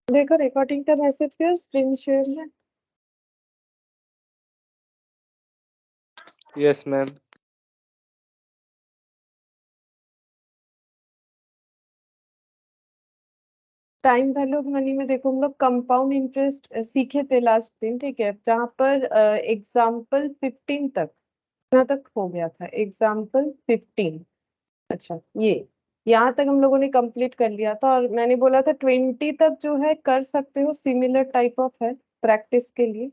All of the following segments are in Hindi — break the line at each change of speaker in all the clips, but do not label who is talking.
देखो रिकॉर्डिंग का मैसेज किया, स्क्रीन शेयर है।
Yes ma'am.
Time value of money में देखो हम लोग कंपाउंड इंटरेस्ट सीखे थे लास्ट दिन, ठीक है, जहाँ पर एग्जाम्पल 15 तक, यहाँ तक हो गया था एग्जाम्पल 15। अच्छा, ये यहाँ तक हम लोगों ने कंप्लीट कर लिया था, और मैंने बोला था 20 तक जो है कर सकते हो, सिमिलर टाइप ऑफ है प्रैक्टिस के लिए।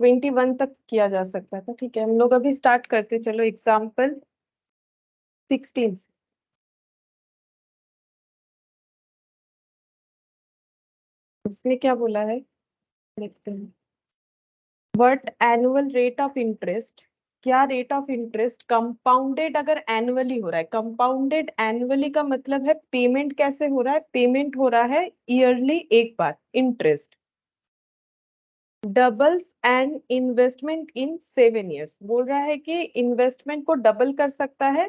21 तक किया जा सकता था, ठीक है। हम लोग अभी स्टार्ट करते, चलो एग्जाम्पल 16 से। इसने क्या बोला है, देखते हैं। What annual rate of interest, क्या रेट ऑफ इंटरेस्ट कंपाउंडेड अगर एनुअली हो रहा है। कंपाउंडेड एनुअली का मतलब है पेमेंट कैसे हो रहा है, पेमेंट हो रहा है ईयरली एक बार interest. Doubles and investment in 7 years, बोल रहा है कि इन्वेस्टमेंट को डबल कर सकता है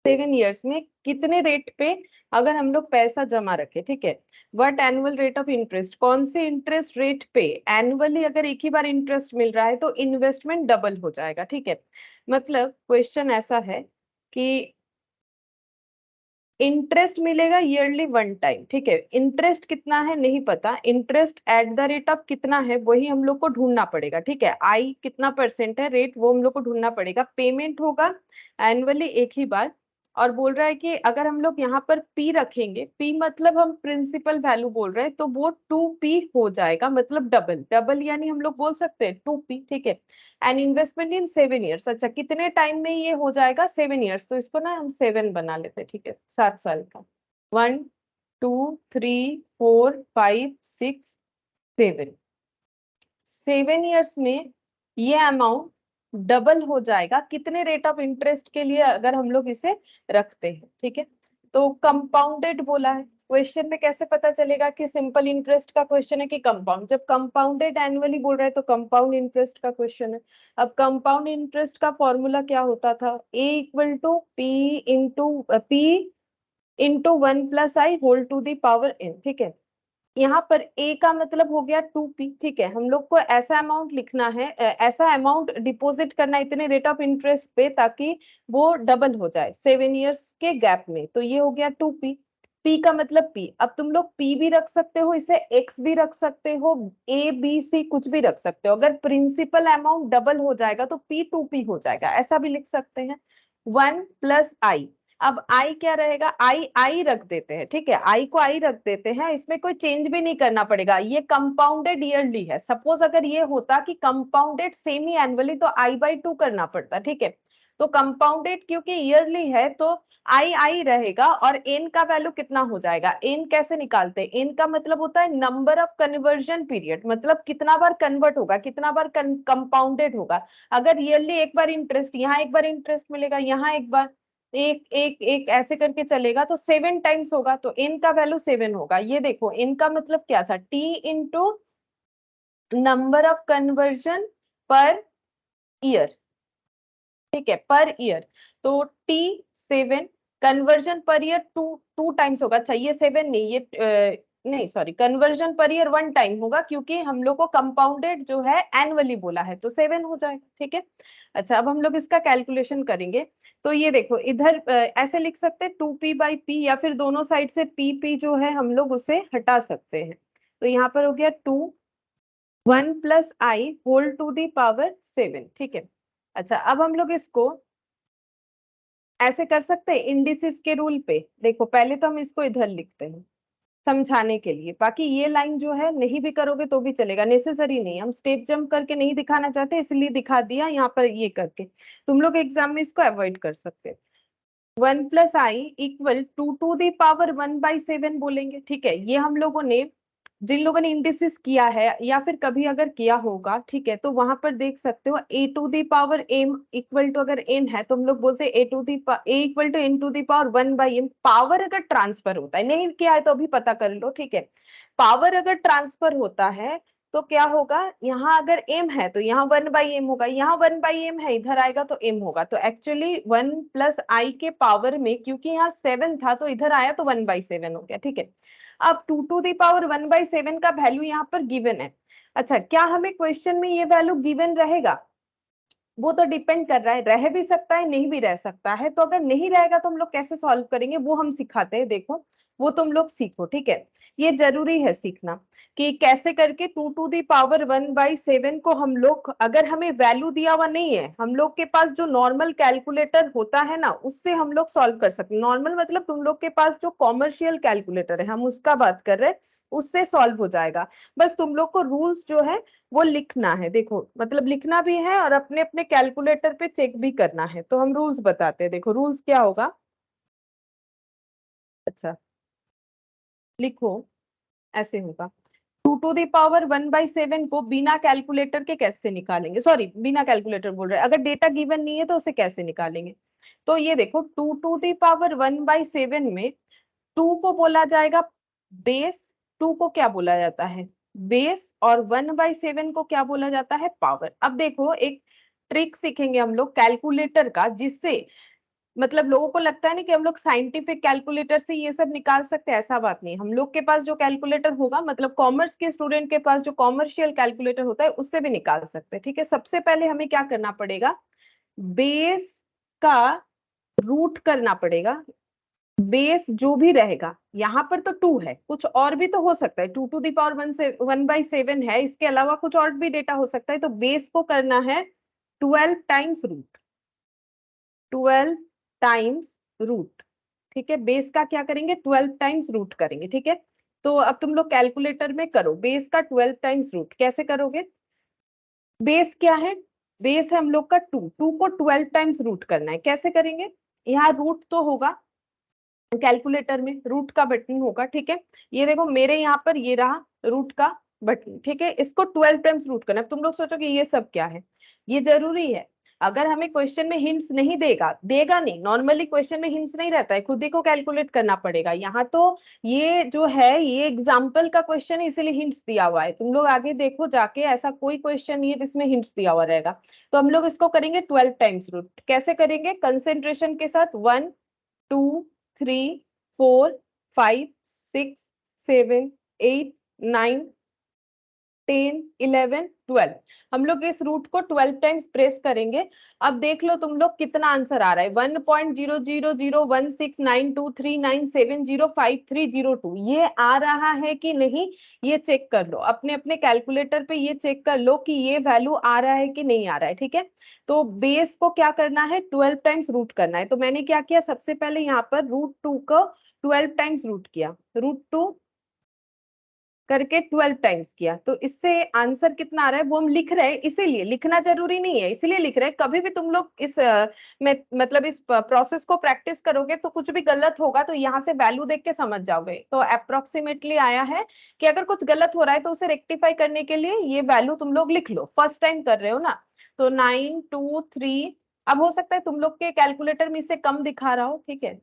7 years में, कितने रेट पे, अगर हम लोग पैसा जमा रखे, ठीक है। What annual rate of interest, कौन से इंटरेस्ट रेट पे एनुअली अगर एक ही बार इंटरेस्ट मिल रहा है तो इन्वेस्टमेंट डबल हो जाएगा, ठीक है। मतलब क्वेश्चन ऐसा है कि इंटरेस्ट मिलेगा ईयरली 1 टाइम, ठीक है। इंटरेस्ट कितना है नहीं पता, interest at the rate of कितना है वही हम लोग को ढूंढना पड़ेगा, ठीक है। आई कितना परसेंट है रेट, वो हम लोग को ढूंढना पड़ेगा। पेमेंट होगा एनुअली एक ही बार, और बोल रहा है कि अगर हम लोग यहाँ पर पी रखेंगे, पी मतलब हम प्रिंसिपल वैल्यू बोल रहे हैं, तो वो 2p हो जाएगा, मतलब डबल डबल, यानी हम लोग बोल सकते हैं 2p, ठीक है। एंड इन्वेस्टमेंट इन 7 years, अच्छा कितने टाइम में ये हो जाएगा, 7 years, तो इसको ना हम 7 बना लेते हैं, ठीक है, 7 साल का। 1 2 3 4 5 6 7, 7 years में ये अमाउंट डबल हो जाएगा, कितने रेट ऑफ इंटरेस्ट के लिए, अगर हम लोग इसे रखते हैं, ठीक है। तो कंपाउंडेड बोला है, क्वेश्चन में कैसे पता चलेगा कि सिंपल इंटरेस्ट का क्वेश्चन है कि कंपाउंड, जब कंपाउंडेड एनुअली बोल रहे हैं तो कंपाउंड इंटरेस्ट का क्वेश्चन है। अब कंपाउंड इंटरेस्ट का फॉर्मूला क्या होता था, A equal to P into 1 + i whole to the power n, ठीक है। यहाँ पर a का मतलब हो गया 2p, ठीक है। हम लोग को ऐसा अमाउंट लिखना है, ऐसा अमाउंट डिपॉजिट करना इतने रेट ऑफ इंटरेस्ट पे, ताकि वो डबल हो जाए 7 years के गैप में, तो ये हो गया 2p। p का मतलब p, अब तुम लोग p भी रख सकते हो, इसे x भी रख सकते हो, a b c कुछ भी रख सकते हो। अगर प्रिंसिपल अमाउंट डबल हो जाएगा तो p 2p हो जाएगा, ऐसा भी लिख सकते हैं। 1 + i, अब आई क्या रहेगा, आई रख देते हैं, ठीक है, आई को आई रख देते हैं, इसमें कोई चेंज भी नहीं करना पड़ेगा। ये कंपाउंडेड ईयरली है, सपोज अगर ये होता कि कंपाउंडेड सेमी एनुअली तो i/2 करना पड़ता, ठीक है। तो कंपाउंडेड क्योंकि ईयरली है तो आई रहेगा, और एन का वैल्यू कितना हो जाएगा, एन कैसे निकालते हैं, एन का मतलब होता है नंबर ऑफ कन्वर्जन पीरियड, मतलब कितना बार कन्वर्ट होगा, कितना बार कंपाउंडेड होगा। अगर ईयरली एक बार इंटरेस्ट, यहाँ एक बार इंटरेस्ट मिलेगा, यहाँ एक बार, एक एक एक ऐसे करके चलेगा, तो 7 टाइम्स होगा, तो n का वैल्यू 7 होगा। ये देखो n का मतलब क्या था, t into number of conversion per year, ठीक है, पर ईयर। तो t 7, conversion per year two, 2 times होगा। अच्छा ये 7 नहीं, ये नहीं sorry, conversion per year 1 time होगा, क्योंकि हम लोग को कंपाउंडेड जो है एनुअली बोला है, तो 7 हो जाएगा, ठीक है। अच्छा अब हम लोग इसका कैलकुलेशन करेंगे। तो ये देखो इधर ऐसे लिख सकते हैं 2p/p, या फिर दोनों साइड से p जो है हम लोग उसे हटा सकते हैं। तो यहाँ पर हो गया 1 + i whole to the power 7, ठीक है। अच्छा अब हम लोग इसको ऐसे कर सकते हैं इंडिसेस के रूल पे। देखो पहले तो हम इसको इधर लिखते हैं समझाने के लिए, बाकी ये लाइन जो है नहीं भी करोगे तो भी चलेगा, नेसेसरी नहीं, हम स्टेप जंप करके नहीं दिखाना चाहते, इसलिए दिखा दिया यहाँ पर ये करके। तुम लोग एग्जाम में इसको अवॉइड कर सकते हैं। 1 + i equal to the power 1/7 बोलेंगे, ठीक है। ये हम लोगों ने, जिन लोगों ने इंडिसिस किया है या फिर कभी अगर किया होगा, ठीक है, तो वहां पर देख सकते हो a to the power m equal to, अगर n है तो हम लोग बोलते हैं a equal to n to the power 1/m। Power अगर ट्रांसफर होता है, नहीं किया है तो अभी पता कर लो, ठीक है। पावर अगर ट्रांसफर होता है तो क्या होगा, यहाँ अगर m है तो यहाँ 1/m होगा, यहाँ 1/m है इधर आएगा तो m होगा। तो एक्चुअली 1 + i के पावर में, क्योंकि यहाँ 7 था तो इधर आया तो 1/7 हो गया, ठीक है। अब 2⁻1/7 का वैल्यू यहाँ पर गिवन है। अच्छा, क्या हमें क्वेश्चन में ये वैल्यू गिवन रहेगा? वो तो डिपेंड कर रहा है, रह भी सकता है नहीं भी रह सकता है। तो अगर नहीं रहेगा तो हम लोग कैसे सॉल्व करेंगे वो हम सिखाते हैं, देखो वो तुम लोग सीखो, ठीक है। ये जरूरी है सीखना कि कैसे करके 2⁻1/7 को हम लोग, अगर हमें वैल्यू दिया हुआ नहीं है, हम लोग के पास जो नॉर्मल कैलकुलेटर होता है ना, उससे हम लोग सॉल्व कर सकते हैं। नॉर्मल मतलब तुम लोग के पास जो कॉमर्शियल कैलकुलेटर है, हम उसका बात कर रहे हैं, उससे सॉल्व हो जाएगा। बस तुम लोग को रूल्स जो है वो लिखना है, देखो मतलब लिखना भी है और अपने अपने कैलकुलेटर पे चेक भी करना है। तो हम रूल्स बताते हैं, देखो रूल्स क्या होगा। अच्छा लिखो, ऐसे होगा। 2⁻1/7 को बिना कैलकुलेटर के कैसे निकालेंगे, सॉरी बिना कैलकुलेटर बोल रहे हैं, अगर डेटा गिवन नहीं है तो उसे कैसे निकालेंगे। तो ये देखो 2⁻1/7 में 2 को बोला जाएगा बेस, 2 को क्या बोला जाता है बेस, और 1/7 को क्या बोला जाता है पावर। अब देखो एक ट्रिक सीखेंगे हम लोग कैलकुलेटर का, जिससे मतलब लोगों को लगता है ना कि हम लोग साइंटिफिक कैलकुलेटर से ये सब निकाल सकते हैं, ऐसा बात नहीं। हम लोग के पास जो कैलकुलेटर होगा, मतलब कॉमर्स के स्टूडेंट के पास जो कॉमर्शियल कैलकुलेटर होता है, उससे भी निकाल सकते हैं, ठीक है। सबसे पहले हमें क्या करना पड़ेगा, बेस का रूट करना पड़ेगा। बेस जो भी रहेगा, यहाँ पर तो 2 है, कुछ और भी तो हो सकता है, 2⁻1/7 है, इसके अलावा कुछ और भी डेटा हो सकता है। तो बेस को करना है 12 टाइम्स रूट, 12 टाइम्स रूट, ठीक है। बेस का क्या करेंगे, 12 टाइम्स रूट करेंगे, ठीक है। तो अब तुम लोग कैलकुलेटर में करो बेस का 12 टाइम्स रूट, कैसे करोगे। बेस क्या है, बेस है हम लोग का 2, 2 को 12 टाइम्स रूट करना है, कैसे करेंगे। यहाँ रूट तो होगा, कैलकुलेटर में रूट का बटन होगा, ठीक है। ये देखो मेरे यहाँ पर ये रहा रूट का बटन, ठीक है। इसको 12 टाइम्स रूट करना है। तुम लोग सोचो कि ये सब क्या है, ये जरूरी है। अगर हमें क्वेश्चन में हिंट्स नहीं देगा, देगा नहीं, नॉर्मली क्वेश्चन में हिंट्स नहीं रहता है, खुद ही को कैलकुलेट करना पड़ेगा। यहाँ तो ये जो है ये एग्जाम्पल का क्वेश्चन है, इसीलिए हिंट्स दिया हुआ है। तुम लोग आगे देखो जाके, ऐसा कोई क्वेश्चन नहीं है जिसमें हिंट्स दिया हुआ रहेगा। तो हम लोग इसको करेंगे 12 टाइम्स रूट, कैसे करेंगे, कंसेंट्रेशन के साथ, 1 2 3 4 5 6 7 8 9 10 11 12, हम लोग इस रूट को 12 टाइम्स प्रेस करेंगे। अब देख लो तुम लोग कितना आंसर आ रहा है, 1.000169239705302, ये आ रहा है कि नहीं, ये चेक कर लो अपने अपने कैलकुलेटर पे, ये चेक कर लो कि ये वैल्यू आ रहा है कि नहीं आ रहा है, ठीक है। तो बेस को क्या करना है, 12 टाइम्स रूट करना है। तो मैंने क्या किया, सबसे पहले यहाँ पर √2 को 12 टाइम्स रूट किया, √2 करके 12 टाइम्स किया। तो इससे आंसर कितना आ रहा है वो हम लिख रहे हैं, इसीलिए लिखना जरूरी नहीं है, इसीलिए लिख रहे हैं। कभी भी तुम लोग इस मतलब इस प्रोसेस को प्रैक्टिस करोगे तो कुछ भी गलत होगा तो यहाँ से वैल्यू देख के समझ जाओगे। तो अप्रोक्सीमेटली आया है कि अगर कुछ गलत हो रहा है तो उसे रेक्टिफाई करने के लिए ये वैल्यू तुम लोग लिख लो, फर्स्ट टाइम कर रहे हो ना। तो 923, अब हो सकता है तुम लोग के कैलकुलेटर में इससे कम दिखा रहा हो, ठीक है।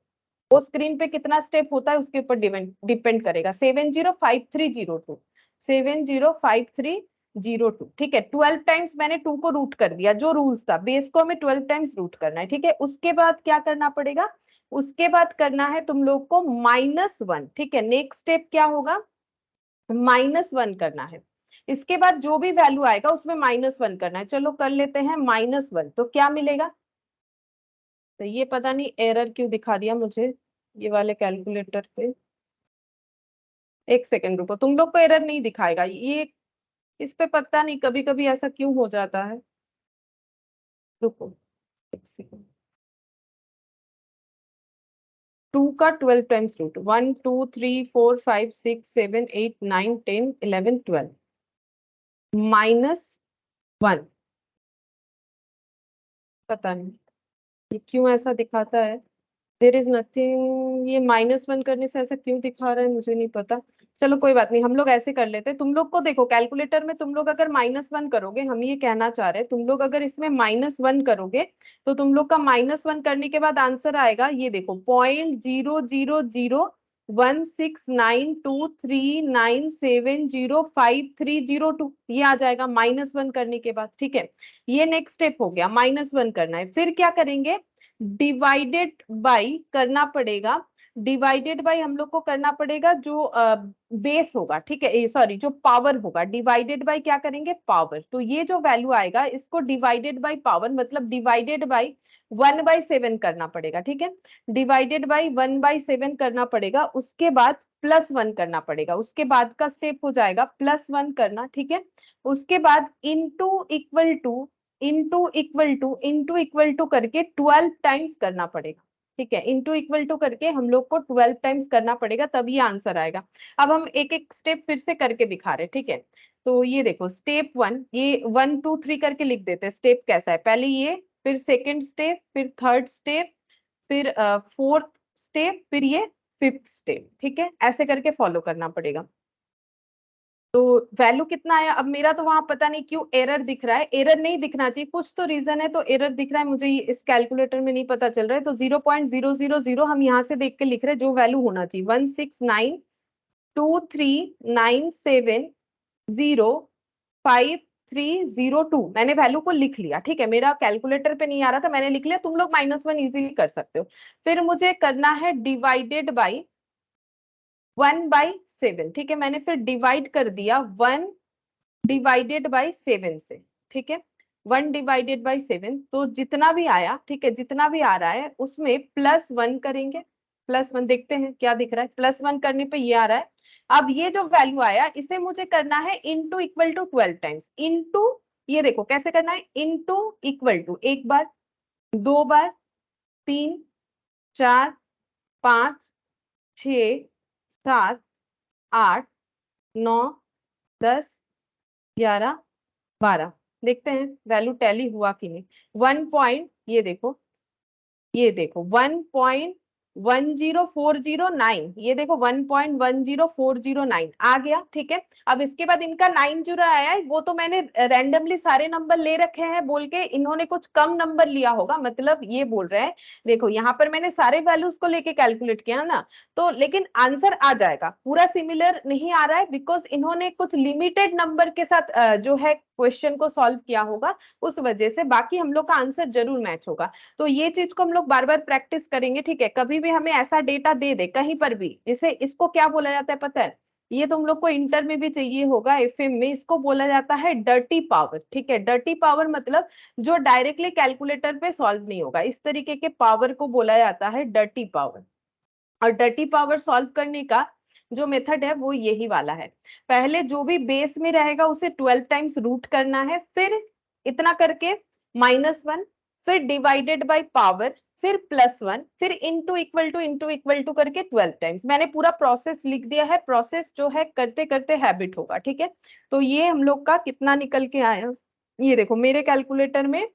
वो स्क्रीन पे कितना स्टेप होता है उसके ऊपर डिपेंड करेगा। 705302, 705302, ठीक है। 12 टाइम्स मैंने 2 को रूट कर दिया, जो रूल्स था, बेस को हमें 12 टाइम्स रूट करना है, ठीक है। उसके बाद क्या करना पड़ेगा, उसके बाद करना है तुम लोग को -1, ठीक है। नेक्स्ट स्टेप क्या होगा, -1 करना है। इसके बाद जो भी वैल्यू आएगा उसमें -1 करना है। चलो कर लेते हैं -1, तो क्या मिलेगा। तो ये पता नहीं एरर क्यों दिखा दिया मुझे ये वाले कैलकुलेटर पे, एक सेकंड रुको, तुम लोग को एरर नहीं दिखाएगा ये, इस पे पता नहीं कभी कभी ऐसा क्यों हो जाता है। रुको एक सेकंड, 2 का 12 टाइम्स रूट, 1 2 3 4 5 6 7 8 9 10 11 12, -1, पता नहीं ये क्यों ऐसा दिखाता है। देर इज नथिंग, ये -1 करने से ऐसा क्यों दिखा रहा है मुझे नहीं पता। चलो कोई बात नहीं, हम लोग ऐसे कर लेते हैं। तुम लोग को देखो कैलकुलेटर में तुम लोग अगर -1 करोगे, हम ये कहना चाह रहे हैं, तुम लोग अगर इसमें -1 करोगे तो तुम लोग का -1 करने के बाद आंसर आएगा, ये देखो 0.000 169239705302 ये आ जाएगा -1 करने के बाद, ठीक है। ये नेक्स्ट स्टेप हो गया, -1 करना है। फिर क्या करेंगे, डिवाइडेड बाई करना पड़ेगा। डिवाइडेड बाई हम लोग को करना पड़ेगा जो बेस होगा, ठीक है, सॉरी जो पावर होगा, डिवाइडेड बाई क्या करेंगे, पावर। तो ये जो वैल्यू आएगा इसको डिवाइडेड बाई पावर मतलब डिवाइडेड बाई 1/7 करना पड़ेगा, ठीक है। डिवाइडेड बाई 1/7 करना पड़ेगा, उसके बाद +1 करना पड़ेगा, उसके बाद का स्टेप हो जाएगा +1 करना, ठीक है। उसके बाद इनटू इक्वल टू करके 12 टाइम्स करना पड़ेगा, ठीक है। इनटू इक्वल टू करके हम लोग को 12 टाइम्स करना पड़ेगा, तभी आंसर आएगा। अब हम एक एक स्टेप फिर से करके दिखा रहे हैं, ठीक है। तो ये देखो स्टेप 1, ये 1 2 3 करके लिख देते हैं। स्टेप कैसा है, पहले ये, फिर सेकेंड स्टेप, फिर थर्ड स्टेप, फिर फोर्थ स्टेप, फिर ये फिफ्थ स्टेप, ठीक है। ऐसे करके फॉलो करना पड़ेगा। तो वैल्यू कितना आया, अब मेरा तो वहां पता नहीं क्यों एरर दिख रहा है। एरर नहीं दिखना चाहिए, कुछ तो रीजन है तो एरर दिख रहा है मुझे, इस कैलकुलेटर में नहीं पता चल रहा है। तो 0.000 हम यहाँ से देख के लिख रहे हैं जो वैल्यू होना चाहिए, 169239705 मैंने वैल्यू को लिख लिया, ठीक है। मेरा कैलकुलेटर पे नहीं आ रहा था, मैंने लिख लिया। तुम लोग -1 इजीली कर सकते हो। फिर मुझे करना है डिवाइडेड बाई 1/7, ठीक है। मैंने फिर डिवाइड कर दिया 1 डिवाइडेड बाई 7 से, ठीक है। 1 डिवाइडेड बाई 7, तो जितना भी आया, ठीक है, जितना भी आ रहा है उसमें +1 करेंगे। +1 देखते हैं क्या दिख रहा है, +1 करने पे ये आ रहा है। अब ये जो वैल्यू आया इसे मुझे करना है into equal to 12 times. Into, ये देखो कैसे करना है, इनटू इक्वल टू, एक बार, दो बार, 3 4 5 6 7 8 9 10 11 12, देखते हैं वैल्यू टैली हुआ कि नहीं। 1 पॉइंट, ये देखो 1.10409, ये देखो 1.10409 आ गया, ठीक है। अब इसके बाद इनका 9 जो आया है वो तो मैंने रैंडमली सारे नंबर ले रखे हैं बोल के इन्होंने कुछ कम नंबर लिया होगा, मतलब ये बोल रहे हैं। देखो यहाँ पर मैंने सारे वैल्यूज को लेके कैलकुलेट किया ना, तो लेकिन आंसर आ जाएगा, पूरा सिमिलर नहीं आ रहा है बिकॉज इन्होंने कुछ लिमिटेड नंबर के साथ जो है क्वेश्चन को सॉल्व किया होगा, उस वजह से बाकी हम लोग का आंसर जरूर मैच होगा। तो ये चीज को हम लोग बार बार प्रैक्टिस करेंगे, ठीक है। कभी भी हमें ऐसा डेटा दे दे कहीं पर भी, जैसे इसको क्या बोला जाता है पता है, ये तुम लोग को इंटर में भी चाहिए होगा, एफएम में, इसको बोला जाता है डर्टी पावर, ठीक है। डर्टी पावर मतलब जो डायरेक्टली कैलकुलेटर पे सॉल्व नहीं होगा, इस तरीके के पावर को बोला जाता है डर्टी पावर। और डर्टी पावर सॉल्व करने का जो मेथड है वो यही वाला है। पहले जो भी बेस में रहेगा उसे 12 टाइम्स रूट करना है, फिर इतना करके -1, फिर डिवाइडेड बाय पावर, फिर +1, फिर इनटू इक्वल टू करके 12 टाइम्स। मैंने पूरा प्रोसेस लिख दिया है, प्रोसेस जो है करते करते हैबिट होगा, ठीक है। तो ये हम लोग का कितना निकल के आया, ये देखो मेरे कैलकुलेटर में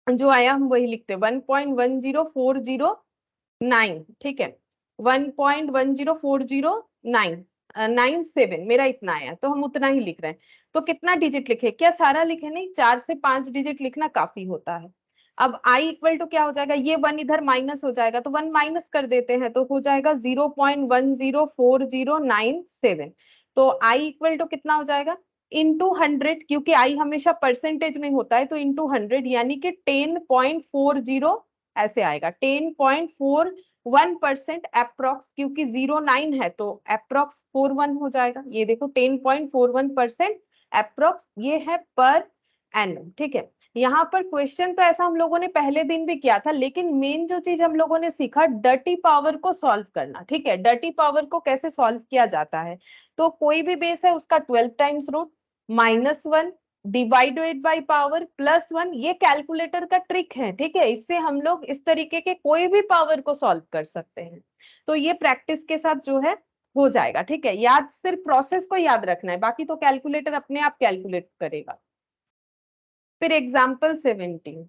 जो आया हम वही लिखते हैं, 1.10409, ठीक है। 1.1040997 मेरा इतना आया, तो हम उतना ही लिख रहे हैं। तो कितना डिजिट लिखे, क्या सारा लिखे, नहीं, 4 से 5 डिजिट लिखना काफी होता है। अब आई इक्वल टू क्या हो जाएगा, ये 1 इधर माइनस हो जाएगा, तो 1 माइनस कर देते हैं, तो हो जाएगा 0.1040997। तो आई इक्वल टू कितना हो जाएगा, इंटू 100, क्योंकि आई हमेशा परसेंटेज में होता है, तो इंटू 100 यानी कि 10.40 ऐसे आएगा, 10.41% अप्रोक्स, क्योंकि 09 है तो अप्रोक्स 41 हो जाएगा। ये देखो 10.41% अप्रोक्स, ये है पर एनम, ठीक है। यहाँ पर क्वेश्चन तो ऐसा हम लोगों ने पहले दिन भी किया था, लेकिन मेन जो चीज हम लोगों ने सीखा डर्टी पावर को सॉल्व करना, ठीक है। डर्टी पावर को कैसे सॉल्व किया जाता है, तो कोई भी बेस है उसका 12 times root, -1 divided by power +1, ये कैलकुलेटर का ट्रिक है, ठीक है। इससे हम लोग इस तरीके के कोई भी पावर को सॉल्व कर सकते हैं। तो ये प्रैक्टिस के साथ जो है हो जाएगा, ठीक है। याद, सिर्फ प्रोसेस को याद रखना है, बाकी तो कैलकुलेटर अपने आप कैलकुलेट करेगा। फिर example 17,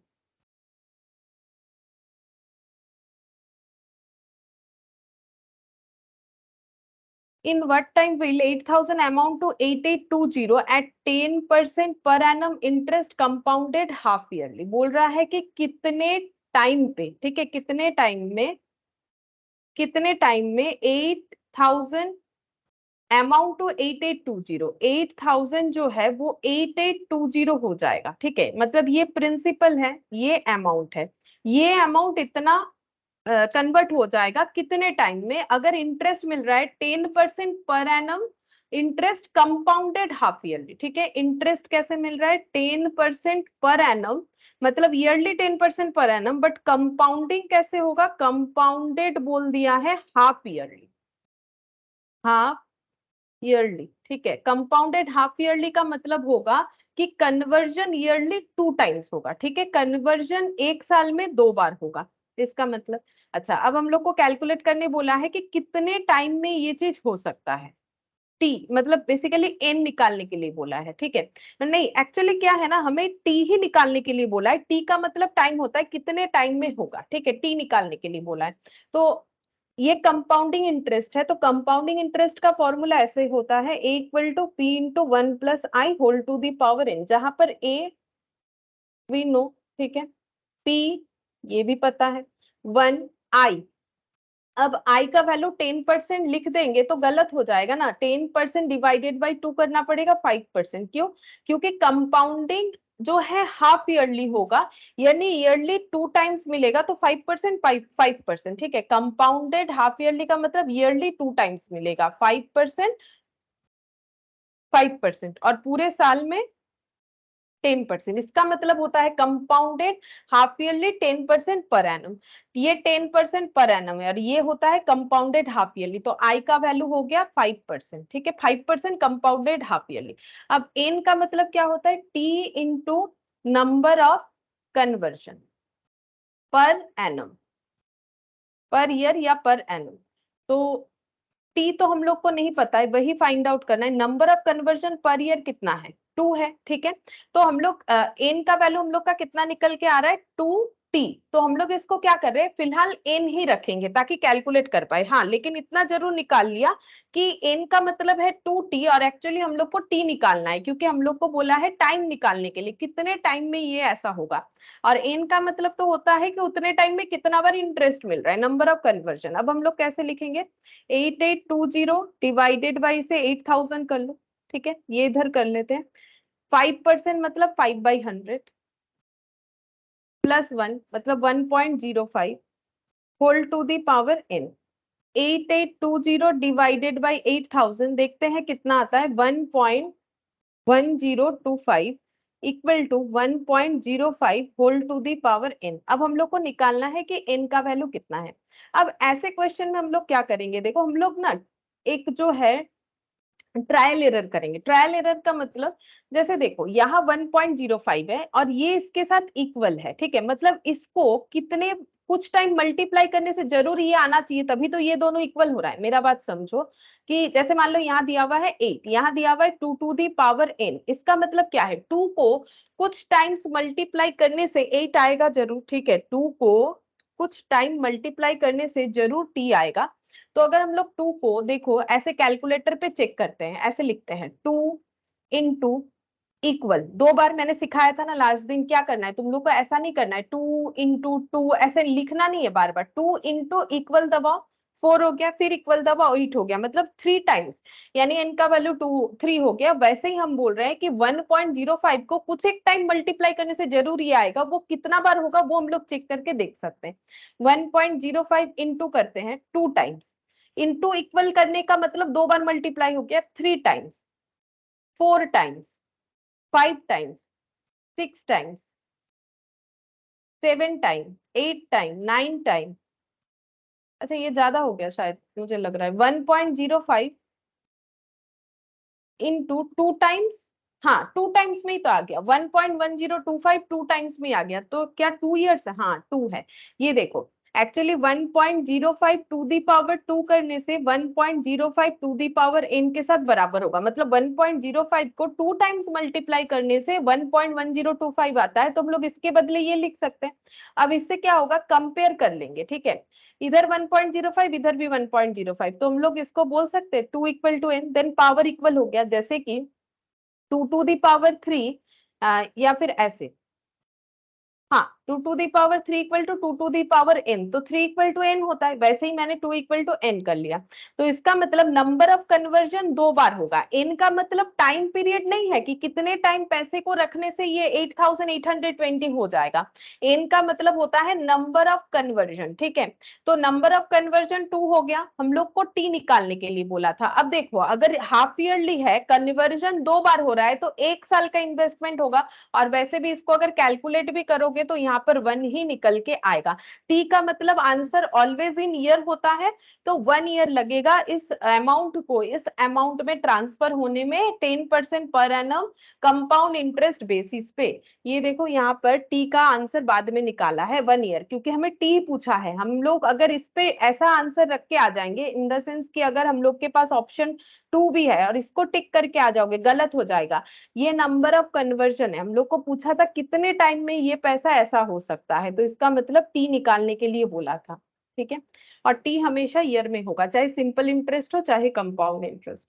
in what time will 8,000 amount to 8820 at 10% per annum interest compounded half yearly। बोल रहा है कि कितने टाइम पे, ठीक है, कितने टाइम में 8 8,000 अमाउंट टू 8820, 8,000 जो है वो 8820 हो जाएगा, ठीक है। मतलब ये प्रिंसिपल है, ये अमाउंट है, ये अमाउंट इतना कन्वर्ट हो जाएगा कितने टाइम में? अगर इंटरेस्ट मिल रहा है 10% per annum, interest compounded half yearly, ठीक है। इंटरेस्ट कैसे मिल रहा है? 10% पर एनम, मतलब yearly 10% per annum, but compounding कैसे होगा? कंपाउंडेड बोल दिया है हाफ ईयरली, हाफ ईयरली, ठीक है। कंपाउंडेड हाफ ईयरली का मतलब होगा कि कन्वर्जन ईयरली 2 टाइम्स होगा, ठीक है। कन्वर्जन एक साल में 2 बार होगा, इसका मतलब। अच्छा, अब हम लोग को कैलकुलेट करने बोला है कि कितने टाइम में ये चीज हो सकता है। टी मतलब बेसिकली एन निकालने के लिए बोला है, ठीक है। नहीं, एक्चुअली क्या है ना, हमें टी ही निकालने के लिए बोला है। टी का मतलब टाइम होता है, कितने टाइम में होगा, ठीक है। टी निकालने के लिए बोला है। तो ये कंपाउंडिंग इंटरेस्ट है, तो कंपाउंडिंग इंटरेस्ट का फॉर्मूला ऐसे होता है, A equal to P into 1+i whole to the power n, जहां पर ए वी नो, ठीक है, पी ये भी पता है, 1i। अब i का वैल्यू 10% लिख देंगे तो गलत हो जाएगा ना, 10% डिवाइडेड बाई 2 करना पड़ेगा 5%। क्यों? क्योंकि कंपाउंडिंग जो है हाफ ईयरली होगा, यानी ईयरली 2 टाइम्स मिलेगा, तो 5%, 5%, ठीक है। कंपाउंडेड हाफ ईयरली का मतलब ईयरली 2 टाइम्स मिलेगा, 5%, 5%, और पूरे साल में 10%। इसका मतलब होता है compounded half yearly 10% per annum. ये 10% पर एनम है, और ये होता है कंपाउंडेड हाफ ईयरली, तो आई का वैल्यू हो गया 5%, ठीक है। 5% कंपाउंडेड हाफ ईयरली। अब एन का मतलब क्या होता है? T into number of conversion per annum, per year या पर एनम। तो टी तो हम लोग को नहीं पता है, वही फाइंड आउट करना है। Number of conversion per year कितना है? 2 है, ठीक है। तो हम लोग एन का वैल्यू हम लोग का कितना निकल के आ रहा है? 2t। तो हम लोग इसको क्या कर रहे हैं, फिलहाल एन ही रखेंगे ताकि कैलकुलेट कर पाए। हाँ, लेकिन इतना जरूर निकाल लिया कि एन का मतलब है 2t, और एक्चुअली हम लोग को टी निकालना है, क्योंकि हम लोग को बोला है टाइम निकालने के लिए, कितने टाइम में ये ऐसा होगा। और एन का मतलब तो होता है कि उतने टाइम में कितना बार इंटरेस्ट मिल रहा है, नंबर ऑफ कन्वर्जन। अब हम लोग कैसे लिखेंगे? 8820 डिवाइडेड बाई से 8000 कर लो, ठीक है, ये इधर कर लेते हैं। 5% मतलब 5/100 प्लस 1 मतलब 1.05 whole to the power n। 8820 divided by 8000 देखते हैं कितना आता है, 1.1025 equal to 1.05 whole to the power n। अब हम लोग को निकालना है कि n का वैल्यू कितना है। अब ऐसे क्वेश्चन में हम लोग क्या करेंगे, देखो हम लोग ना एक जो है ट्रायल एरर करेंगे। ट्रायल एरर का मतलब, जैसे देखो यहाँ 1.05 है और ये इसके साथ इक्वल है, ठीक है। मतलब इसको कितने कुछ टाइम मल्टीप्लाई करने से जरूर ये आना चाहिए, तभी तो ये दोनों इक्वल हो रहा है। मेरा बात समझो कि जैसे मान लो यहाँ दिया हुआ है 8, यहाँ दिया हुआ है 2 टू दी पावर n। इसका मतलब क्या है? 2 को कुछ टाइम्स मल्टीप्लाई करने से 8 आएगा जरूर, ठीक है। 2 को कुछ टाइम मल्टीप्लाई करने से जरूर t आएगा। तो अगर हम लोग 2 को देखो ऐसे कैलकुलेटर पे चेक करते हैं, ऐसे लिखते हैं 2 इंटू इक्वल, 2 बार मैंने सिखाया था ना लास्ट दिन, क्या करना है तुम लोग को? ऐसा नहीं करना है 2 इंटू 2 ऐसे लिखना नहीं है बार बार। 2 इंटू इक्वल दबाओ, 4 हो गया, फिर इक्वल दबाओ 8 हो गया, मतलब 3 टाइम्स, यानी n का वैल्यू 3 हो गया। वैसे ही हम बोल रहे हैं कि 1.05 को कुछ एक टाइम मल्टीप्लाई करने से जरूर ये आएगा, वो कितना बार होगा वो हम लोग चेक करके देख सकते हैं। 1.05 इंटू करते हैं 2 टाइम्स, इंटू इक्वल करने का मतलब 2 बार मल्टीप्लाई हो गया, 3 times, 4 times, 5 times, 6 times, 7 time, 8 time, 9 time. अच्छा, ये ज्यादा हो गया शायद, मुझे लग रहा है 1.05 इंटू 2 टाइम्स। हाँ, 2 टाइम्स में ही तो आ गया, 1.1025 2 टाइम्स में आ गया। तो क्या 2 ईयर्स है? हाँ 2 है। ये देखो एक्चुअली 1.05 टू दी पावर 2 करने से 1.05 टू दी पावर n के साथ बराबर होगा, मतलब 1.05 को 2 टाइम्स मल्टीप्लाई करने से 1.1025 आता है। तो हम लोग इसके बदले ये लिख सकते हैं। अब इससे क्या होगा, कंपेयर कर लेंगे, ठीक है। इधर 1.05, इधर भी 1.05, तो हम लोग इसको बोल सकते हैं 2 equal to n, then power equal हो गया, जैसे कि 2 टू दी पावर 3 या फिर ऐसे। हाँ, 2 to the power 3 equal to 2 to the power n, तो 3 इक्वल टू n होता है, वैसे ही मैंने 2 इक्वल टू n कर लिया। तो इसका मतलब नंबर ऑफ कन्वर्जन 2 बार होगा। n का मतलब टाइम पीरियड नहीं है कि कितने टाइम पैसे को रखने से ये 8820 हो जाएगा। n का मतलब होता है नंबर ऑफ कन्वर्जन, ठीक है। तो नंबर ऑफ कन्वर्जन 2 हो गया, हम लोग को t निकालने के लिए बोला था। अब देखो अगर हाफ ईयरली है, कन्वर्जन 2 बार हो रहा है, तो 1 साल का इन्वेस्टमेंट होगा। और वैसे भी इसको अगर कैलकुलेट भी करोगे तो यहाँ पर 1 ही निकल के आएगा। टी का मतलब आंसर ऑलवेज इन ईयर होता है, तो 1 ईयर लगेगा इस अमाउंट को इस अमाउंट में ट्रांसफर होने में 10% per annum compound interest basis पे। ये देखो यहाँ पर टी का आंसर बाद में निकाला है 1 ईयर, क्योंकि हमें टी पूछा है। हम लोग अगर इस पे ऐसा आंसर रख के आ जाएंगे, इन द सेंस कि अगर हम लोग के पास ऑप्शन 2 भी है और इसको टिक करके आ जाओगे, गलत हो जाएगा। ये नंबर ऑफ कन्वर्जन है, हम लोग को पूछा था कितने टाइम में ये पैसा ऐसा हो सकता है, तो इसका मतलब टी निकालने के लिए बोला था, ठीक है। और टी हमेशा ईयर में होगा, चाहे सिंपल इंटरेस्ट हो चाहे कंपाउंड इंटरेस्ट।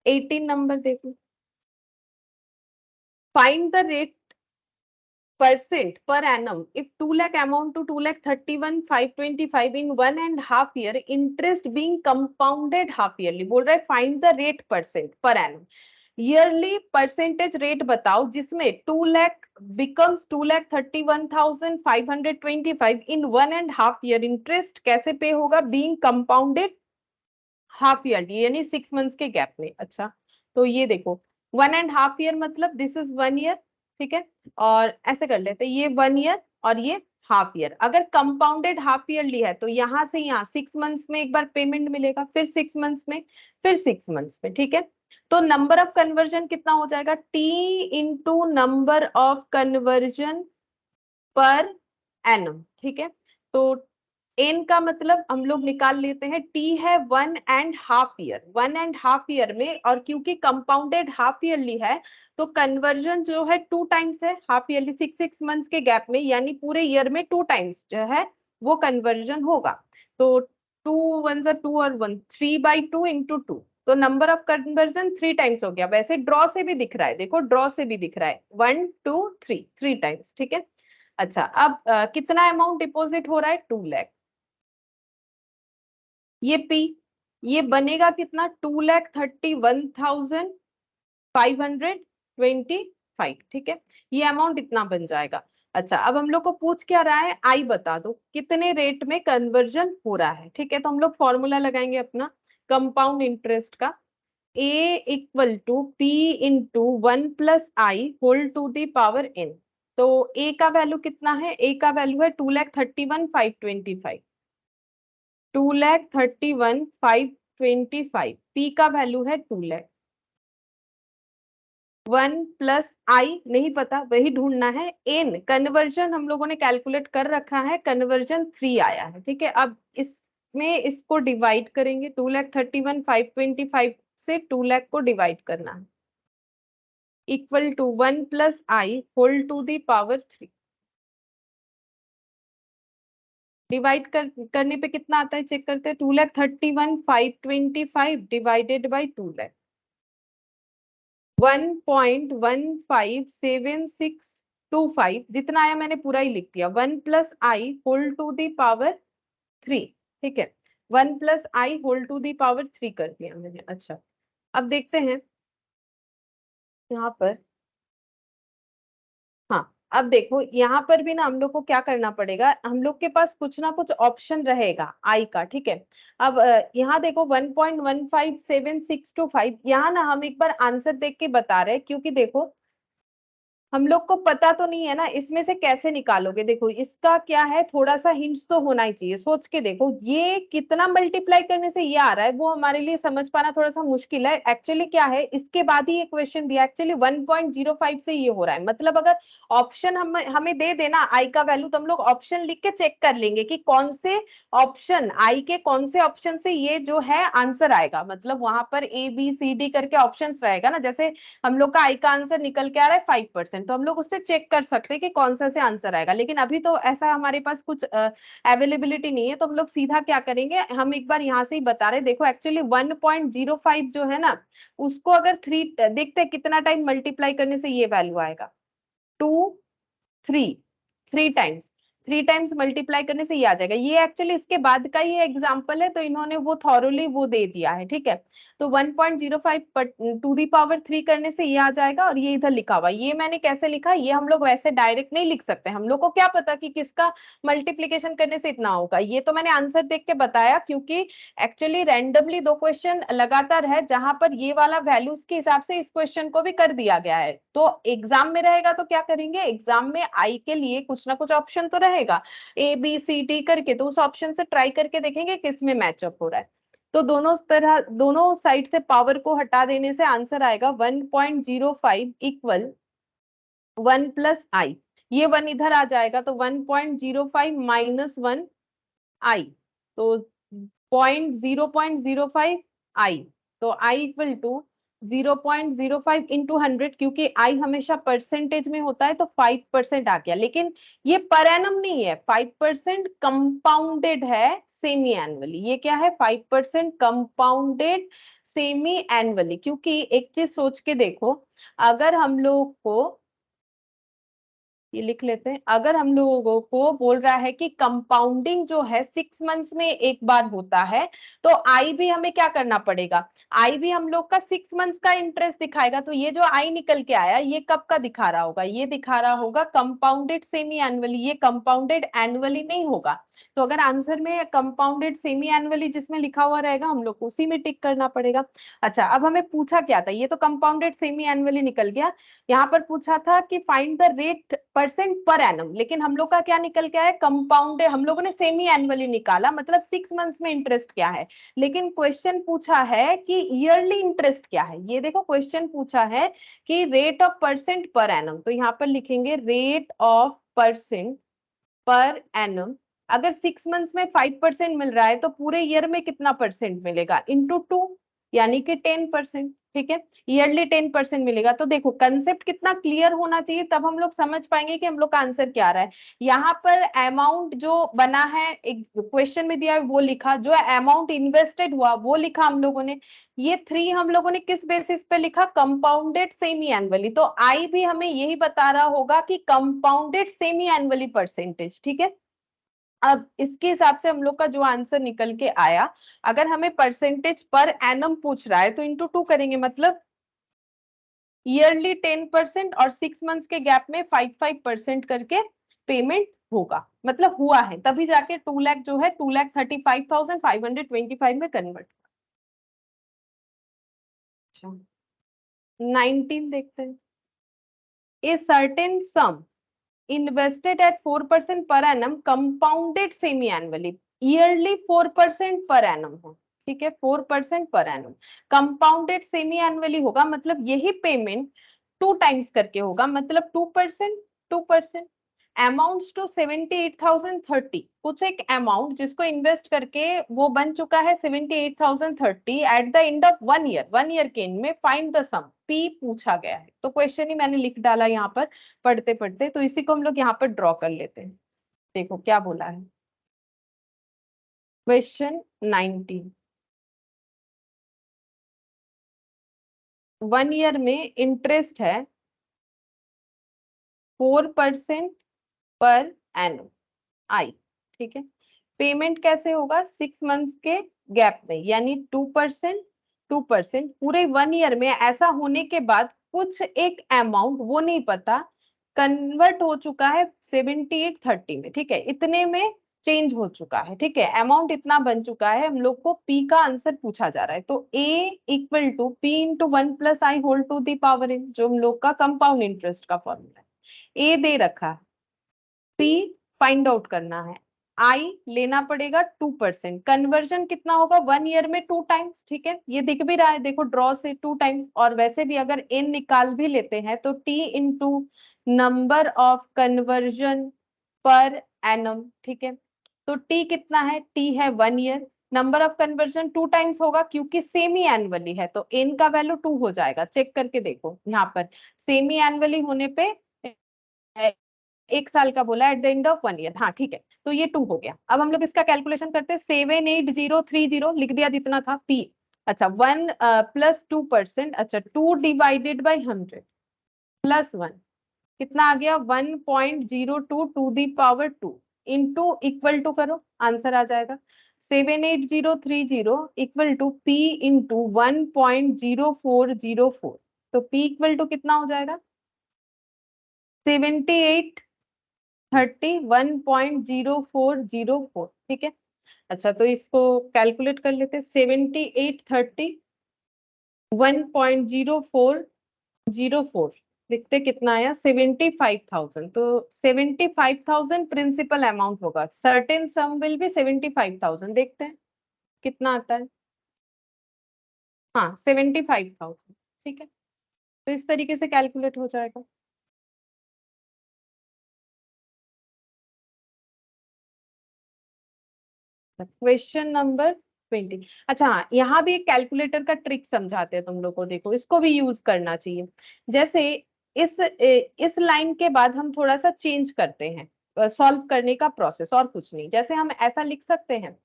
18 नंबर देखो, find the rate percent per annum if 2 lakh amount to 2,31,525 in 1.5 year, interest being compounded half yearly। बोल रहा है find the rate percent per annum, yearly percentage rate बताओ जिसमें 2 लाख बिकम्स 2,31,525 इन 1.5 ईयर। इंटरेस्ट कैसे पे होगा, बीइंग कंपाउंडेड हाफ ईयरली, यानी 6 मंथ्स के गैप में। अच्छा तो ये देखो 1.5 ईयर मतलब दिस इज 1 ईयर, ठीक है। और ऐसे कर लेते, ये 1 ईयर और ये हाफ ईयर। अगर कंपाउंडेड हाफ ईयरली है तो यहाँ से यहाँ 6 मंथ्स में एक बार पेमेंट मिलेगा, फिर 6 मंथ्स में, फिर 6 मंथ्स में, ठीक है। तो नंबर ऑफ कन्वर्जन कितना हो जाएगा, T into number of conversion per annum, ठीक है। तो एन का मतलब हम लोग निकाल लेते हैं, टी है 1.5 ईयर, 1.5 ईयर में, और क्योंकि कंपाउंडेड हाफ ईयरली है तो कन्वर्जन जो है 2 टाइम्स है हाफ ईयरली, 6 मंथ्स के गैप में, यानी पूरे ईयर में 2 टाइम्स जो है वो कन्वर्जन होगा। तो 2 1 जा 2 और 1 3/2 इंटू 2, तो नंबर ऑफ कन्वर्जन 3 टाइम्स हो गया। वैसे ड्रॉ से भी दिख रहा है, देखो ड्रॉ से भी दिख रहा है 1 2 3 3 टाइम्स, ठीक है। अच्छा अब कितना अमाउंट डिपॉजिट हो रहा है, 2 लाख। ये पी, ये बनेगा कितना, 2,31,525, ठीक है। ये अमाउंट इतना बन जाएगा। अच्छा अब हम लोग को पूछ क्या रहा है, आई बता दो कितने रेट में कन्वर्जन हो रहा है, ठीक है। तो हम लोग फॉर्मूला लगाएंगे अपना कंपाउंड इंटरेस्ट का, A equal to P into 1+i whole to the power n। तो ए का वैल्यू कितना है, ए का वैल्यू है 2,31,525, 2,31,525। पी का वैल्यू है 2 लाख। 1+i नहीं पता, वही ढूंढना है। एन कन्वर्जन हम लोगों ने कैलकुलेट कर रखा है, कन्वर्जन 3 आया है, ठीक है। अब इसमें इसको डिवाइड करेंगे, 2,31,525 से 2 लाख को डिवाइड करना है, equal to 1+i whole to the power 3। Divide करने पे कितना आता है चेक करते हैं, 2,31,525 डिवाइडेड बाई 2 लाख, 1.157625 जितना आया मैंने पूरा ही लिख दिया, 1+i whole to the power 3, ठीक है। 1+i whole to the power 3 कर दिया मैंने। अच्छा अब देखते हैं यहाँ पर, हाँ अब देखो यहाँ पर भी ना हम लोग को क्या करना पड़ेगा, हम लोग के पास कुछ ना कुछ ऑप्शन रहेगा आई का, ठीक है। अब यहाँ देखो 1.157625, यहाँ ना हम एक बार आंसर देख के बता रहे हैं, क्योंकि देखो हम लोग को पता तो नहीं है ना इसमें से कैसे निकालोगे। देखो इसका क्या है, थोड़ा सा हिंट्स तो होना ही चाहिए, सोच के देखो ये कितना मल्टीप्लाई करने से ये आ रहा है, वो हमारे लिए समझ पाना थोड़ा सा मुश्किल है। एक्चुअली क्या है, इसके बाद ही ये क्वेश्चन दिया, एक्चुअली 1.05 से ये हो रहा है। मतलब अगर ऑप्शन हमें दे देना आई का वैल्यू, तो हम लोग ऑप्शन लिख के चेक कर लेंगे कि कौन से ऑप्शन, आई के कौन से ऑप्शन से ये जो है आंसर आएगा। मतलब वहां पर ए बी सी डी करके ऑप्शन रहेगा ना, जैसे हम लोग का आई का आंसर निकल के आ रहा है 5%, तो हम लोग उससे चेक कर सकते हैं कि कौन सा से आंसर आएगा। लेकिन अभी तो ऐसा हमारे पास कुछ अवेलेबिलिटी नहीं है, तो हम लोग सीधा क्या करेंगे, हम एक बार यहाँ से ही बता रहे, देखो एक्चुअली 1.05 जो है ना, उसको अगर 3 देखते हैं कितना टाइम मल्टीप्लाई करने से ये वैल्यू आएगा, 2 थ्री टाइम्स मल्टीप्लाई करने से ये आ जाएगा। ये एक्चुअली इसके बाद का ही एग्जाम्पल है, तो इन्होंने वो थॉरोली वो दे दिया है, ठीक है। तो 1.05 टू दी पावर 3 करने से ये आ जाएगा, और ये इधर लिखा हुआ, ये मैंने कैसे लिखा, ये हम लोग वैसे डायरेक्ट नहीं लिख सकते, हम लोग को क्या पता कि किसका मल्टीप्लीकेशन करने से इतना होगा। ये तो मैंने आंसर देख के बताया, क्योंकि एक्चुअली रैंडमली 2 क्वेश्चन लगातार है जहां पर ये वाला वैल्यूज के हिसाब से इस क्वेश्चन को भी कर दिया गया है। तो एग्जाम में रहेगा तो क्या करेंगे, एग्जाम में आई के लिए कुछ ना कुछ ऑप्शन तो रहेगा ABCD करके, तो उस ऑप्शन से ट्राई करके देखेंगे किस में मैचअप हो रहा है। तो दोनों साइड से पावर को हटा देने से आंसर आएगा 1.05 इक्वल 1 प्लस आई। ये 1 इधर आ जाएगा, तो 1.05 माइनस 1 आई, तो 0.05 आई। तो आई इक्वल टू 0.05 इंटू 100, क्योंकि आई हमेशा परसेंटेज में होता है, तो 5% आ गया। लेकिन ये पर एनम नहीं है, 5% कंपाउंडेड है सेमी एनुअली। ये क्या है, 5% कंपाउंडेड सेमी एनुअली। क्योंकि एक चीज सोच के देखो, अगर हम लोग को ये लिख लेते हैं, अगर हम लोगों को बोल रहा है कि कंपाउंडिंग जो है 6 मंथ्स में एक बार होता है, तो आई भी हमें क्या करना पड़ेगा, आई भी हम लोग का 6 मंथ्स का इंटरेस्ट दिखाएगा। तो ये जो आई निकल के आया, ये कब का दिखा रहा होगा, ये दिखा रहा होगा कंपाउंडेड सेमी एनुअली, ये कंपाउंडेड एनुअली नहीं होगा। तो अगर आंसर में कंपाउंडेड सेमी एनुअली जिसमें लिखा हुआ रहेगा, हम लोग को उसी में टिक करना पड़ेगा। अच्छा, अब हमें पूछा क्या था, ये तो कंपाउंडेड सेमी एनुअली निकल गया। यहाँ पर पूछा था कि find the rate percent per annum, लेकिन हम लोग का क्या निकल के आया, कंपाउंडेड। हम लोगों ने सेमी एनुअली निकाला, मतलब 6 मंथ्स में इंटरेस्ट क्या है। लेकिन क्वेश्चन पूछा है कि ईयरली इंटरेस्ट क्या है। ये देखो क्वेश्चन पूछा है कि rate of percent per annum, तो यहाँ पर लिखेंगे rate of percent per annum. अगर 6 मंथ्स में 5% मिल रहा है, तो पूरे ईयर में कितना परसेंट मिलेगा, इंटू 2, यानी कि 10%, ठीक है। ईयरली 10% मिलेगा। तो देखो कंसेप्ट कितना क्लियर होना चाहिए, तब हम लोग समझ पाएंगे कि हम लोग का आंसर क्या आ रहा है। यहाँ पर अमाउंट जो बना है क्वेश्चन में दिया है वो लिखा, जो अमाउंट इन्वेस्टेड हुआ वो लिखा हम लोगों ने। ये 3 हम लोगों ने किस बेसिस पे लिखा, कंपाउंडेड सेमी एनुअली। तो आई भी हमें यही बता रहा होगा कि कंपाउंडेड सेमी एनुअली परसेंटेज, ठीक है। अब इसके हिसाब से हम लोग का जो आंसर निकल के आया, अगर हमें परसेंटेज पर एनम पूछ रहा है तो इंटू 2 करेंगे, मतलब ईयरली 10% और 6 मंथ्स के गैप में 5% करके पेमेंट होगा, मतलब हुआ है, तभी जाके 2 लाख जो है 2,35,525 में कन्वर्ट। 19 देखते हैं। A certain some invested at 4% per annum compounded semi annually, yearly 4% per annum हो, ठीक है, 4% per annum compounded semi annually होगा, मतलब यही पेमेंट 2 टाइम्स करके होगा, मतलब 2%, अमाउंट्स टू 78,030, कुछ एक अमाउंट जिसको इन्वेस्ट करके वो बन चुका है 78,030 at the end of 1 year, 1 year के एंड में फाइंड द सम पी पूछा गया है। तो क्वेश्चन ही मैंने लिख डाला यहाँ पर पढ़ते पढ़ते, तो इसी को हम लोग यहाँ पर ड्रॉ कर लेते हैं। देखो क्या बोला है, क्वेश्चन 19, 1 ईयर में इंटरेस्ट है 4% पर एनम आई, ठीक है। पेमेंट कैसे होगा, 6 मंथ्स के गैप में, यानी 2% पूरे 1 ईयर में। ऐसा होने के बाद कुछ एक अमाउंट, वो नहीं पता, कन्वर्ट हो चुका है 7830 में, ठीक है, इतने में चेंज हो चुका है, ठीक है, अमाउंट इतना बन चुका है। हम लोग को पी का आंसर पूछा जा रहा है, तो A equal to P into 1 plus I whole to the power N, जो हम लोग का कंपाउंड इंटरेस्ट का फॉर्मूला है। ए दे रखा है, पी फाइंड आउट करना है, आई लेना पड़ेगा 2%, कन्वर्जन कितना होगा 1 ईयर में 2 टाइम्स, ठीक है, ये दिख भी रहा है, देखो ड्रॉ से 2 टाइम्स। और वैसे भी अगर एन निकाल भी लेते हैं तो T into number of conversion per annum, ठीक है। तो टी कितना है, टी है 1 year, number of conversion 2 times होगा क्योंकि सेमी एनुअली है, तो एन का वैल्यू 2 हो जाएगा। चेक करके देखो यहाँ पर, सेमी एनुअली होने पे 1 साल का बोला at the end of 1 year, हाँ ठीक है, तो ये 2 हो गया। अब हम लोग इसका कैलकुलेशन करते हैं, 78030 लिख दिया जितना था पी। अच्छा 1 प्लस 2%, अच्छा 2 डिवाइडेड बाई 100 प्लस 1, कितना आ गया 1.02 to the power 2 into equal to करो, आंसर आ जाएगा 78030 इक्वल टू पी इंटू 1.0404। तो पी इक्वल टू कितना हो जाएगा 7830 1.0404। ठीक है, अच्छा तो इसको कैलकुलेट कर लेते, 7830 1.0404 लिखते, कितना आया 75,000। तो 75,000 प्रिंसिपल अमाउंट होगा, सर्टेन सम विल बी 75,000। देखते हैं कितना आता है। हाँ 75,000। ठीक है, तो इस तरीके से कैलकुलेट हो जाएगा। Question number 20। अच्छा हाँ, यहाँ भी एक कैलकुलेटर का ट्रिक समझाते हैं तुम लोग को, देखो इसको भी यूज करना चाहिए। जैसे इस लाइन के बाद हम थोड़ा सा चेंज करते हैं सॉल्व करने का प्रोसेस, और कुछ नहीं। जैसे हम ऐसा लिख सकते हैं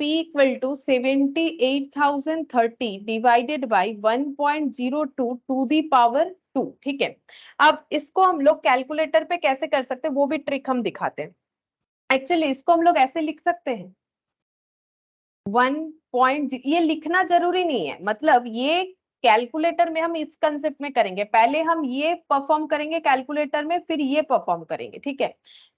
P equal to 78,030 divided by 1.02 to the power 2। ठीक है, अब इसको हम लोग कैलकुलेटर पे कैसे कर सकते हैं वो भी ट्रिक हम दिखाते हैं। एक्चुअली इसको हम लोग ऐसे लिख सकते हैं 1. ये लिखना जरूरी नहीं है, मतलब ये कैलकुलेटर में हम इस कंसेप्ट में करेंगे, पहले हम ये परफॉर्म करेंगे कैलकुलेटर में, फिर ये परफॉर्म करेंगे। ठीक है,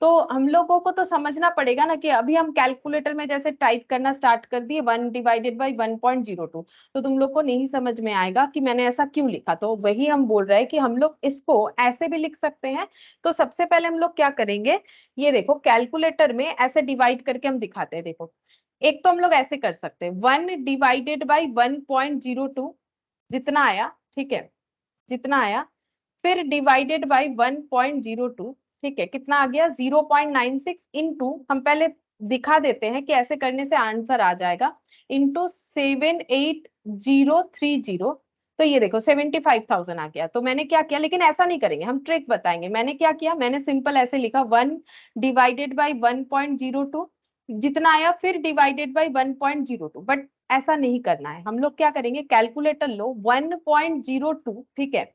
तो हम लोगों को तो समझना पड़ेगा ना कि अभी हम कैलकुलेटर में जैसे टाइप करना स्टार्ट कर दिए 1 डिवाइडेड बाई 1.02, तो तुम लोग को नहीं समझ में आएगा कि मैंने ऐसा क्यों लिखा। तो वही हम बोल रहे हैं कि हम लोग इसको ऐसे भी लिख सकते हैं। तो सबसे पहले हम लोग क्या करेंगे, ये देखो कैलकुलेटर में ऐसे डिवाइड करके हम दिखाते हैं। देखो एक तो हम लोग ऐसे कर सकते हैं 1 डिवाइडेड बाई 1.02 जितना आया, ठीक है, जितना आया, फिर डिवाइडेड बाई 1.02। ठीक है, कितना आ गया 0.96 इंटू, हम पहले दिखा देते हैं कि ऐसे करने से आंसर आ जाएगा, इंटू 78030। तो ये देखो 75,000 आ गया। तो मैंने क्या किया, लेकिन ऐसा नहीं करेंगे, हम ट्रिक बताएंगे। मैंने क्या किया, मैंने सिंपल ऐसे लिखा 1 डिवाइडेड बाई 1.02 जितना आया, फिर डिवाइडेड बाई 1.02। बट ऐसा नहीं करना है, हम लोग क्या करेंगे, कैलकुलेटर लो 1.02, ठीक है,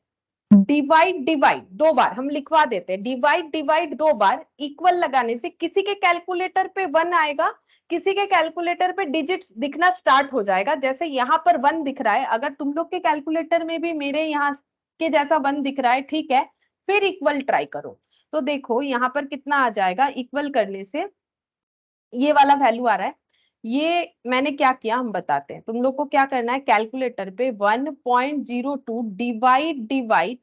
डिवाइड डिवाइड दो बार हम लिखवा देते हैं, डिवाइड डिवाइड दो बार, इक्वल लगाने से किसी के कैलकुलेटर पे 1 आएगा, किसी के कैलकुलेटर पे डिजिट्स दिखना स्टार्ट हो जाएगा। जैसे यहाँ पर 1 दिख रहा है, अगर तुम लोग के कैलकुलेटर में भी मेरे यहाँ के जैसा 1 दिख रहा है, ठीक है, फिर इक्वल ट्राई करो। तो देखो यहाँ पर कितना आ जाएगा, इक्वल करने से ये वाला वैल्यू आ रहा है। ये मैंने क्या किया हम बताते हैं, तुम लोग को क्या करना है, कैलकुलेटर पे 1.02 डिवाइड डिवाइड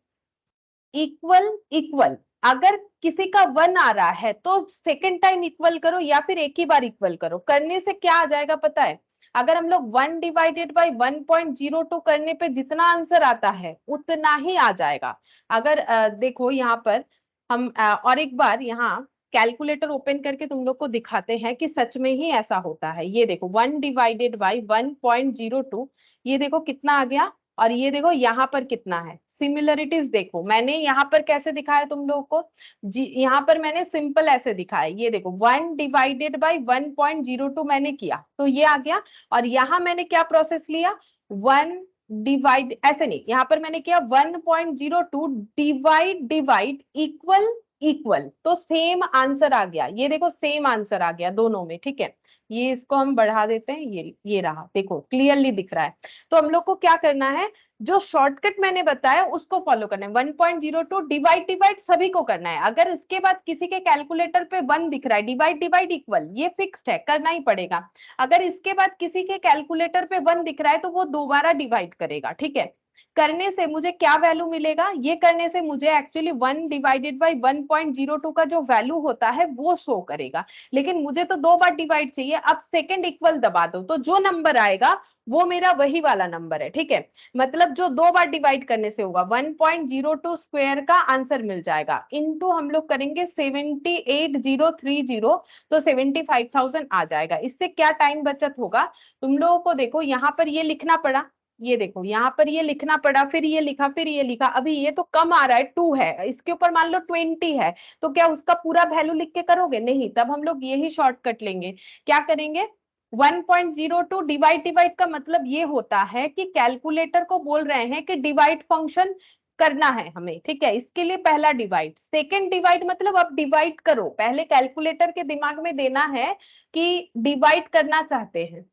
इक्वल इक्वल, अगर किसी का 1 आ रहा है तो सेकेंड टाइम इक्वल करो या फिर एक ही बार इक्वल करो। करने से क्या आ जाएगा पता है, अगर हम लोग 1 डिवाइडेड बाई 1.02 करने पे जितना आंसर आता है उतना ही आ जाएगा। अगर देखो यहाँ पर हम और एक बार यहाँ कैलकुलेटर ओपन करके तुम लोग को दिखाते हैं कि सच में ही ऐसा होता है। ये देखो 1 डिवाइडेड बाई 1.02, ये देखो कितना आ गया, और ये देखो यहाँ पर कितना है। सिमिलरिटीज देखो, मैंने यहाँ पर कैसे दिखाया तुम लोगों को जी, यहाँ पर मैंने सिंपल ऐसे दिखाया, ये देखो 1 डिवाइडेड बाई 1.02 मैंने किया तो ये आ गया, और यहाँ मैंने क्या प्रोसेस लिया 1 डिवाइड, ऐसे नहीं, यहाँ पर मैंने किया 1.02 डिवाइड डिवाइड इक्वल इक्वल, तो सेम आंसर आ गया। ये देखो सेम आंसर आ गया दोनों में। ठीक है, ये इसको हम बढ़ा देते हैं, ये रहा, देखो क्लियरली दिख रहा है। तो हम लोग को क्या करना है, जो शॉर्टकट मैंने बताया उसको फॉलो करना है। 1.02 डिवाइड डिवाइड सभी को करना है। अगर इसके बाद किसी के कैलकुलेटर पे 1 दिख रहा है, डिवाइड डिवाइड इक्वल, ये फिक्स्ड है, करना ही पड़ेगा। अगर इसके बाद किसी के कैलकुलेटर पे 1 दिख रहा है तो वो दोबारा डिवाइड करेगा। ठीक है, करने से मुझे क्या वैल्यू मिलेगा, ये करने से मुझे एक्चुअली 1 डिवाइडेड बाई 1.02 का जो वैल्यू होता है वो शो करेगा। लेकिन मुझे तो दो बार डिवाइड चाहिए, अब सेकंड इक्वल दबा दो तो जो नंबर आएगा वो मेरा वही वाला नंबर है। ठीक है, मतलब जो दो बार डिवाइड करने से होगा 1.02 स्क्वायर का आंसर मिल जाएगा, इनटू हम लोग करेंगे 78030, तो 75,000 आ जाएगा। इससे क्या टाइम बचत होगा तुम लोगों को, देखो यहाँ पर ये लिखना पड़ा, ये देखो यहाँ पर ये लिखना पड़ा, फिर ये लिखा, फिर ये लिखा, अभी ये तो कम आ रहा है 2 है, इसके ऊपर मान लो 20 है, तो क्या उसका पूरा वैल्यू लिख के करोगे, नहीं, तब हम लोग यही शॉर्टकट लेंगे। क्या करेंगे 1.02 डिवाइड डिवाइड का मतलब ये होता है कि कैलकुलेटर को बोल रहे हैं कि डिवाइड फंक्शन करना है हमें, ठीक है। इसके लिए पहला डिवाइड, सेकंड डिवाइड मतलब अब डिवाइड करो, पहले कैलकुलेटर के दिमाग में देना है कि डिवाइड करना चाहते हैं,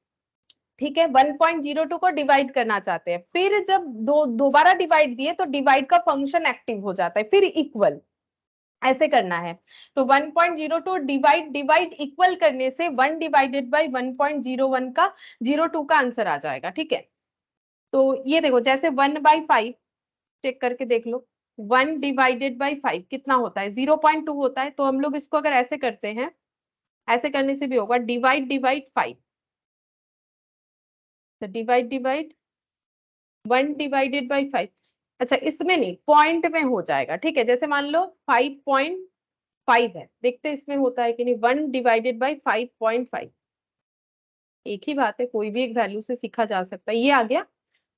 ठीक है। 1.02 को डिवाइड करना चाहते हैं, फिर जब दोबारा डिवाइड दिए तो डिवाइड का फंक्शन एक्टिव हो जाता है, फिर इक्वल, ऐसे करना है। तो 1.02 डिवाइड डिवाइड इक्वल करने से 1 डिवाइडेड बाई 1.01 का 02 का आंसर आ जाएगा, ठीक है। तो ये देखो, जैसे 1/5 चेक करके देख लो, 1 डिवाइडेड बाई 5 कितना होता है, 0.2 होता है। तो हम लोग इसको अगर ऐसे करते हैं, ऐसे करने से भी होगा, डिवाइड डिवाइड 5, तो डिवाइड डिवाइड 1 डिवाइडेड बाई 5। अच्छा, इसमें नहीं, पॉइंट में हो जाएगा, ठीक है। जैसे मान लो 5.5 है, देखते हैं इसमें होता है कि नहीं। 1 डिवाइडेड बाई 5.5, एक ही बात है, कोई भी एक वैल्यू से सीखा जा सकता है। ये आ गया।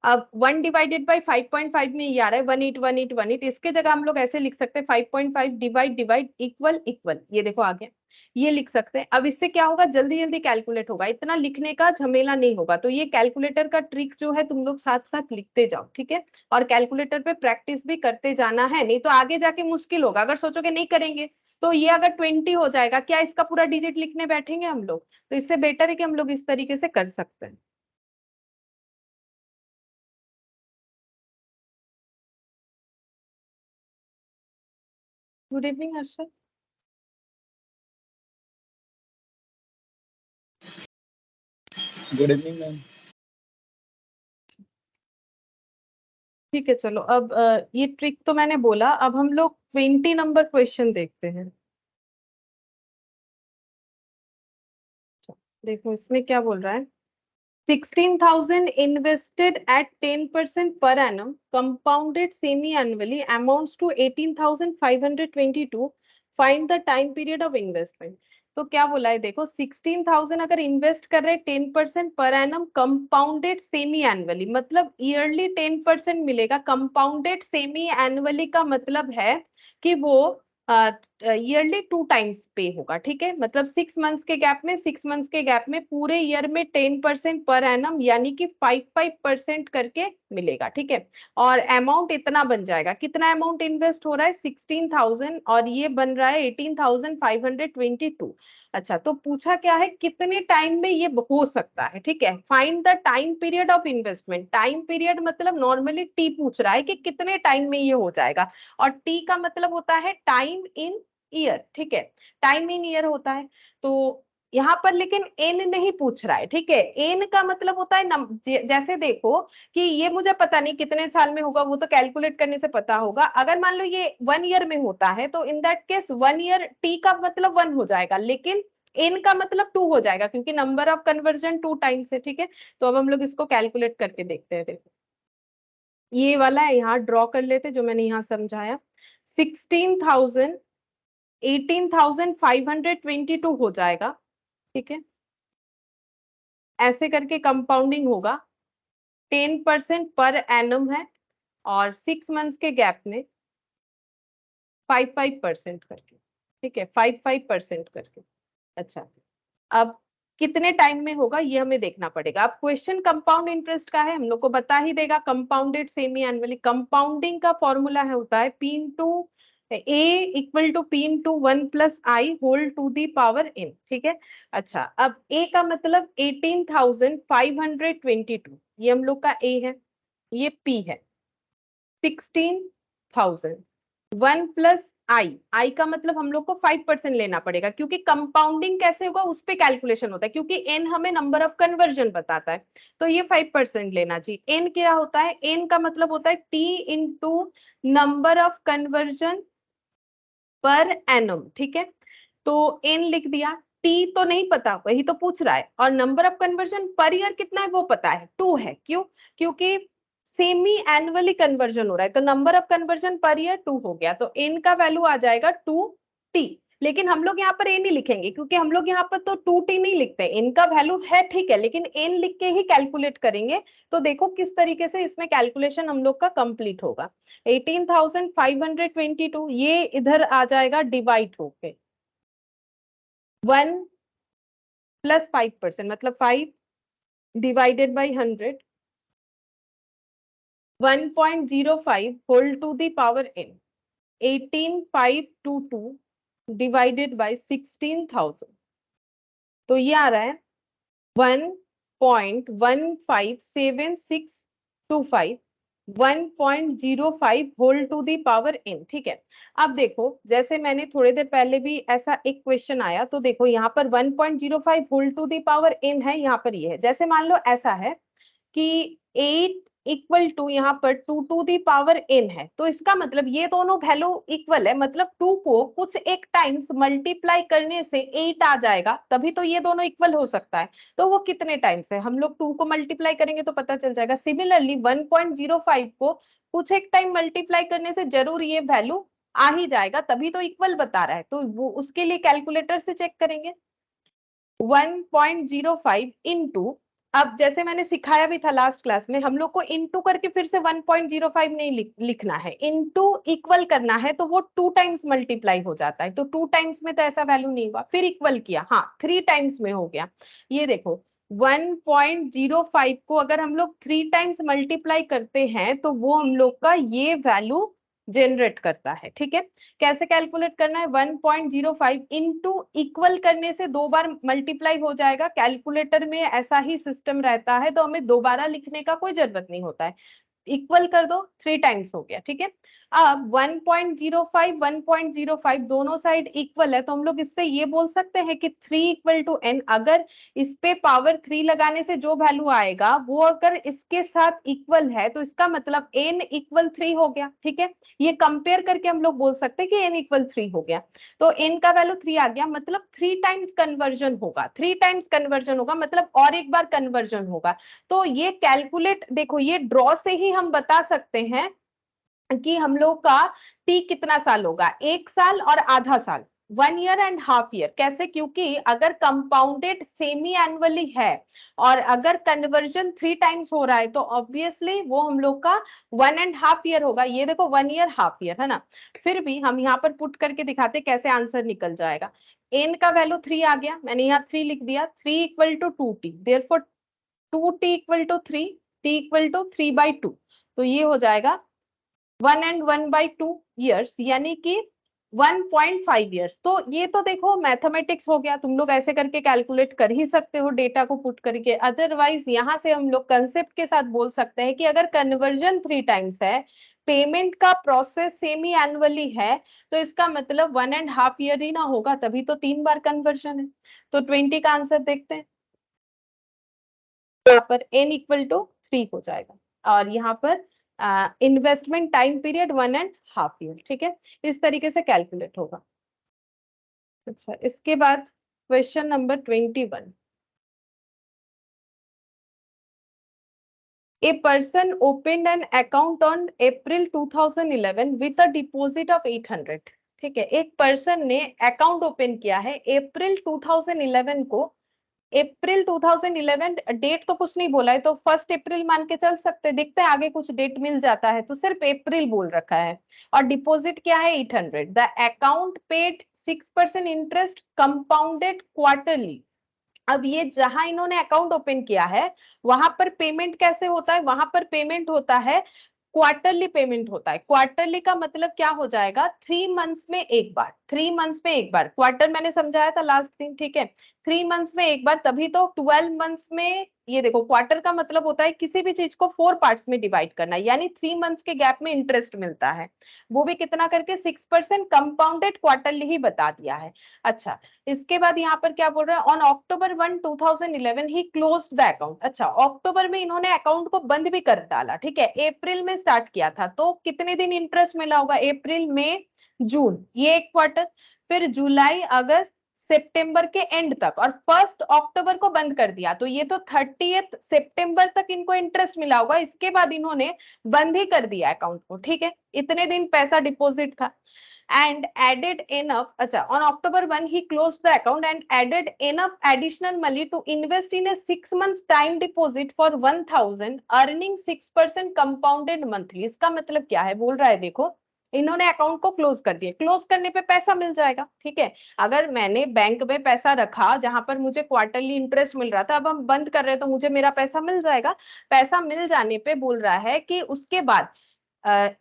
अब 1 डिवाइडेड बाई 5.5 में ये आ रहा है 181818, इसके जगह हम लोग ऐसे लिख सकते हैं 5.5 डिवाइड डिवाइड इक्वल इक्वल, ये देखो आ गया। ये लिख सकते हैं। अब इससे क्या होगा, जल्दी जल्दी कैलकुलेट होगा, इतना लिखने का झमेला नहीं होगा। तो ये कैलकुलेटर का ट्रिक जो है, तुम लोग साथ साथ लिखते जाओ, ठीक है। और कैलकुलेटर पे प्रैक्टिस भी करते जाना है, नहीं तो आगे जाके मुश्किल होगा। अगर सोचोगे नहीं करेंगे तो ये अगर 20 हो जाएगा, क्या इसका पूरा डिजिट लिखने बैठेंगे हम लोग? तो इससे बेटर है कि हम लोग इस तरीके से कर सकते हैं। Good evening Harshad.
Good evening ma'am.
ठीक है, चलो अब ये ट्रिक तो मैंने बोला, अब हम लोग 20 नंबर क्वेश्चन देखते हैं। देखो इसमें क्या बोल रहा है, 16,000 invested at 10% per annum compounded semi-annually amounts to 18,522. Find the time period of investment. तो क्या बोला है, देखो 16,000 अगर इन्वेस्ट कर रहे हैं 10% पर एनम कंपाउंडेड सेमी एनुअली, मतलब ईयरली 10% मिलेगा। कंपाउंडेड सेमी एनुअली का मतलब है कि वो ईयरली 2 टाइम्स पे होगा, ठीक है। मतलब 6 मंथ्स के गैप में, 6 मंथ्स के गैप में, पूरे ईयर में 10% पर एनम, यानी कि 5% करके मिलेगा, ठीक है। और अमाउंट इतना बन जाएगा, कितना अमाउंट इन्वेस्ट हो रहा है 16,000, और ये बन रहा है 18,522। अच्छा, तो पूछा क्या है, कितने टाइम में ये हो सकता है, ठीक है। Find the time period of investment. Time period मतलब नॉर्मली टी पूछ रहा है कि कितने टाइम में ये हो जाएगा, और टी का मतलब होता है टाइम इन ईयर, ठीक है। टाइम इन ईयर होता है। तो यहाँ पर लेकिन एन नहीं पूछ रहा है, ठीक है। एन का मतलब होता है जैसे देखो कि ये मुझे पता नहीं कितने साल में होगा, वो तो कैलकुलेट करने से पता होगा। अगर मान लो ये 1 ईयर में होता है, तो in that case 1 year T का मतलब 1 हो जाएगा, लेकिन एन का मतलब 2 हो जाएगा, क्योंकि नंबर ऑफ कन्वर्जन 2 टाइम्स है, ठीक है। तो अब हम लोग इसको कैलकुलेट करके देखते हैं। देखो ये वाला है, यहाँ ड्रॉ कर लेते जो मैंने यहाँ समझाया। 16,000 18,522 हो जाएगा, ठीक है। ऐसे करके कंपाउंडिंग होगा, 10% पर एनम है, और 6 मंथ्स के गैप में 5% करके, ठीक है, 5% करके। अच्छा, अब कितने टाइम में होगा ये हमें देखना पड़ेगा। अब क्वेश्चन कंपाउंड इंटरेस्ट का है, हम लोग को बता ही देगा कंपाउंडेड सेमी एनुअली। कंपाउंडिंग का फॉर्मूला है, होता है P into A equal to P into 1 + i whole to the power n, ठीक है। अच्छा, अब ए का मतलब 18,522, ये हम लोग का ए है, ये पी है। 16,000 1 + i का मतलब हम लोग को 5% लेना पड़ेगा, क्योंकि कंपाउंडिंग कैसे होगा उस पे कैलकुलेशन होता है, क्योंकि n हमें नंबर ऑफ कन्वर्जन बताता है। तो ये 5% लेना चाहिए। n क्या होता है, n का मतलब होता है t into number of conversion per annum, ठीक है। तो n लिख दिया, t तो नहीं पता, वही तो पूछ रहा है, और number of conversion per year कितना है वो पता है, 2 है। क्यों? क्योंकि सेमी एनुअली कन्वर्जन हो रहा है, तो number of conversion per year 2 हो गया, तो n का वैल्यू आ जाएगा 2t। लेकिन हम लोग यहाँ पर a नहीं लिखेंगे, क्योंकि हम लोग यहाँ पर तो 2t नहीं लिखते, n का वैल्यू है, ठीक है, लेकिन n लिख के ही कैलकुलेट करेंगे। तो देखो किस तरीके से इसमें कैलकुलेशन हम लोग का कंप्लीट होगा। 18,522 ये इधर आ जाएगा डिवाइड होके 1 + 5%, मतलब 5 divided by 100, 1.05 whole to the power n 18522 divided by 16,000, तो ये आ रहा है 1.157625 1.05 whole to the power n। ठीक है, अब देखो जैसे मैंने थोड़ी देर पहले भी ऐसा एक क्वेश्चन आया, तो देखो यहाँ पर 1.05 whole to the power n है, यहाँ पर ये है। जैसे मान लो ऐसा है कि 8 इक्वल टू यहाँ पर 2 टू दी पावर n है, तो इसका मतलब ये दोनों वैल्यू इक्वल है, मतलब 2 को कुछ एक टाइम्स मल्टीप्लाई करने से 8 आ जाएगा, तभी तो ये दोनों इक्वल हो सकता है। तो वो कितने टाइम्स है, हम लोग 2 को मल्टीप्लाई करेंगे तो पता चल जाएगा। सिमिलरली 1.05 को कुछ एक टाइम मल्टीप्लाई करने से जरूर ये वैल्यू आ ही जाएगा, तभी तो इक्वल बता रहा है। तो वो उसके लिए कैलकुलेटर से चेक करेंगे। 1.05 इंटू, अब जैसे मैंने सिखाया भी था लास्ट क्लास में, हम लोग को इंटू करके फिर से 1.05 नहीं लिखना है, इंटू इक्वल करना है, तो वो 2 टाइम्स मल्टीप्लाई हो जाता है। तो 2 टाइम्स में तो ऐसा वैल्यू नहीं हुआ, फिर इक्वल किया, हाँ 3 टाइम्स में हो गया। ये देखो 1.05 को अगर हम लोग 3 टाइम्स मल्टीप्लाई करते हैं तो वो हम लोग का ये वैल्यू जनरेट करता है। ठीक है, कैसे कैलकुलेट करना है, 1.05 इंटू इक्वल करने से 2 बार मल्टीप्लाई हो जाएगा। कैलकुलेटर में ऐसा ही सिस्टम रहता है, तो हमें दोबारा लिखने का कोई जरूरत नहीं होता है, इक्वल कर दो, 3 टाइम्स हो गया। ठीक है, अब 1.05 1.05 दोनों साइड इक्वल है, तो हम लोग इससे ये बोल सकते हैं कि 3 इक्वल टू n। अगर इस पे पावर 3 लगाने से जो वैल्यू आएगा वो अगर इसके साथ इक्वल है, तो इसका मतलब n इक्वल 3 हो गया। ठीक है, ये कंपेयर करके हम लोग बोल सकते हैं कि n इक्वल 3 हो गया, तो n का वैल्यू 3 आ गया, मतलब 3 टाइम्स कन्वर्जन होगा, 3 टाइम्स कन्वर्जन होगा, मतलब और एक बार कन्वर्जन होगा। तो ये कैलकुलेट, देखो ये ड्रॉ से ही हम बता सकते हैं कि हम लोग का टी कितना साल होगा, 1 साल और आधा साल, 1 ईयर एंड हाफ ईयर। कैसे, क्योंकि अगर कंपाउंडेड सेमी एनुअली है और अगर कन्वर्जन 3 टाइम्स हो रहा है, तो ऑब्वियसली वो हम लोग का 1.5 ईयर होगा। ये देखो 1 ईयर हाफ ईयर है ना। फिर भी हम यहाँ पर पुट करके दिखाते कैसे आंसर निकल जाएगा। एन का वैल्यू 3 आ गया, मैंने यहाँ 3 लिख दिया, 3 equal to 2t, therefore 2t equal to 3, t equal to 3/2, तो ये हो जाएगा 1 and 1/2 ईयर्स, यानी कि 1.5 ईयर्स। तो ये तो देखो मैथमेटिक्स हो गया, तुम लोग ऐसे करके कैलकुलेट कर ही सकते हो डेटा को पुट करके। अदरवाइज यहाँ से हम लोग कंसेप्ट के साथ बोल सकते हैं कि अगर कन्वर्जन 3 टाइम्स है, पेमेंट का प्रोसेस सेमी एनुअली है, तो इसका मतलब 1.5 ईयर ही ना होगा, तभी तो 3 बार कन्वर्जन है। तो 20 का आंसर देखते हैं, यहाँ पर n इक्वल टू 3 हो जाएगा, और यहाँ पर इन्वेस्टमेंट टाइम पीरियड 1.5 ईयर। ठीक है, इस तरीके से कैलकुलेट होगा। अच्छा, इसके बाद question number 21। A person opened an account on April 2011 with a deposit of 800। ठीक है, एक पर्सन ने अकाउंट ओपन किया है अप्रैल 2011 को। अप्रैल 2011 डेट तो कुछ नहीं बोला है, तो 1 अप्रैल मान के चल सकते, देखते हैं आगे कुछ डेट मिल जाता है, तो सिर्फ अप्रैल बोल रखा है। और डिपॉजिट क्या है 800। The account paid 6% interest compounded quarterly. अब ये जहां इन्होंने अकाउंट ओपन किया है, वहां पर पेमेंट कैसे होता है, वहां पर पेमेंट होता है क्वार्टरली, पेमेंट होता है। क्वार्टरली का मतलब क्या हो जाएगा, 3 मंथ्स में एक बार, 3 मंथ्स में एक बार। क्वार्टर मैंने समझाया था लास्ट दिन, ठीक है, 3 मंथ्स में एक बार, तभी तो 12 मंथ्स में। ये देखो क्वार्टर का मतलब होता है किसी भी चीज को 4 पार्ट्स में डिवाइड करना, यानी 3 मंथ्स के गैप में इंटरेस्ट मिलता है, वो भी कितना करके 6% कंपाउंडेड क्वार्टरली ही बता दिया है। अच्छा, इसके बाद यहाँ पर क्या बोल रहा है, on October 1 2011 he closed the account. अच्छा, अक्टूबर में इन्होंने अकाउंट को बंद भी कर डाला। ठीक है, अप्रैल में स्टार्ट किया था, तो कितने दिन इंटरेस्ट मिला होगा, अप्रैल मई जून, ये एक क्वार्टर, फिर जुलाई अगस्त सितंबर के एंड तक, और 1 अक्टूबर को बंद कर दिया, तो ये तो 30 सितंबर तक इनको इंटरेस्ट मिला होगा। इसके बाद इन्होंने बंद ही कर दिया अकाउंट को। ठीक है, इतने दिन पैसा डिपॉजिट था। and added enough, acha, on October 1 he closed the account and added enough additional money to invest in a 6 months time deposit for 1000 earning 6% compounded monthly। इसका मतलब क्या है, बोल रहा है देखो इन्होंने अकाउंट को क्लोज कर दिया, क्लोज करने पे पैसा मिल जाएगा, ठीक है। अगर मैंने बैंक में पैसा रखा जहां पर मुझे क्वार्टरली इंटरेस्ट मिल रहा था, अब हम बंद कर रहे हैं तो मुझे मेरा पैसा मिल जाएगा। पैसा मिल जाने पे बोल रहा है कि उसके बाद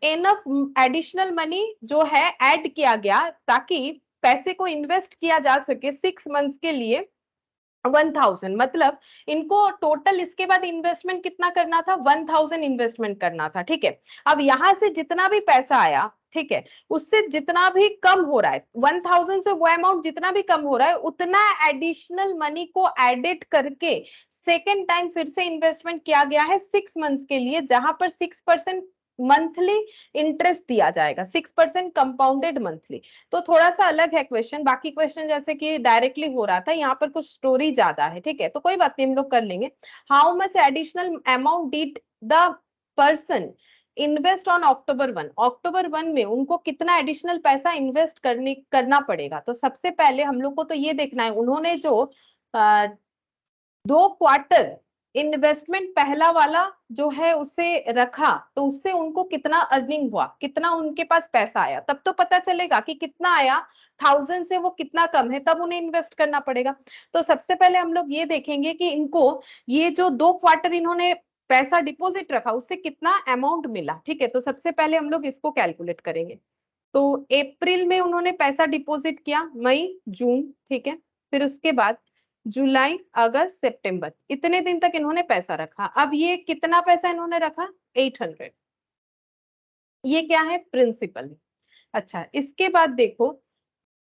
एनफ एडिशनल मनी जो है ऐड किया गया ताकि पैसे को इन्वेस्ट किया जा सके 6 मंथ्स के लिए 1000, मतलब इनको टोटल इसके बाद इन्वेस्टमेंट कितना करना था, 1000 इन्वेस्टमेंट करना था, ठीक है। अब यहां से जितना भी पैसा आया, ठीक है, उससे जितना भी कम हो रहा है 1000 से वो अमाउंट जितना भी कम हो रहा है उतना एडिशनल मनी को एडेड करके सेकेंड टाइम फिर से इन्वेस्टमेंट किया गया है 6 मंथ्स के लिए, जहां पर 6% मंथली इंटरेस्ट दिया जाएगा, 6% कंपाउंडेड मंथली। तो थोड़ा सा अलग है क्वेश्चन, बाकी क्वेश्चन जैसे कि डायरेक्टली हो रहा था, यहाँ पर कुछ स्टोरी ज्यादा है, ठीक है, तो कोई बात नहीं, हम लोग कर लेंगे। How much additional amount did the person invest on October 1, October 1 में उनको कितना एडिशनल पैसा इन्वेस्ट करना पड़ेगा। तो सबसे पहले हम लोग को तो ये देखना है उन्होंने जो 2 क्वार्टर इन्वेस्टमेंट पहला वाला जो है उसे रखा, तो उससे उनको कितना अर्निंग हुआ, कितना उनके पास पैसा आया, तब तो पता चलेगा कि कितना आया, 1000 से वो कितना कम है, तब उन्हें इन्वेस्ट करना पड़ेगा। तो सबसे पहले हम लोग ये देखेंगे कि इनको ये जो 2 क्वार्टर इन्होंने पैसा डिपॉजिट रखा उससे कितना अमाउंट मिला, ठीक है। तो सबसे पहले हम लोग इसको कैलकुलेट करेंगे। तो अप्रैल में उन्होंने पैसा डिपॉजिट किया, मई जून, ठीक है, फिर उसके बाद जुलाई अगस्त सितंबर, इतने दिन तक इन्होंने पैसा रखा। अब ये कितना पैसा इन्होंने रखा, 800, ये क्या है, प्रिंसिपल। अच्छा, इसके बाद देखो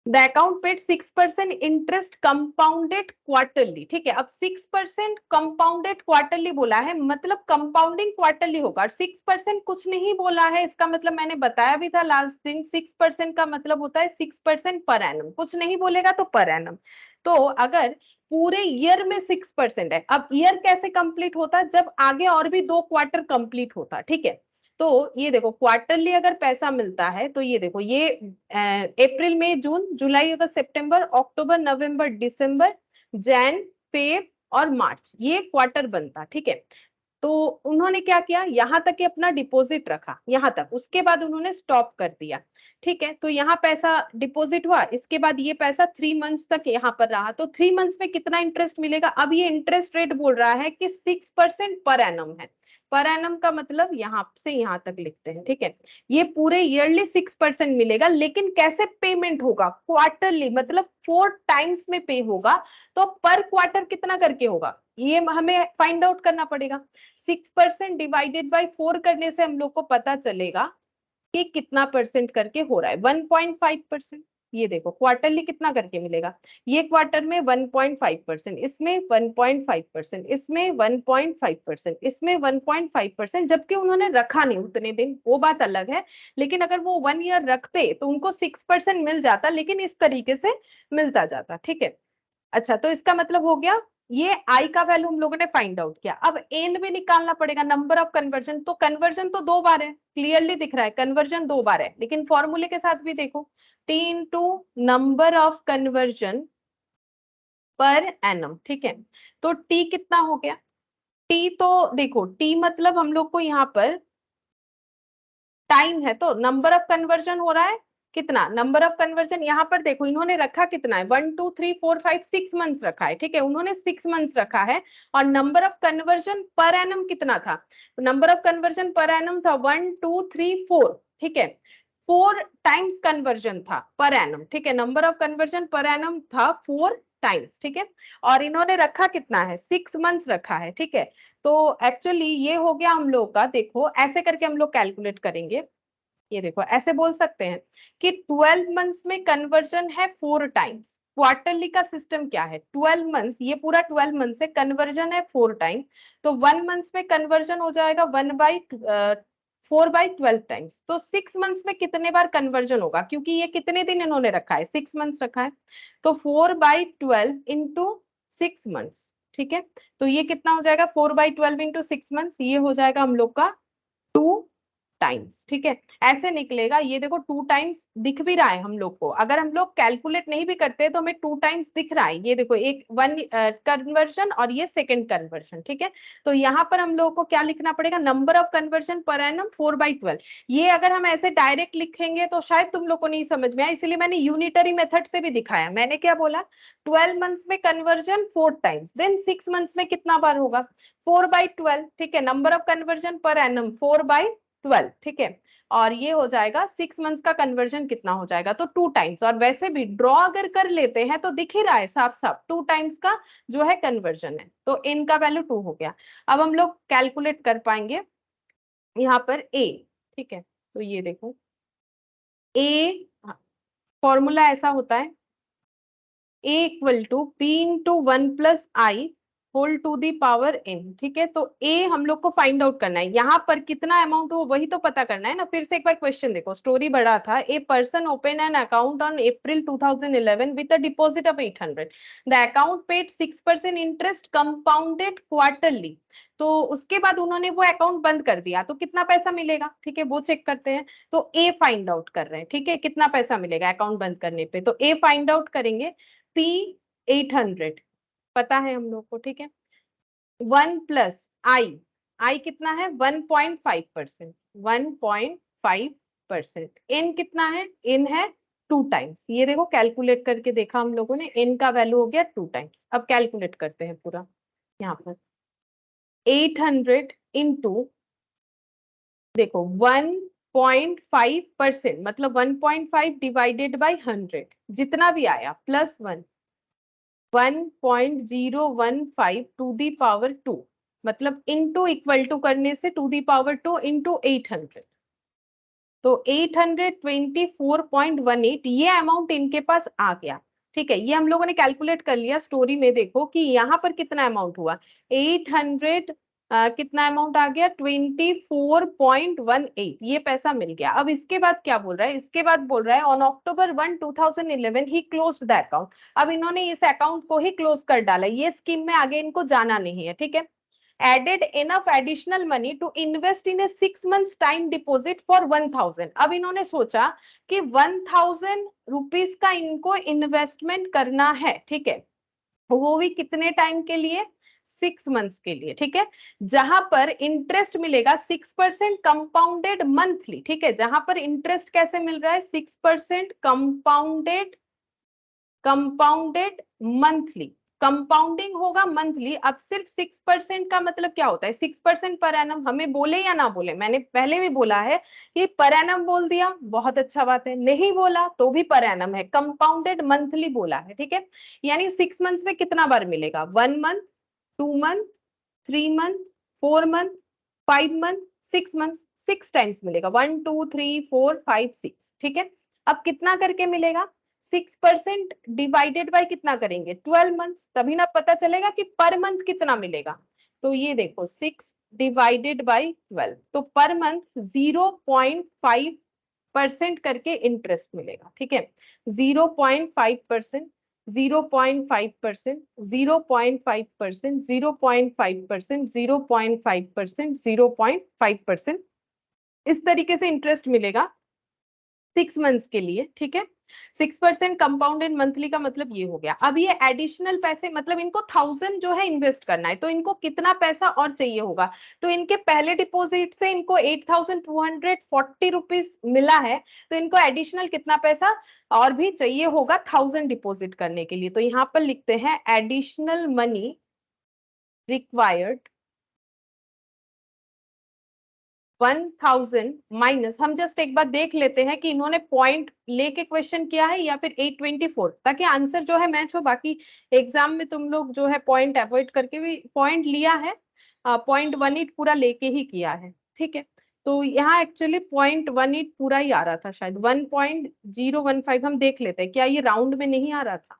the account paid 6% interest compounded quarterly, ठीक है। अब 6% कंपाउंडेड क्वार्टरली बोला है, मतलब कंपाउंडिंग क्वार्टरली होगा, और 6% कुछ नहीं बोला है, इसका मतलब मैंने बताया भी था लास्ट दिन, 6% का मतलब होता है 6% पर एनम, कुछ नहीं बोलेगा तो पर एनम। तो अगर पूरे ईयर में 6% है, अब ईयर कैसे कंप्लीट होता है, जब आगे और भी 2 क्वार्टर कंप्लीट होता, ठीक है। तो ये देखो क्वार्टरली अगर पैसा मिलता है तो ये देखो ये अप्रैल मई जून जुलाई अगस्त सितंबर अक्टूबर नवंबर दिसंबर जैन फेब और मार्च, ये क्वार्टर बनता, ठीक है। तो उन्होंने क्या किया, यहां तक अपना डिपॉजिट रखा, यहां तक, उसके बाद उन्होंने स्टॉप कर दिया, ठीक है। तो यहाँ पैसा डिपॉजिट हुआ, इसके बाद ये पैसा 3 मंथ्स तक यहाँ पर रहा, तो 3 मंथ्स में कितना इंटरेस्ट मिलेगा। अब ये इंटरेस्ट रेट बोल रहा है कि 6% पर एनम है, पर एनम का मतलब यहाँ से यहाँ तक लिखते हैं, ठीक है। ये पूरे ईयरली 6% मिलेगा, लेकिन कैसे पेमेंट होगा, क्वार्टरली, मतलब 4 टाइम्स में पे होगा। तो पर क्वार्टर कितना करके होगा, ये हमें फाइंड आउट करना पड़ेगा। 6% डिवाइडेड बाई 4 करने से हम लोग को पता चलेगा कि कितना परसेंट करके हो रहा है, 1.5%। ये देखो क्वार्टरली कितना करके मिलेगा, ये क्वार्टर में 1.5%, इसमें 1.5%, इसमें 1.5%, इसमें 1.5%, जबकि उन्होंने रखा नहीं उतने दिन, वो बात अलग है। लेकिन अगर वो 1 ईयर रखते तो उनको 6% मिल जाता, लेकिन इस तरीके से मिलता जाता, ठीक है। अच्छा, तो इसका मतलब हो गया ये आई का वैल्यू हम लोगों ने फाइंड आउट किया। अब एन भी निकालना पड़ेगा, नंबर ऑफ कन्वर्जन, तो कन्वर्जन तो 2 बार है, क्लियरली दिख रहा है कन्वर्जन 2 बार है, लेकिन फॉर्मूले के साथ भी देखो, T into number of conversion per annum, ठीक है। तो टी कितना हो गया, टी तो देखो टी मतलब हम लोग को यहाँ पर टाइम है, तो नंबर ऑफ कन्वर्जन हो रहा है कितना, नंबर ऑफ कन्वर्जन यहाँ पर देखो इन्होंने रखा कितना है, 1 2 3 4 5 6 मंथ्स रखा है, ठीक है, उन्होंने 6 मंथ्स रखा है। और number of conversion per annum कितना था, number of conversion per annum था 1 2 3 4, ठीक है, 4 टाइम्स कन्वर्जन था पर एनम, ठीक है, number of conversion per annum था 4 टाइम्स, ठीक है। और इन्होंने रखा कितना है, 6 मंथ्स रखा है, ठीक है। तो एक्चुअली ये हो गया हम लोग का, देखो ऐसे करके हम लोग कैलकुलेट करेंगे, ये देखो ऐसे बोल सकते हैं कि 12 मंथ्स में कन्वर्जन है 4 टाइम्स, क्वार्टरली का सिस्टम क्या है, 12 मंथ्स, ये पूरा 12 मंथ्स है, कन्वर्जन है 4 टाइम, तो 1 मंथ्स में कन्वर्जन हो जाएगा 4/12 टाइम्स। तो 6 मंथ्स में कितने बार कन्वर्जन होगा, क्योंकि ये कितने दिन इन्होंने रखा है, 6 मंथ्स रखा है, तो 4/12 इंटू 6 मंथ्स, ठीक है। तो ये कितना हो जाएगा, 4/12 इंटू 6 मंथ्स, ये हो जाएगा हम लोग का 2 टाइम्स, ठीक है, ऐसे निकलेगा। ये देखो 2 टाइम्स दिख भी रहा है हम लोग को, अगर हम लोग कैलकुलेट नहीं भी करते तो हमें 2 टाइम्स दिख रहा है। ये देखो एक 1 कन्वर्जन और ये सेकंड कन्वर्जन, ठीक है। तो यहाँ पर हम लोग को क्या लिखना पड़ेगा, number of conversion per annum 4/12। ये अगर हम ऐसे डायरेक्ट लिखेंगे तो शायद तुम लोग को नहीं समझ में आए, इसलिए मैंने यूनिटरी मेथड से भी दिखाया। मैंने क्या बोला, 12 मंथ्स में कन्वर्जन 4 टाइम्स, देन 6 मंथ्स में कितना बार होगा, 4/12, ठीक है। Number of conversion per annum 4/12, ठीक है। और ये हो जाएगा 6 मंथ्स का कन्वर्जन कितना हो जाएगा, तो 2 टाइम्स। और वैसे भी ड्रॉ अगर कर लेते हैं तो दिख ही रहा है साफ साफ 2 टाइम्स का जो है कन्वर्जन है, तो n का वैल्यू 2 हो गया। अब हम लोग कैलकुलेट कर पाएंगे यहाँ पर a, ठीक है। तो ये देखो a फॉर्मूला ऐसा होता है, a equal to p into 1 plus I whole to the power n, ठीक है। तो a हम लोग को फाइंड आउट करना है, यहाँ पर कितना अमाउंट हो वही तो पता करना है ना। फिर से एक बार क्वेश्चन देखो, स्टोरी बड़ा था। A person open an account on April 2011 with a deposit of 800, the account paid 6% interest compounded quarterly. तो उसके बाद उन्होंने वो अकाउंट बंद कर दिया, तो कितना पैसा मिलेगा, ठीक है, वो चेक करते हैं। तो ए फाइंड आउट कर रहे हैं, ठीक है, कितना पैसा मिलेगा अकाउंट बंद करने पे। तो ए फाइंड आउट करेंगे, p 800 पता है हम लोग को, ठीक है। 1 प्लस आई कितना है 1.5%, 1.5%। n कितना है, n है 2 टाइम्स। ये देखो कैलकुलेट करके देखा हम लोगों ने, n का वैल्यू हो गया 2 टाइम्स। अब कैलकुलेट करते हैं पूरा, यहाँ पर 800 इंटू देखो 1.5%, मतलब 1.5 डिवाइडेड बाई 100, जितना भी आया प्लस 1.015 टू दी पावर 2, मतलब इनटू इक्वल टू करने से टू दी पावर 2 इंटू 800, तो 824.18 ये अमाउंट इनके पास आ गया, ठीक है। ये हम लोगों ने कैलकुलेट कर लिया। स्टोरी में देखो कि यहाँ पर कितना अमाउंट हुआ, 800 कितना अमाउंट आ गया 24.18, ये पैसा मिल गया। अब इसके बाद क्या बोल रहा है, इसके बाद बोल रहा है on October 1, 2011 he closed the account. अब इन्होंने इस अकाउंट को ही क्लोज कर डाला, ये स्कीम में आगे इनको जाना नहीं है, ठीक है। added enough additional money to invest in a 6 months time deposit for 1000। अब इन्होंने सोचा कि 1000 रुपीस का इनको इन्वेस्टमेंट करना है, ठीक है, वो भी कितने टाइम के लिए, 6 मंथ्स के लिए, ठीक है। जहां पर इंटरेस्ट मिलेगा 6% कंपाउंडेड मंथली, ठीक है। जहां पर इंटरेस्ट कैसे मिल रहा है, 6% कंपाउंडेड मंथली, कंपाउंडिंग होगा मंथली। अब सिर्फ 6% का मतलब क्या होता है, 6% पर एनम, हमें बोले या ना बोले, मैंने पहले भी बोला है कि पर एनम बोल दिया बहुत अच्छा बात है, नहीं बोला तो भी पर एनम है, कंपाउंडेड मंथली बोला है, ठीक है। यानी 6 मंथ्स में कितना बार मिलेगा, 1 month, 2 month, 3 month, 4 month, 5 month, 6 month, 6 times मिलेगा, 1 2 3 4 5 6, ठीक है। अब कितना करके मिलेगा, 6% डिवाइडेड बाय कितना करेंगे, 12 मंथ्स, तभी ना पता चलेगा कि पर मंथ कितना मिलेगा। तो ये देखो 6 डिवाइडेड बाय 12, तो पर मंथ 0.5% करके इंटरेस्ट मिलेगा, ठीक है। 0.5%, 0.5%, 0.5%, 0.5%, 0.5%, 0.5%, इस तरीके से इंटरेस्ट मिलेगा 6 मंथ्स के लिए, ठीक है। 6% कंपाउंडेड मंथली का मतलब ये हो गया। अब ये एडिशनल पैसे, मतलब इनको 1000 जो है इन्वेस्ट करना है, तो इनको कितना पैसा और चाहिए होगा, तो इनके पहले डिपॉजिट से इनको 8240 रुपीज मिला है, तो इनको एडिशनल कितना पैसा और भी चाहिए होगा 1000 डिपॉजिट करने के लिए। तो यहाँ पर लिखते हैं एडिशनल मनी रिक्वायर्ड 1000 माइनस, हम जस्ट एक बार देख लेते हैं कि इन्होंने पॉइंट लेके क्वेश्चन किया है या फिर 824, ताकि आंसर जो है मैच हो। बाकी एग्जाम में तुम लोग जो है पॉइंट अवॉइड करके भी पॉइंट लिया है, 0.18 पूरा लेके ही किया है, ठीक है। तो यहाँ एक्चुअली 0.18 पूरा ही आ रहा था, शायद 1.015 हम देख लेते हैं क्या ये राउंड में नहीं आ रहा था।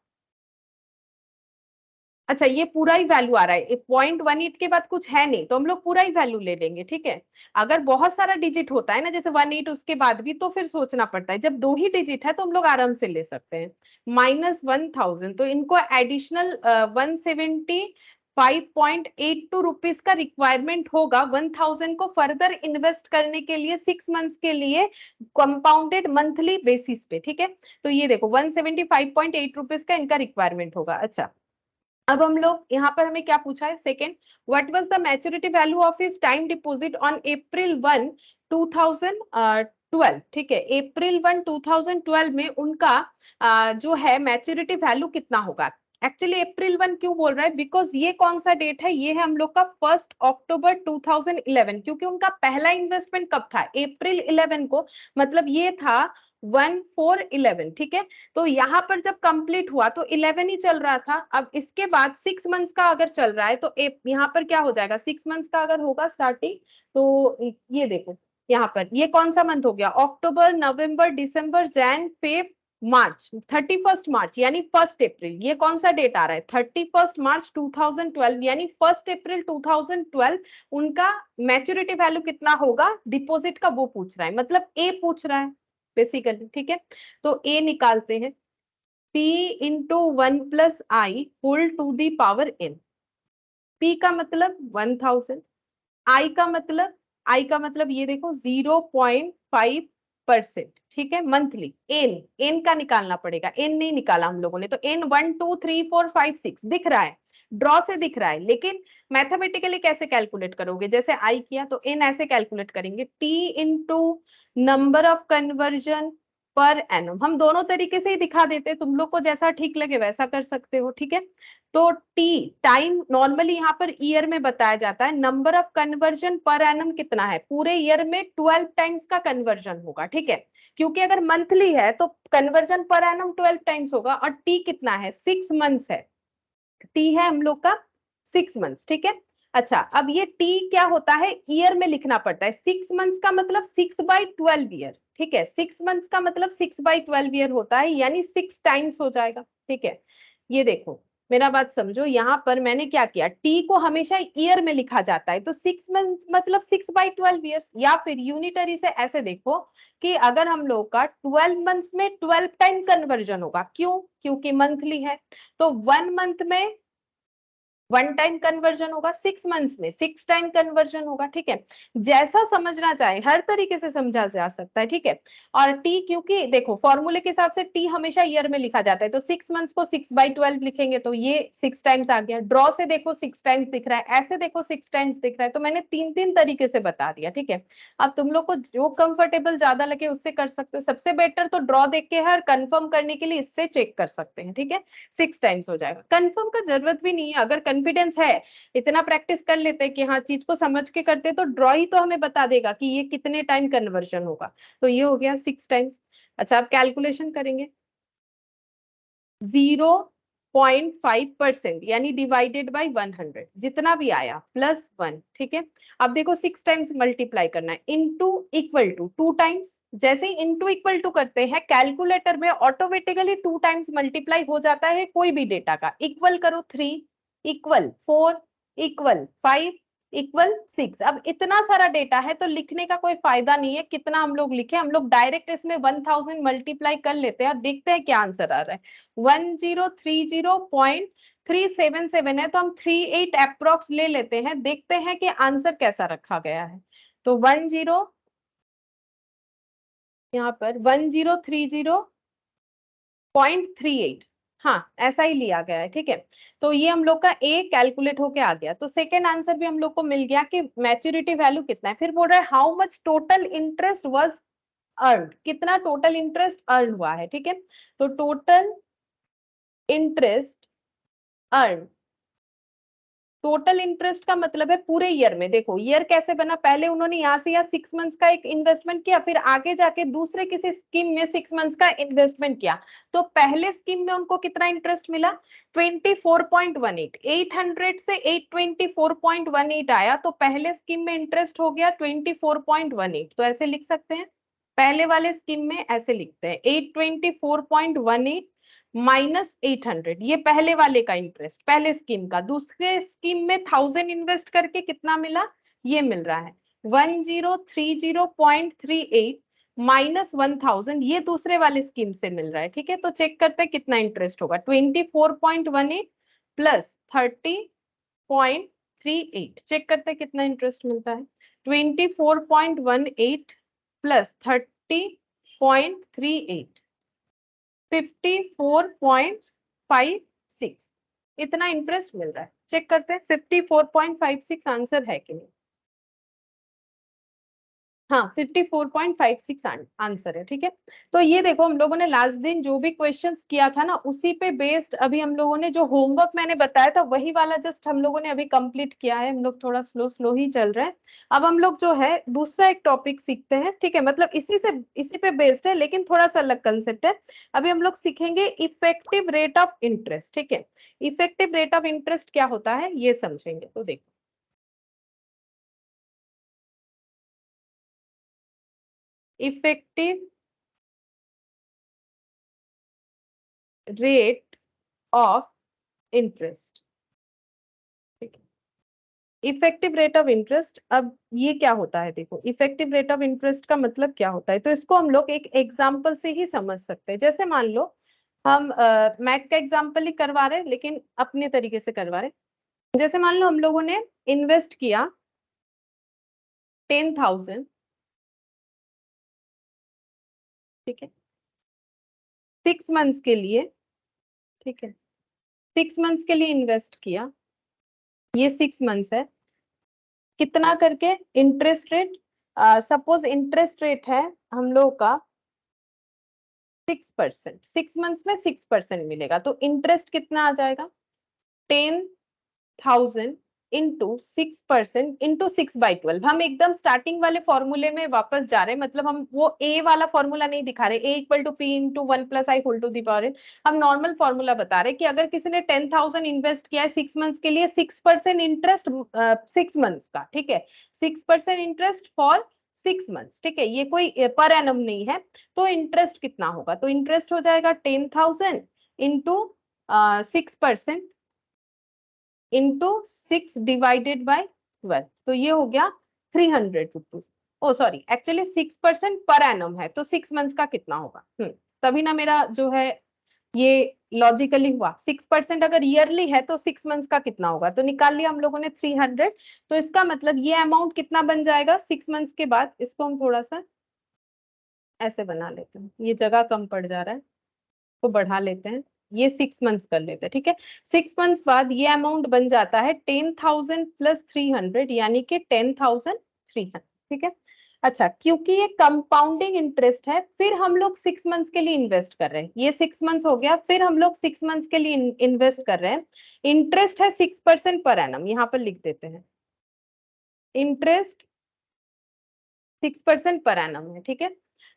अच्छा ये पूरा ही वैल्यू आ रहा है, 0.18 के बाद कुछ है नहीं, तो हम लोग पूरा ही वैल्यू ले लेंगे, ठीक है। अगर बहुत सारा डिजिट होता है ना, जैसे 18 उसके बाद भी, तो फिर सोचना पड़ता है। जब 2 ही डिजिट है तो हम लोग आराम से ले सकते हैं। -1000, तो इनको एडिशनल 170 5.82 रुपीज का रिक्वायरमेंट होगा 1000 को फर्दर इन्वेस्ट करने के लिए 6 मंथ्स के लिए कंपाउंडेड मंथली बेसिस पे, ठीक है। तो ये देखो 175.8 रुपीज का इनका रिक्वायरमेंट होगा। अच्छा, अब हम लोग यहाँ पर हमें क्या पूछा है, second, what was the maturity value of his time deposit on April 1, 2012, ठीक है। April 1, 2012 में उनका जो है मैच्योरिटी वैल्यू कितना होगा। एक्चुअली April 1 क्यों बोल रहा है, बिकॉज ये कौन सा डेट है, ये है हम लोग का 1 अक्टूबर 2011, क्योंकि उनका पहला इन्वेस्टमेंट कब था, April 11 को, मतलब ये था 1/4/11, ठीक है। तो यहाँ पर जब कंप्लीट हुआ तो 11 ही चल रहा था। अब इसके बाद 6 मंथ्स का अगर चल रहा है तो यहाँ पर क्या हो जाएगा, 6 मंथ्स का अगर होगा स्टार्टिंग, तो ये देखो यहाँ पर ये कौन सा मंथ हो गया, अक्टूबर, नवंबर, दिसंबर, जैन, फेब, मार्च, 31 मार्च यानी 1 अप्रैल, ये कौन सा डेट आ रहा है, 31 मार्च 2012 यानी 1 अप्रैल 2012 उनका मैच्योरिटी वैल्यू कितना होगा डिपॉजिट का, वो पूछ रहा है, मतलब ए पूछ रहा है बेसिकली, ठीक है। तो ए निकालते हैं, P into 1+I whole to the power n। P का मतलब 1000, I का मतलब ये देखो 0.5%, ठीक है, मंथली। n का निकालना पड़ेगा, n नहीं निकाला हम लोगों ने, तो n 1 2 3 4 5 6 दिख रहा है, ड्रॉ से दिख रहा है, लेकिन मैथमेटिकली कैसे कैलकुलेट करोगे, जैसे I किया तो n ऐसे कैलकुलेट करेंगे, T into number of conversion per annum, हम दोनों तरीके से ही दिखा देते, तुम लोग को जैसा ठीक लगे वैसा कर सकते हो, ठीक है। तो टी टाइम नॉर्मली यहाँ पर ईयर में बताया जाता है, number of conversion per annum कितना है, पूरे ईयर में 12 टाइम्स का कन्वर्जन होगा, ठीक है, क्योंकि अगर मंथली है तो कन्वर्जन पर एनम 12 टाइम्स होगा, और टी कितना है, 6 मंथ्स है, टी है हम लोग का 6 मंथ्स, ठीक है। अच्छा, अब ये टी क्या होता है, ईयर में लिखना पड़ता है, 6 मंथ्स का मतलब 6/12 ईयर, ठीक है, 6 मंथ्स का मतलब 6/12 ईयर होता है, यानी 6 टाइम्स हो जाएगा, ठीक है। ये देखो मेरा बात समझो, यहाँ पर मैंने क्या किया, टी को हमेशा ईयर में लिखा जाता है, तो 6 मंथ्स मतलब 6/12 ईयर्स, या फिर यूनिटरी से ऐसे देखो कि अगर हम लोग का 12 मंथ्स में 12 टाइम कन्वर्जन होगा, क्यों, क्योंकि मंथली है, तो 1 मंथ में 1 टाइम कन्वर्जन होगा, 6 मंथ्स में 6 टाइम कन्वर्जन होगा, ठीक है। जैसा समझना चाहे हर तरीके से समझा जा सकता है, ठीक है। और टी, क्योंकि देखो फॉर्मूले के हिसाब से टी हमेशा ईयर में लिखा जाता है, तो 6 मंथ्स को 6/12 लिखेंगे तो ये 6 टाइम्स आ गया, ड्रॉ से देखो 6 टाइम्स दिख रहा है, ऐसे देखो 6 टाइम्स दिख रहा है, तो मैंने 3 तरीके से बता दिया, ठीक है। अब तुम लोग को जो कंफर्टेबल ज्यादा लगे उससे कर सकते हो, सबसे बेटर तो ड्रॉ देख के है, और कंफर्म करने के लिए इससे चेक कर सकते हैं, ठीक है। 6 टाइम्स हो जाएगा, कंफर्म का जरूरत भी नहीं है, अगर कॉन्फिडेंस है, इतना प्रैक्टिस कर लेते हैं कि हाँ चीज को समझ के करते, तो ड्रॉ ही तो हमें बता देगा कि ये कितने टाइम कन्वर्जन होगा, तो ये हो गया 6 टाइम्स। अच्छा, अब कैलकुलेशन करेंगे, 0.5% यानी डिवाइडेड बाई 100, जितना भी आया +1, ठीक है। अब देखो 6 टाइम्स मल्टीप्लाई करना है, इनटू इक्वल टू 2 टाइम्स, जैसे ही इनटू इक्वल टू करते हैं कैलकुलेटर में ऑटोमेटिकली 2 टाइम्स मल्टीप्लाई हो जाता है कोई भी डेटा का, इक्वल करो 3, इक्वल 4, इक्वल 5, इक्वल 6। अब इतना सारा डेटा है तो लिखने का कोई फायदा नहीं है, कितना हम लोग लिखे, हम लोग डायरेक्ट इसमें 1000 मल्टीप्लाई कर लेते हैं और देखते हैं क्या आंसर आ रहा है। 1030.377 है, तो हम 38 अप्रोक्स ले लेते हैं, देखते हैं कि आंसर कैसा रखा गया है। तो 10 यहाँ पर 1030.38, हाँ ऐसा ही लिया गया है, ठीक है। तो ये हम लोग का ए कैलकुलेट होके आ गया, तो सेकेंड आंसर भी हम लोग को मिल गया कि मैच्योरिटी वैल्यू कितना है। फिर बोल रहा है how much total interest was earn, कितना टोटल इंटरेस्ट अर्न हुआ है, ठीक है। तो total interest earn, total interest का मतलब है पूरे ईयर में, देखो ईयर कैसे बना, पहले उन्होंने यहाँ से या 6 मंथ्स का एक इन्वेस्टमेंट किया, फिर आगे जाके दूसरे किसी स्कीम में 6 मंथ्स का इन्वेस्टमेंट किया, तो पहले स्कीम में उनको कितना इंटरेस्ट मिला, 24.18, 800 से 824.18 आया, तो पहले स्कीम में इंटरेस्ट हो गया 24.18, तो ऐसे लिख सकते हैं, पहले वाले स्कीम में ऐसे लिखते हैं 824.18 -800, ये पहले वाले का इंटरेस्ट, पहले स्कीम का। दूसरे स्कीम में 1000 इन्वेस्ट करके कितना मिला, ये मिल रहा है 1030.38 -1000, ये दूसरे वाले स्कीम से मिल रहा है, ठीक है। तो चेक करते हैं कितना इंटरेस्ट होगा, 24.18 प्लस 30 24.38 चेक करते हैं कितना इंटरेस्ट मिलता है। 24.18 प्लस 30.38 54.56 इतना इंटरेस्ट मिल रहा है। चेक करते हैं 54.56 आंसर है कि नहीं। हाँ 54.56 आंसर है। ठीक है, तो ये देखो हम लोगों ने लास्ट दिन जो भी क्वेश्चंस किया था ना उसी पे बेस्ड अभी हम लोगों ने जो होमवर्क मैंने बताया था वही वाला जस्ट हम लोगों ने अभी कंप्लीट किया है। हम लोग थोड़ा स्लो स्लो ही चल रहे हैं। अब हम लोग जो है दूसरा एक टॉपिक सीखते हैं। ठीक है, मतलब इसी पे बेस्ड है लेकिन थोड़ा सा अलग कंसेप्ट है। अभी हम लोग सीखेंगे इफेक्टिव रेट ऑफ इंटरेस्ट। ठीक है, इफेक्टिव रेट ऑफ इंटरेस्ट क्या होता है ये समझेंगे। तो देखो इफेक्टिव रेट ऑफ इंटरेस्ट। ठीक है, इफेक्टिव रेट ऑफ इंटरेस्ट अब ये क्या होता है। देखो इफेक्टिव रेट ऑफ इंटरेस्ट का मतलब क्या होता है तो इसको हम लोग एक एग्जांपल से ही समझ सकते हैं। जैसे मान लो हम मैथ का एग्जांपल ही करवा रहे हैं लेकिन अपने तरीके से करवा रहे हैं। जैसे मान लो हम लोगों ने इन्वेस्ट किया 10,000। ठीक है, 6 मंथ्स के लिए। ठीक है, 6 मंथ्स के लिए इन्वेस्ट किया, ये 6 मंथ्स है। कितना करके interest rate, suppose interest rate है हम लोग का 6%, 6 मंथ्स में 6% मिलेगा तो इंटरेस्ट कितना आ जाएगा 10,000 इंटू 6% इंटू 6/12। हम एकदम स्टार्टिंग वाले फॉर्मूले में वापस जा रहे हैं, मतलब हम वो ए वाला फॉर्मूला नहीं दिखा रहे, A equal to P into 1 + i whole to the power n। हम नॉर्मल फॉर्मूला बता रहे हैं कि अगर किसी ने 10,000 इन्वेस्ट किया है 6 मंथ्स के लिए, 6% इंटरेस्ट 6 मंथ्स का। ठीक है, 6% इंटरेस्ट फॉर 6 मंथ्स। ठीक है, ये कोई पर एनम नहीं है। तो इंटरेस्ट कितना होगा, तो इंटरेस्ट हो जाएगा 10,000 इंटू 6% इंटू 6/12। तो ये हो गया 300 रुपीज। ओ सॉरी, एक्चुअली 6% पर एनम है तो 6 मंथ्स का कितना होगा। तभी ना मेरा जो है ये लॉजिकली हुआ। 6% अगर ईयरली है तो 6 मंथ्स का कितना होगा, तो निकाल लिया हम लोगों ने 300। तो इसका मतलब ये अमाउंट कितना बन जाएगा 6 मंथ्स के बाद। इसको हम थोड़ा सा ऐसे बना लेते हैं, ये जगह कम पड़ जा रहा है तो बढ़ा लेते हैं, ये 6 मंथ्स कर लेते हैं। ठीक है, 6 मंथ्स बाद ये अमाउंट बन जाता है 10,000 + 300 यानी कि 10,300। ठीक है, अच्छा क्योंकि ये कंपाउंडिंग इंटरेस्ट है फिर हम लोग 6 मंथ्स के लिए इन्वेस्ट कर रहे हैं। ये 6 मंथ्स हो गया, फिर हम लोग 6 मंथ्स के लिए इन्वेस्ट कर रहे हैं। इंटरेस्ट है 6% पर एनम, यहाँ पर लिख देते हैं इंटरेस्ट 6% पर एनम है। ठीक है,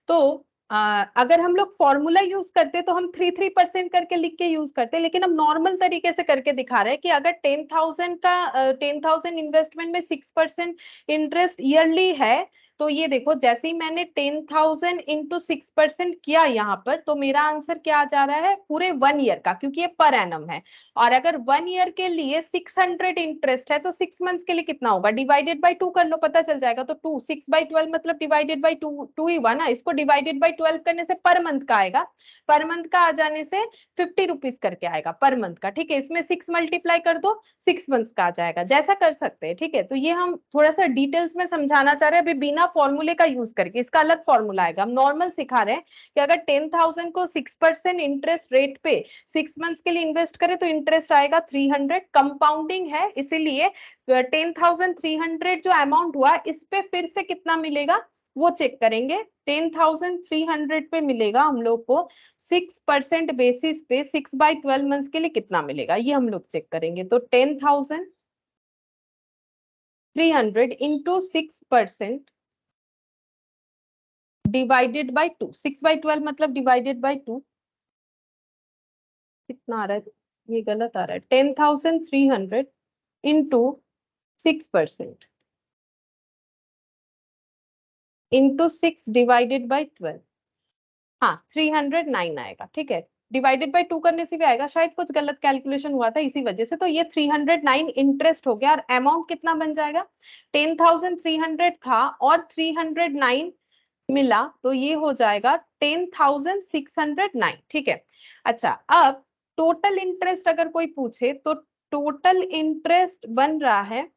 तो अगर हम लोग फॉर्मूला यूज करते तो हम 3% करके लिख के यूज करते, लेकिन हम नॉर्मल तरीके से करके दिखा रहे हैं कि अगर 10,000 इन्वेस्टमेंट में 6% इंटरेस्ट ईयरली है तो ये देखो जैसे ही मैंने 10,000 इंटू 6% किया यहाँ पर तो मेरा आंसर क्या आ जा रहा है पूरे 1 ईयर का, क्योंकि ये पर एनम है। और अगर 1 ईयर के लिए 600 इंटरेस्ट है तो 6 मंथ्स के लिए कितना होगा, डिवाइडेड बाई 2 कर लो पता चल जाएगा। तो 2 6/12 मतलब डिवाइडेड बाई 2 ही हुआ ना, इसको डिवाइडेड बाई 12 करने से पर मंथ का आएगा, पर मंथ का आ जाने से 50 रुपीज करके आएगा पर मंथ का। ठीक है, इसमें 6 मल्टीप्लाई कर दो 6 मंथ्स का आ जाएगा, जैसा कर सकते हैं। ठीक है, तो ये हम थोड़ा सा डिटेल्स में समझाना चाह रहे हैं अभी बिना फॉर्मूले का यूज करके। इसका अलग फॉर्मूला आएगा, हम नॉर्मल सिखा रहे हैं कि अगर 10,000 को 6% इंटरेस्ट रेट पे 6 मंथ्स के लिए इन्वेस्ट करें तो इंटरेस्ट आएगा 300। कंपाउंडिंग है इसीलिए 10,300 जो अमाउंट हुआ इस पे फिर से कितना मिलेगा वो चेक करेंगे। 10,300 पे मिलेगा हम लोग को 6% बेसिस पे 6/12 मंथ्स के लिए कितना मिलेगा ये हम लोग चेक करेंगे। तो 10,300 इंटू 6% डिवाइडेड बाई 2, 6/12 मतलब डिवाइडेड बाई 2 कितना आ रहा है, ये गलत आ रहा है। 10,300 इंटू 6% इंटू 6 डिवाइडेड बाई 12, हाँ 309 आएगा। ठीक है, डिवाइडेड बाई 2 करने से भी आएगा, शायद कुछ गलत कैलकुलेशन हुआ था इसी वजह से। तो ये 309 इंटरेस्ट हो गया और अमाउंट कितना बन जाएगा 10,300 था और 309 मिला तो ये हो जाएगा 10,609। ठीक है, अच्छा अब टोटल इंटरेस्ट अगर कोई पूछे तो टोटल इंटरेस्ट बन रहा है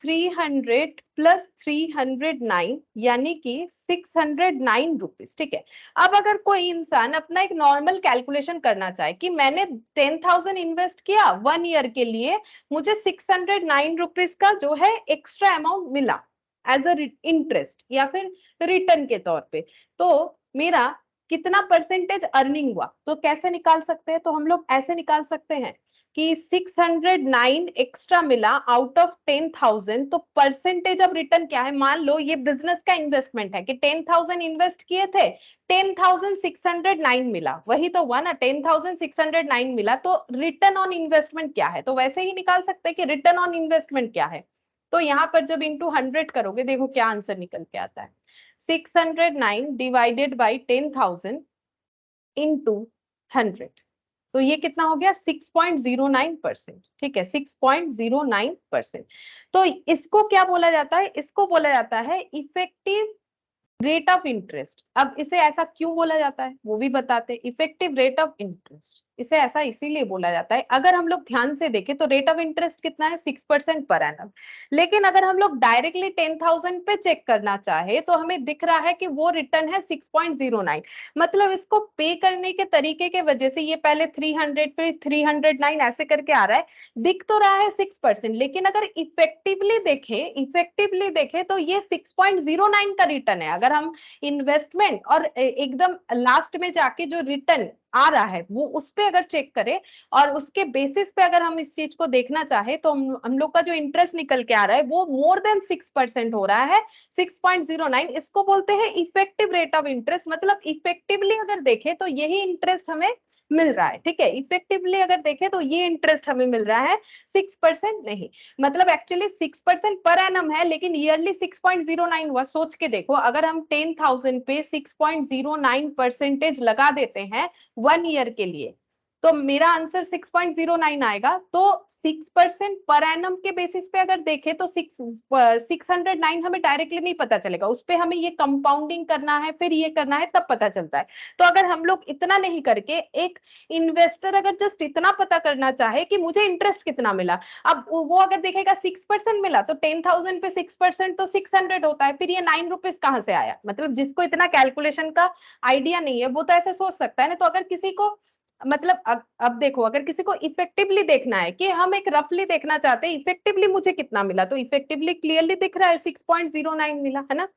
300 प्लस 309 यानी कि 609 रुपीज। ठीक है, अब अगर कोई इंसान अपना एक नॉर्मल कैलकुलेशन करना चाहे कि मैंने 10,000 इन्वेस्ट किया 1 ईयर के लिए, मुझे 609 रुपीज का जो है एक्स्ट्रा अमाउंट मिला एज अ इंटरेस्ट या फिर रिटर्न के तौर पे, तो मेरा कितना परसेंटेज अर्निंग हुआ, तो कैसे निकाल सकते हैं? तो हम लोग ऐसे निकाल सकते हैं कि 609 एक्स्ट्रा मिला आउट ऑफ 10,000, तो परसेंटेज ऑफ रिटर्न क्या है? मान लो ये बिजनेस का इन्वेस्टमेंट है कि 10,000 इन्वेस्ट किए थे, 10,609 मिला, वही तो हुआ ना, 10,609 मिला, तो रिटर्न ऑन इन्वेस्टमेंट क्या है? तो वैसे ही निकाल सकते हैं कि रिटर्न ऑन इन्वेस्टमेंट क्या है। तो यहाँ पर जब इंटू 100 करोगे, देखो क्या आंसर निकल के आता है, 609 डिवाइडेड बाई 10,000 इंटू 100, तो ये कितना हो गया 6.09%। ठीक है, 6.09%। तो इसको क्या बोला जाता है? इसको बोला जाता है इफेक्टिव रेट ऑफ इंटरेस्ट। अब इसे ऐसा क्यों बोला जाता है वो भी बताते हैं। इफेक्टिव रेट ऑफ इंटरेस्ट इसे ऐसा इसीलिए बोला जाता है, अगर हम लोग ध्यान से देखें तो रेट ऑफ इंटरेस्ट कितना है 6% पर एनम, लेकिन अगर हम लोग डायरेक्टली 10,000 पे चेक करना चाहे तो हमें दिख रहा है कि वो रिटर्न है 6.09। मतलब इसको पे करने के तरीके के वजह से ये पहले 300 फिर 309 ऐसे करके आ रहा है, दिख तो रहा है 6%, लेकिन अगर इफेक्टिवली देखे तो ये 6.09 का रिटर्न है। अगर हम इन्वेस्टमेंट और एकदम लास्ट में जाके जो रिटर्न आ रहा है वो उस पे अगर चेक करें और उसके बेसिस पे अगर हम इस चीज को देखना चाहे तो हम लोग का जो इंटरेस्ट निकल के आ रहा है वो मोर देन 6% हो रहा है, 6.09। इसको बोलते हैं इफेक्टिव रेट ऑफ इंटरेस्ट। मतलब इफेक्टिवली अगर देखें तो यही इंटरेस्ट हमें मिल रहा है। ठीक है, इफेक्टिवली अगर देखें तो ये इंटरेस्ट हमें मिल रहा है, 6% नहीं। मतलब एक्चुअली 6% पर एनम है, लेकिन ईयरली 6.09 हुआ। सोच के देखो, अगर हम 10,000 पे 6.09% लगा देते हैं 1 ईयर के लिए, तो मेरा आंसर 6.09 आएगा। तो 6% पर एनम के बेसिस पे अगर देखें तो 609 हमें डायरेक्टली नहीं पता चलेगा, उस पे हमें ये कंपाउंडिंग करना है, फिर ये करना है, तब पता चलता है। तो अगर हम लोग इतना नहीं करके, एक इन्वेस्टर अगर जस्ट इतना पता करना चाहे कि मुझे इंटरेस्ट कितना मिला, अब वो अगर देखेगा 6% मिला तो 10,000 पे 6% तो 600 होता है, फिर ये 9 रुपीज कहां से आया? मतलब जिसको इतना कैलकुलेशन का आइडिया नहीं है वो तो ऐसे सोच सकता है ना। तो अगर किसी को मतलब अब देखो, अगर किसी को इफेक्टिवली देखना है कि हम एक रफली देखना चाहते हैं इफेक्टिवली मुझे कितना मिला, तो इफेक्टिवली क्लियरली दिख रहा है 6.09 मिला है ना।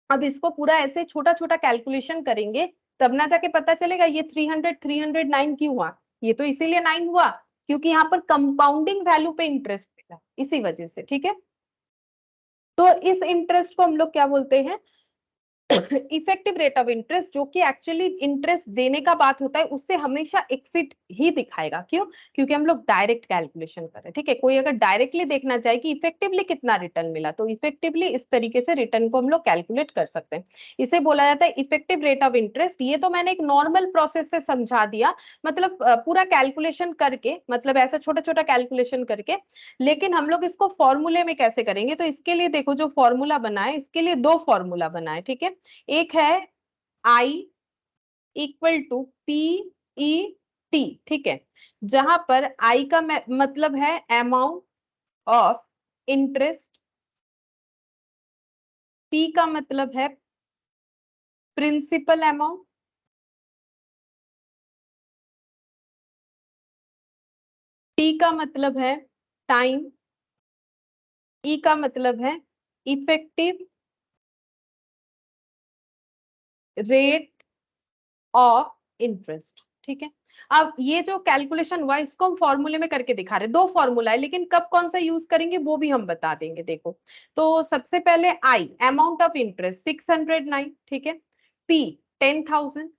अब इसको पूरा ऐसे छोटा छोटा कैलकुलेशन करेंगे तब ना जाके पता चलेगा ये 309 क्यों हुआ। ये तो इसीलिए 9 हुआ क्योंकि यहाँ पर कंपाउंडिंग वैल्यू पे इंटरेस्ट मिला, इसी वजह से। ठीक है, तो इस इंटरेस्ट को हम लोग क्या बोलते हैं? इफेक्टिव रेट ऑफ इंटरेस्ट, जो कि एक्चुअली इंटरेस्ट देने का बात होता है उससे हमेशा एक्सिट ही दिखाएगा। क्यों? क्योंकि हम लोग डायरेक्ट कैलकुलेशन कर रहे हैं। ठीक है, कोई अगर डायरेक्टली देखना चाहे कि इफेक्टिवली कितना रिटर्न मिला, तो इफेक्टिवली इस तरीके से रिटर्न को हम लोग कैलकुलेट कर सकते हैं। इसे बोला जाता है इफेक्टिव रेट ऑफ इंटरेस्ट। ये तो मैंने एक नॉर्मल प्रोसेस से समझा दिया, मतलब पूरा कैलकुलेशन करके, मतलब ऐसा छोटा छोटा कैलकुलेशन करके। लेकिन हम लोग इसको फॉर्मूले में कैसे करेंगे? तो इसके लिए देखो, जो फॉर्मूला बना है, इसके लिए दो फॉर्मूला बना है। ठीक है, एक है I इक्वल टू PET। ठीक है, जहां पर I का मतलब है अमाउंट ऑफ इंटरेस्ट, P का मतलब है प्रिंसिपल अमाउंट, T का मतलब है टाइम, E का मतलब है इफेक्टिव रेट ऑफ इंटरेस्ट। ठीक है, अब ये जो कैलकुलेशन हुआ इसको हम फॉर्मूले में करके दिखा रहे हैं। दो फॉर्मूला है, लेकिन कब कौन सा यूज करेंगे वो भी हम बता देंगे। देखो, तो सबसे पहले आई अमाउंट ऑफ इंटरेस्ट 609। ठीक है, पी 10,000,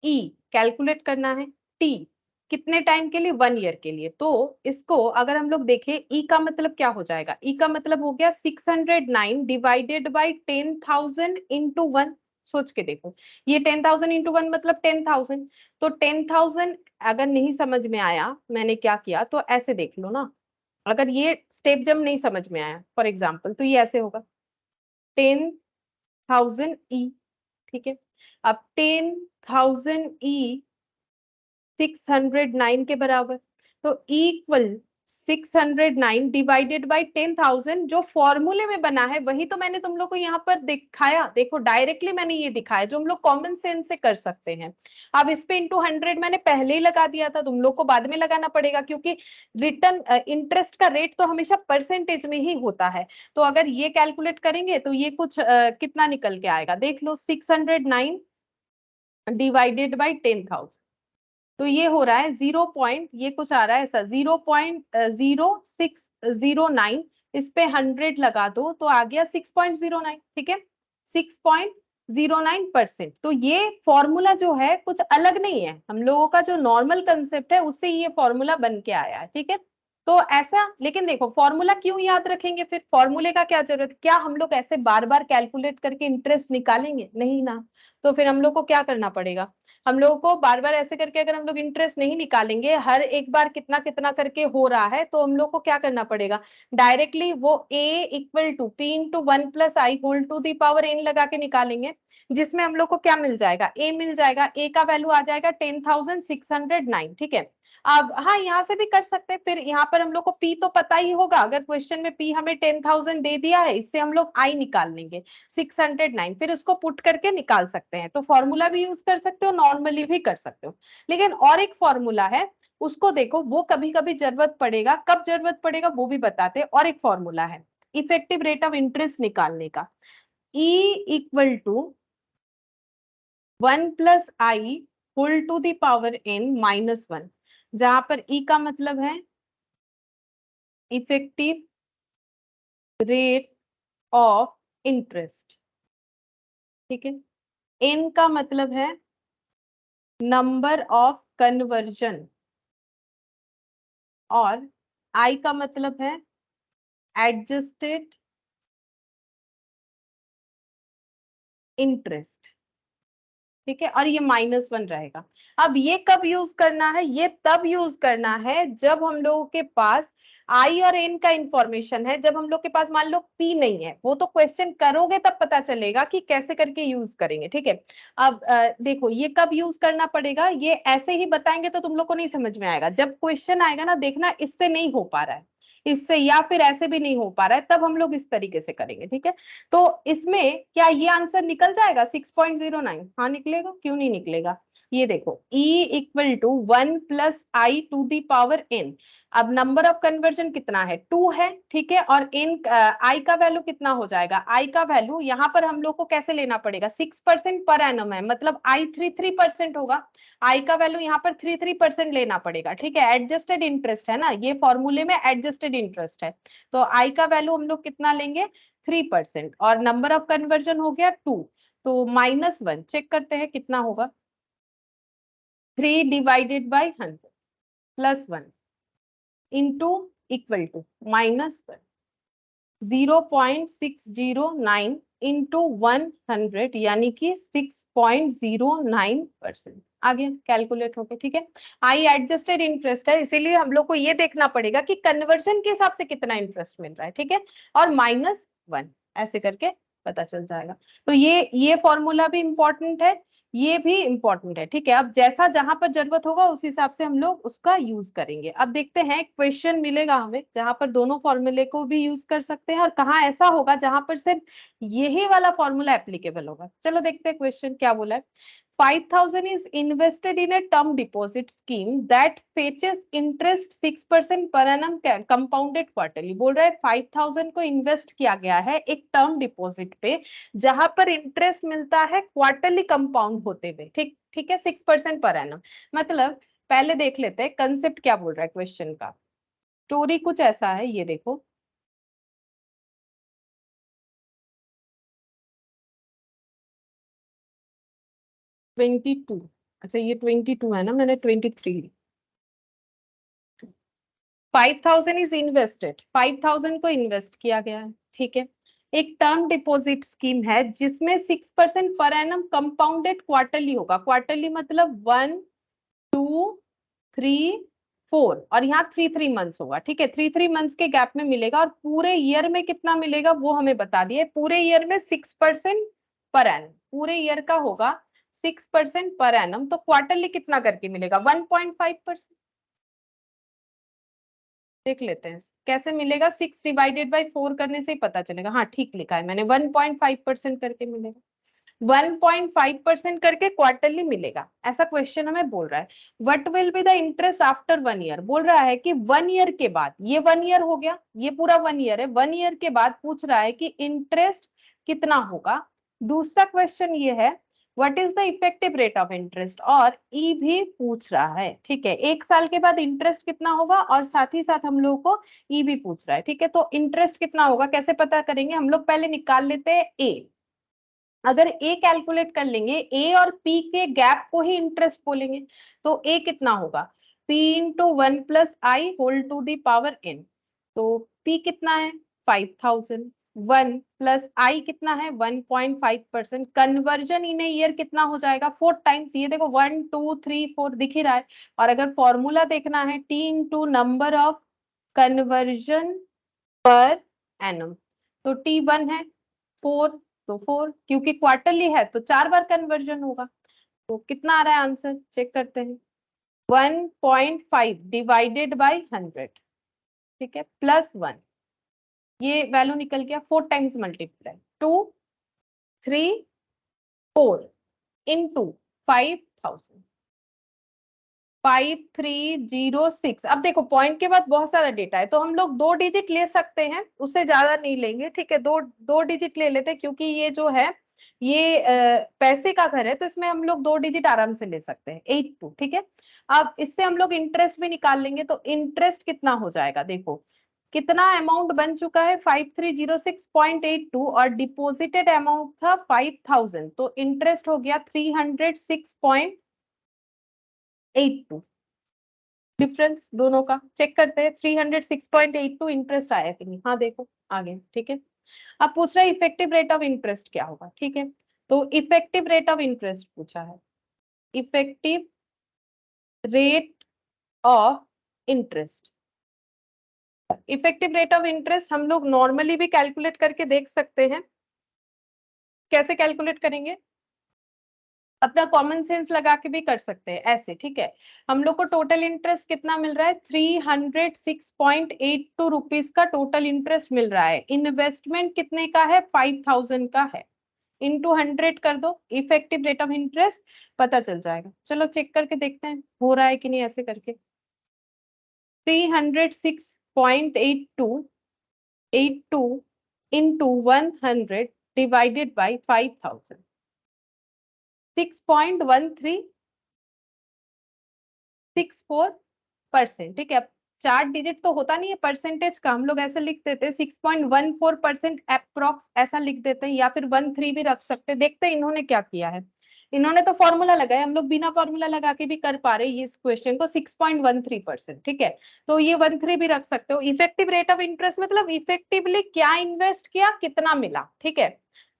ई कैलकुलेट करना है, टी कितने टाइम के लिए? 1 ईयर के लिए। तो इसको अगर हम लोग देखें, ई का मतलब क्या हो जाएगा? ई का मतलब हो गया 609 डिवाइडेड बाई 10,000 इंटू 1। सोच के देखो, ये 10,000 इंटू 1 मतलब 10,000। तो 10,000 अगर नहीं समझ में आया मैंने क्या किया, तो ऐसे देख लो ना। अगर ये स्टेप जब नहीं समझ में आया फॉर एग्जाम्पल, तो ये ऐसे होगा 10,000 ई। ठीक है, अब 10,000 ई 609 के बराबर। तो इक्वल 609 डिवाइडेड बाय 10,000 जो फॉर्मूले में बना है वही तो मैंने तुम लोग को यहाँ पर दिखाया। देखो डायरेक्टली मैंने ये दिखाया जो हम लोग कॉमन सेंस से कर सकते हैं। अब इस पे इंटू 100 मैंने पहले ही लगा दिया था, तुम लोग को बाद में लगाना पड़ेगा क्योंकि रिटर्न इंटरेस्ट का रेट तो हमेशा परसेंटेज में ही होता है। तो अगर ये कैलकुलेट करेंगे तो ये कुछ कितना निकल के आएगा देख लो, 609 डिवाइडेड बाई 10,000, तो ये हो रहा है 0 पॉइंट, ये कुछ आ रहा है ऐसा 0.0609, इस पे 100 लगा दो तो आ गया 6.09, ठीक है 6.09%। तो ये फॉर्मूला जो है कुछ अलग नहीं है, हम लोगों का जो नॉर्मल कंसेप्ट है उससे ये फॉर्मूला बन के आया है, ठीक है। तो ऐसा, लेकिन देखो फॉर्मूला क्यों याद रखेंगे, फिर फॉर्मूले का क्या जरूरत, क्या हम लोग ऐसे बार बार कैलकुलेट करके इंटरेस्ट निकालेंगे, नहीं ना। तो फिर हम लोग को क्या करना पड़ेगा, हम लोगों को बार बार ऐसे करके अगर हम लोग इंटरेस्ट नहीं निकालेंगे, हर एक बार कितना कितना करके हो रहा है, तो हम लोग को क्या करना पड़ेगा, डायरेक्टली वो a equal to p into 1 plus I whole to the power n लगा के निकालेंगे, जिसमें हम लोग को क्या मिल जाएगा, a मिल जाएगा, a का वैल्यू आ जाएगा 10,609, ठीक है। अब हाँ यहाँ से भी कर सकते हैं, फिर यहाँ पर हम लोग को p तो पता ही होगा, अगर क्वेश्चन में p हमें 10,000 दे दिया है, इससे हम लोग i निकाल लेंगे 609, फिर उसको पुट करके निकाल सकते हैं। तो फॉर्मूला भी यूज कर सकते हो, नॉर्मली भी कर सकते हो, लेकिन और एक फॉर्मूला है उसको देखो, वो कभी कभी जरूरत पड़ेगा, कब जरूरत पड़ेगा वो भी बताते हैं। और एक फॉर्मूला है इफेक्टिव रेट ऑफ इंटरेस्ट निकालने का, E equal to 1 plus I whole to the power n minus 1, जहां पर E का मतलब है इफेक्टिव रेट ऑफ इंटरेस्ट, ठीक है। n का मतलब है नंबर ऑफ कन्वर्जन, और आई का मतलब है एडजस्टेड इंटरेस्ट, ठीक है। और ये -1 रहेगा। अब ये कब यूज करना है, ये तब यूज करना है जब हम लोगों के पास आई और एन का इंफॉर्मेशन है, जब हम लोग के पास मान लो पी नहीं है, वो तो क्वेश्चन करोगे तब पता चलेगा कि कैसे करके यूज करेंगे, ठीक है। अब देखो ये कब यूज करना पड़ेगा, ये ऐसे ही बताएंगे तो तुम लोग को नहीं समझ में आएगा, जब क्वेश्चन आएगा ना देखना इससे नहीं हो पा रहा है, इससे या फिर ऐसे भी नहीं हो पा रहा है, तब हम लोग इस तरीके से करेंगे, ठीक है। तो इसमें क्या ये आंसर निकल जाएगा 6.09, हाँ निकलेगा, क्यों नहीं निकलेगा। ये देखो E equal to 1 plus I to the power n, अब नंबर ऑफ कन्वर्जन कितना है 2 है, ठीक है। और n आई का वैल्यू कितना हो जाएगा, आई का वैल्यू यहाँ पर हम लोग को कैसे लेना पड़ेगा, 6% पर एनम है, मतलब आई 3% होगा, आई का वैल्यू यहाँ पर 3% लेना पड़ेगा, ठीक है। एडजस्टेड इंटरेस्ट है ना, ये फॉर्मूले में एडजस्टेड इंटरेस्ट है, तो आई का वैल्यू हम लोग कितना लेंगे 3%, और नंबर ऑफ कन्वर्जन हो गया 2, तो -1 चेक करते हैं कितना होगा, 3 divided by 100 plus 1 into equal to -1, 0.609 into 100 यानी कि 6.09% आ गया, कैलकुलेट होके, ठीक है। आई एडजस्टेड इंटरेस्ट है, इसीलिए हम लोग को ये देखना पड़ेगा कि कन्वर्जन के हिसाब से कितना इंटरेस्ट मिल रहा है, ठीक है, और -1 ऐसे करके पता चल जाएगा। तो ये फॉर्मूला भी इंपॉर्टेंट है, ये भी इंपॉर्टेंट है, ठीक है। अब जैसा जहां पर जरूरत होगा उस हिसाब से हम लोग उसका यूज करेंगे। अब देखते हैं क्वेश्चन मिलेगा हमें जहां पर दोनों फॉर्मूले को भी यूज कर सकते हैं, और कहाँ ऐसा होगा जहां पर सिर्फ यही वाला फॉर्मूला एप्लीकेबल होगा। चलो देखते हैं क्वेश्चन क्या बोला है। 5,000 is invested in a term deposit scheme that fetches interest 6% per annum compounded quarterly। बोल रहा है 5,000 को इन्वेस्ट किया गया है एक टर्म डिपॉजिट पे, जहां पर इंटरेस्ट मिलता है क्वार्टरली कंपाउंड होते हुए, ठीक ठीक है, 6% पर एनम। मतलब पहले देख लेते हैं कंसेप्ट क्या बोल रहा है क्वेश्चन का। स्टोरी कुछ ऐसा है, ये देखो, ट्वेंटी टू, अच्छा ये 22 है ना, मैंने 23, 5,000 इज इन्वेस्टेड, 5,000 को इन्वेस्ट किया गया है, ठीक है। एक टर्म डिपॉजिट स्कीम है जिसमें 6% पर एनम कंपाउंडेड क्वार्टरली होगा, क्वार्टरली मतलब 1 2 3 4, और यहाँ 3 मंथ्स होगा, ठीक है, 3 मंथ्स के गैप में मिलेगा, और पूरे ईयर में कितना मिलेगा वो हमें बता दिया है। पूरे ईयर में 6% पर एनम, पूरे ईयर का होगा 6% पर एनम, तो क्वार्टरली कितना करके मिलेगा 1.5%, देख लेते हैं कैसे मिलेगा। 6 डिवाइडेड बाई 4 करने से ही पता चलेगा। हाँ ठीक लिखा है मैंने, 1.5% करके मिलेगा। 1.5% करके क्वार्टरली मिलेगा, ऐसा क्वेश्चन हमें बोल रहा है। What will be the interest after 1 year, बोल रहा है कि 1 ईयर के बाद, ये 1 ईयर हो गया, ये पूरा 1 ईयर है, 1 ईयर के बाद पूछ रहा है कि इंटरेस्ट कितना होगा। दूसरा क्वेश्चन ये है what is the effective rate of interest, और ई भी पूछ रहा है। ठीक है, 1 साल के बाद इंटरेस्ट कितना होगा, और साथ ही साथ हम लोग को ई भी पूछ रहा है। ठीक है, तो इंटरेस्ट कितना होगा कैसे पता करेंगे, हम लोग पहले निकाल लेते हैं ए। अगर ए कैलकुलेट कर लेंगे, ए और पी के गैप को ही इंटरेस्ट बोलेंगे, तो ए कितना होगा, P into 1 plus I whole to the power N. तो पी कितना है 5000, 1 प्लस आई कितना है 1.5%। कन्वर्जन इन ईयर कितना हो जाएगा 4 टाइम्स, ये देखो 1 2 3 4 दिख ही रहा है। और अगर फॉर्मूला देखना है T into number of conversion per annum, तो T1 है 4, तो 4 क्योंकि क्वार्टरली है तो 4 बार कन्वर्जन होगा। तो कितना आ रहा है आंसर, चेक करते हैं। 1.5 डिवाइडेड बाई 100, ठीक है, प्लस 1, ये वैल्यू निकल गया 4 टाइम्स मल्टीप्लाई, 2 3 4 इंटू 5000, 5306। अब देखो पॉइंट के बाद बहुत सारा डेटा है, तो हम लोग 2 डिजिट ले सकते हैं, उससे ज्यादा नहीं लेंगे। ठीक है, दो डिजिट ले लेते हैं, क्योंकि ये जो है ये पैसे का घर है, तो इसमें हम लोग 2 डिजिट आराम से ले सकते हैं, 82। ठीक है, अब इससे हम लोग इंटरेस्ट भी निकाल लेंगे, तो इंटरेस्ट कितना हो जाएगा, देखो कितना अमाउंट बन चुका है 5306.82, और डिपोजिटेड अमाउंट था 5000, तो इंटरेस्ट हो गया 306.82। डिफरेंस दोनों का चेक करते हैं, 306.82 इंटरेस्ट आया कि नहीं, हाँ देखो आ गया। ठीक है, अब पूछ रहा है इफेक्टिव रेट ऑफ इंटरेस्ट क्या होगा। ठीक है, तो इफेक्टिव रेट ऑफ इंटरेस्ट पूछा है, effective rate of interest. Effective rate of interest हम लोग नॉर्मली भी कैलकुलेट करके देख सकते हैं। कैसे कैलकुलेट करेंगे, अपना कॉमन सेंस लगा के भी कर सकते हैं ऐसे। ठीक है, हम लोग को टोटल इंटरेस्ट कितना मिल रहा है 306.82 रुपीज का टोटल इंटरेस्ट मिल रहा है। इन्वेस्टमेंट कितने का है 5000 का है, इंटू 100 कर दो, इफेक्टिव रेट ऑफ इंटरेस्ट पता चल जाएगा। चलो चेक करके देखते हैं हो रहा है कि नहीं, ऐसे करके 306.82 इंटू 100 डिवाइडेड बाई 5000, 6.1364%। ठीक है, अब 4 डिजिट तो होता नहीं है परसेंटेज का, हम लोग ऐसे लिख देते हैं 6.14% अप्रोक्स, ऐसा लिख देते हैं, या फिर 13 भी रख सकते हैं। देखते हैं इन्होंने क्या किया है, इन्होंने तो फॉर्मूला लगाया, हम लोग बिना फॉर्मूला लगा के भी कर पा रहे हैं इस क्वेश्चन को, 6.13%। ठीक है, तो ये 13 भी रख सकते हो। इफेक्टिव रेट ऑफ इंटरेस्ट मतलब इफेक्टिवली क्या इन्वेस्ट किया, कितना मिला। ठीक है,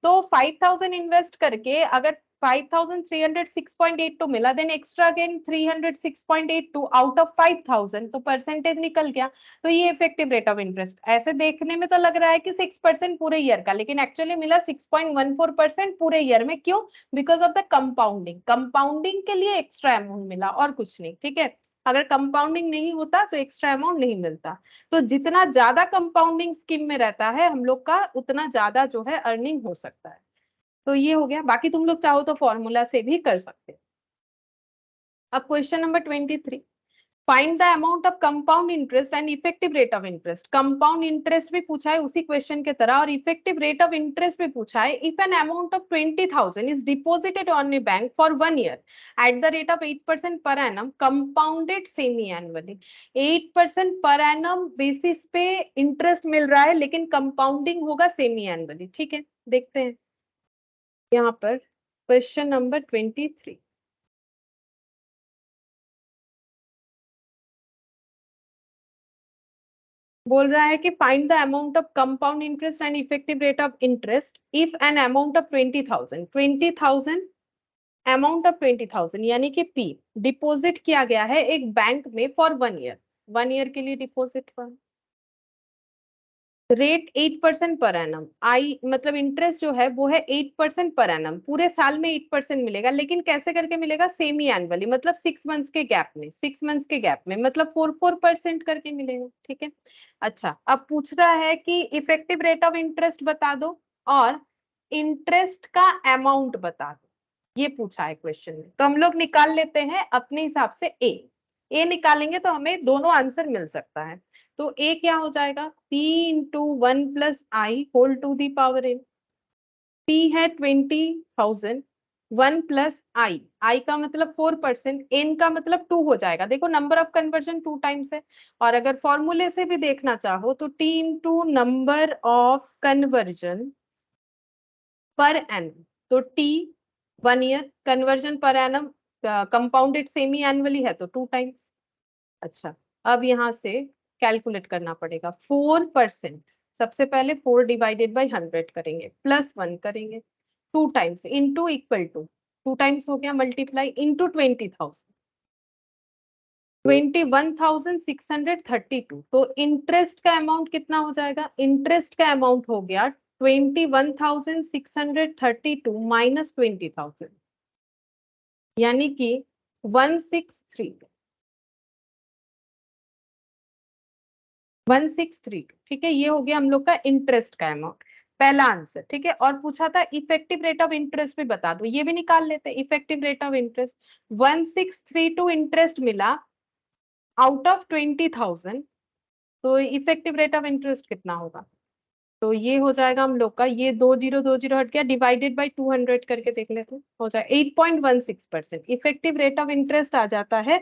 तो 5000 इन्वेस्ट करके अगर 5306.82 मिला, then extra again 306.82 out of 5000, तो परसेंटेज निकल गया। तो ये इफेक्टिव रेट ऑफ इंटरेस्ट, ऐसे देखने में तो लग रहा है कि 6% पूरे ईयर का, लेकिन एक्चुअली मिला 6.14% पूरे ईयर में। क्यों, because of the compounding, compounding के लिए एक्स्ट्रा अमाउंट मिला और कुछ नहीं। ठीक है, अगर कंपाउंडिंग नहीं होता तो एक्स्ट्रा अमाउंट नहीं मिलता। तो जितना ज्यादा कंपाउंडिंग स्कीम में रहता है हम लोग का, उतना ज्यादा जो है अर्निंग हो सकता है। तो ये हो गया, बाकी तुम लोग चाहो तो फॉर्मूला से भी कर सकते हो। अब question number 23, find the amount of compound interest and effective rate of interest. Compound interest भी पूछा है उसी क्वेश्चन के तरह, और इफेक्टिव रेट ऑफ इंटरेस्ट भी पूछा है। If an amount of 20,000 is deposited on A bank for 1 year at the rate of 8% पर annum, compounded semi annually. 8% per annum basis पे इंटरेस्ट मिल रहा है, लेकिन कंपाउंडिंग होगा सेमी एनुअली। ठीक है, देखते हैं यहाँ पर क्वेश्चन नंबर 23, बोल रहा है कि find the amount of compound interest and effective rate of interest if an amount of 20,000 amount of 20,000 यानी कि पी डिपॉजिट किया गया है एक बैंक में फॉर 1 ईयर, 1 ईयर के लिए डिपॉजिट हुआ। रेट 8% पर एनम, आई मतलब इंटरेस्ट जो है वो है 8% पर एनम, पूरे साल में 8% मिलेगा, लेकिन कैसे करके मिलेगा, सेमी एनुअली, मतलब 6 मंथ्स के गैप में, 6 मंथ्स के गैप में, मतलब 4% करके मिलेगा। ठीक है। अच्छा, अब पूछ रहा है कि इफेक्टिव रेट ऑफ इंटरेस्ट बता दो और इंटरेस्ट का अमाउंट बता दो, ये पूछा है क्वेश्चन में। तो हम लोग निकाल लेते हैं अपने हिसाब से ए निकालेंगे तो हमें दोनों आंसर मिल सकता है। तो ए क्या हो जाएगा, P into 1+I whole to the power n। P है 20,000, 1+I, I का मतलब 4%, n का मतलब 2 हो जाएगा। देखो नंबर ऑफ कन्वर्जन 2 टाइम्स है, और अगर फॉर्मूले से भी देखना चाहो तो T into number of conversion per annum, तो T 1 ईयर, कन्वर्जन पर एनम कंपाउंडेड सेमी एनुअली है तो 2 टाइम्स। अच्छा, अब यहाँ से कैलकुलेट करना पड़ेगा 4%। सबसे पहले 4 डिवाइडेड बाई 100 करेंगे, +1 करेंगे, 2 times into equal to, 2 times हो गया मल्टीप्लाई इंटू 20,000, 21,632। तो इंटरेस्ट का अमाउंट कितना हो जाएगा, इंटरेस्ट का अमाउंट हो गया 21,632 माइनस 20,000, यानी कि 1632। ठीक है, ये हो गया हम लोग का इंटरेस्ट का अमाउंट, पहला आंसर। ठीक है, और पूछा था इफेक्टिव रेट ऑफ इंटरेस्ट भी बता दो, ये भी निकाल लेते हैं। Effective rate of interest 1632 interest मिला आउट ऑफ 20,000, तो इफेक्टिव रेट ऑफ इंटरेस्ट कितना होगा, तो ये हो जाएगा हम लोग का, ये 2020 हट गया, डिवाइडेड बाई 200 करके देख लेते हैं, हो जाए 8.16%। इफेक्टिव रेट ऑफ इंटरेस्ट आ जाता है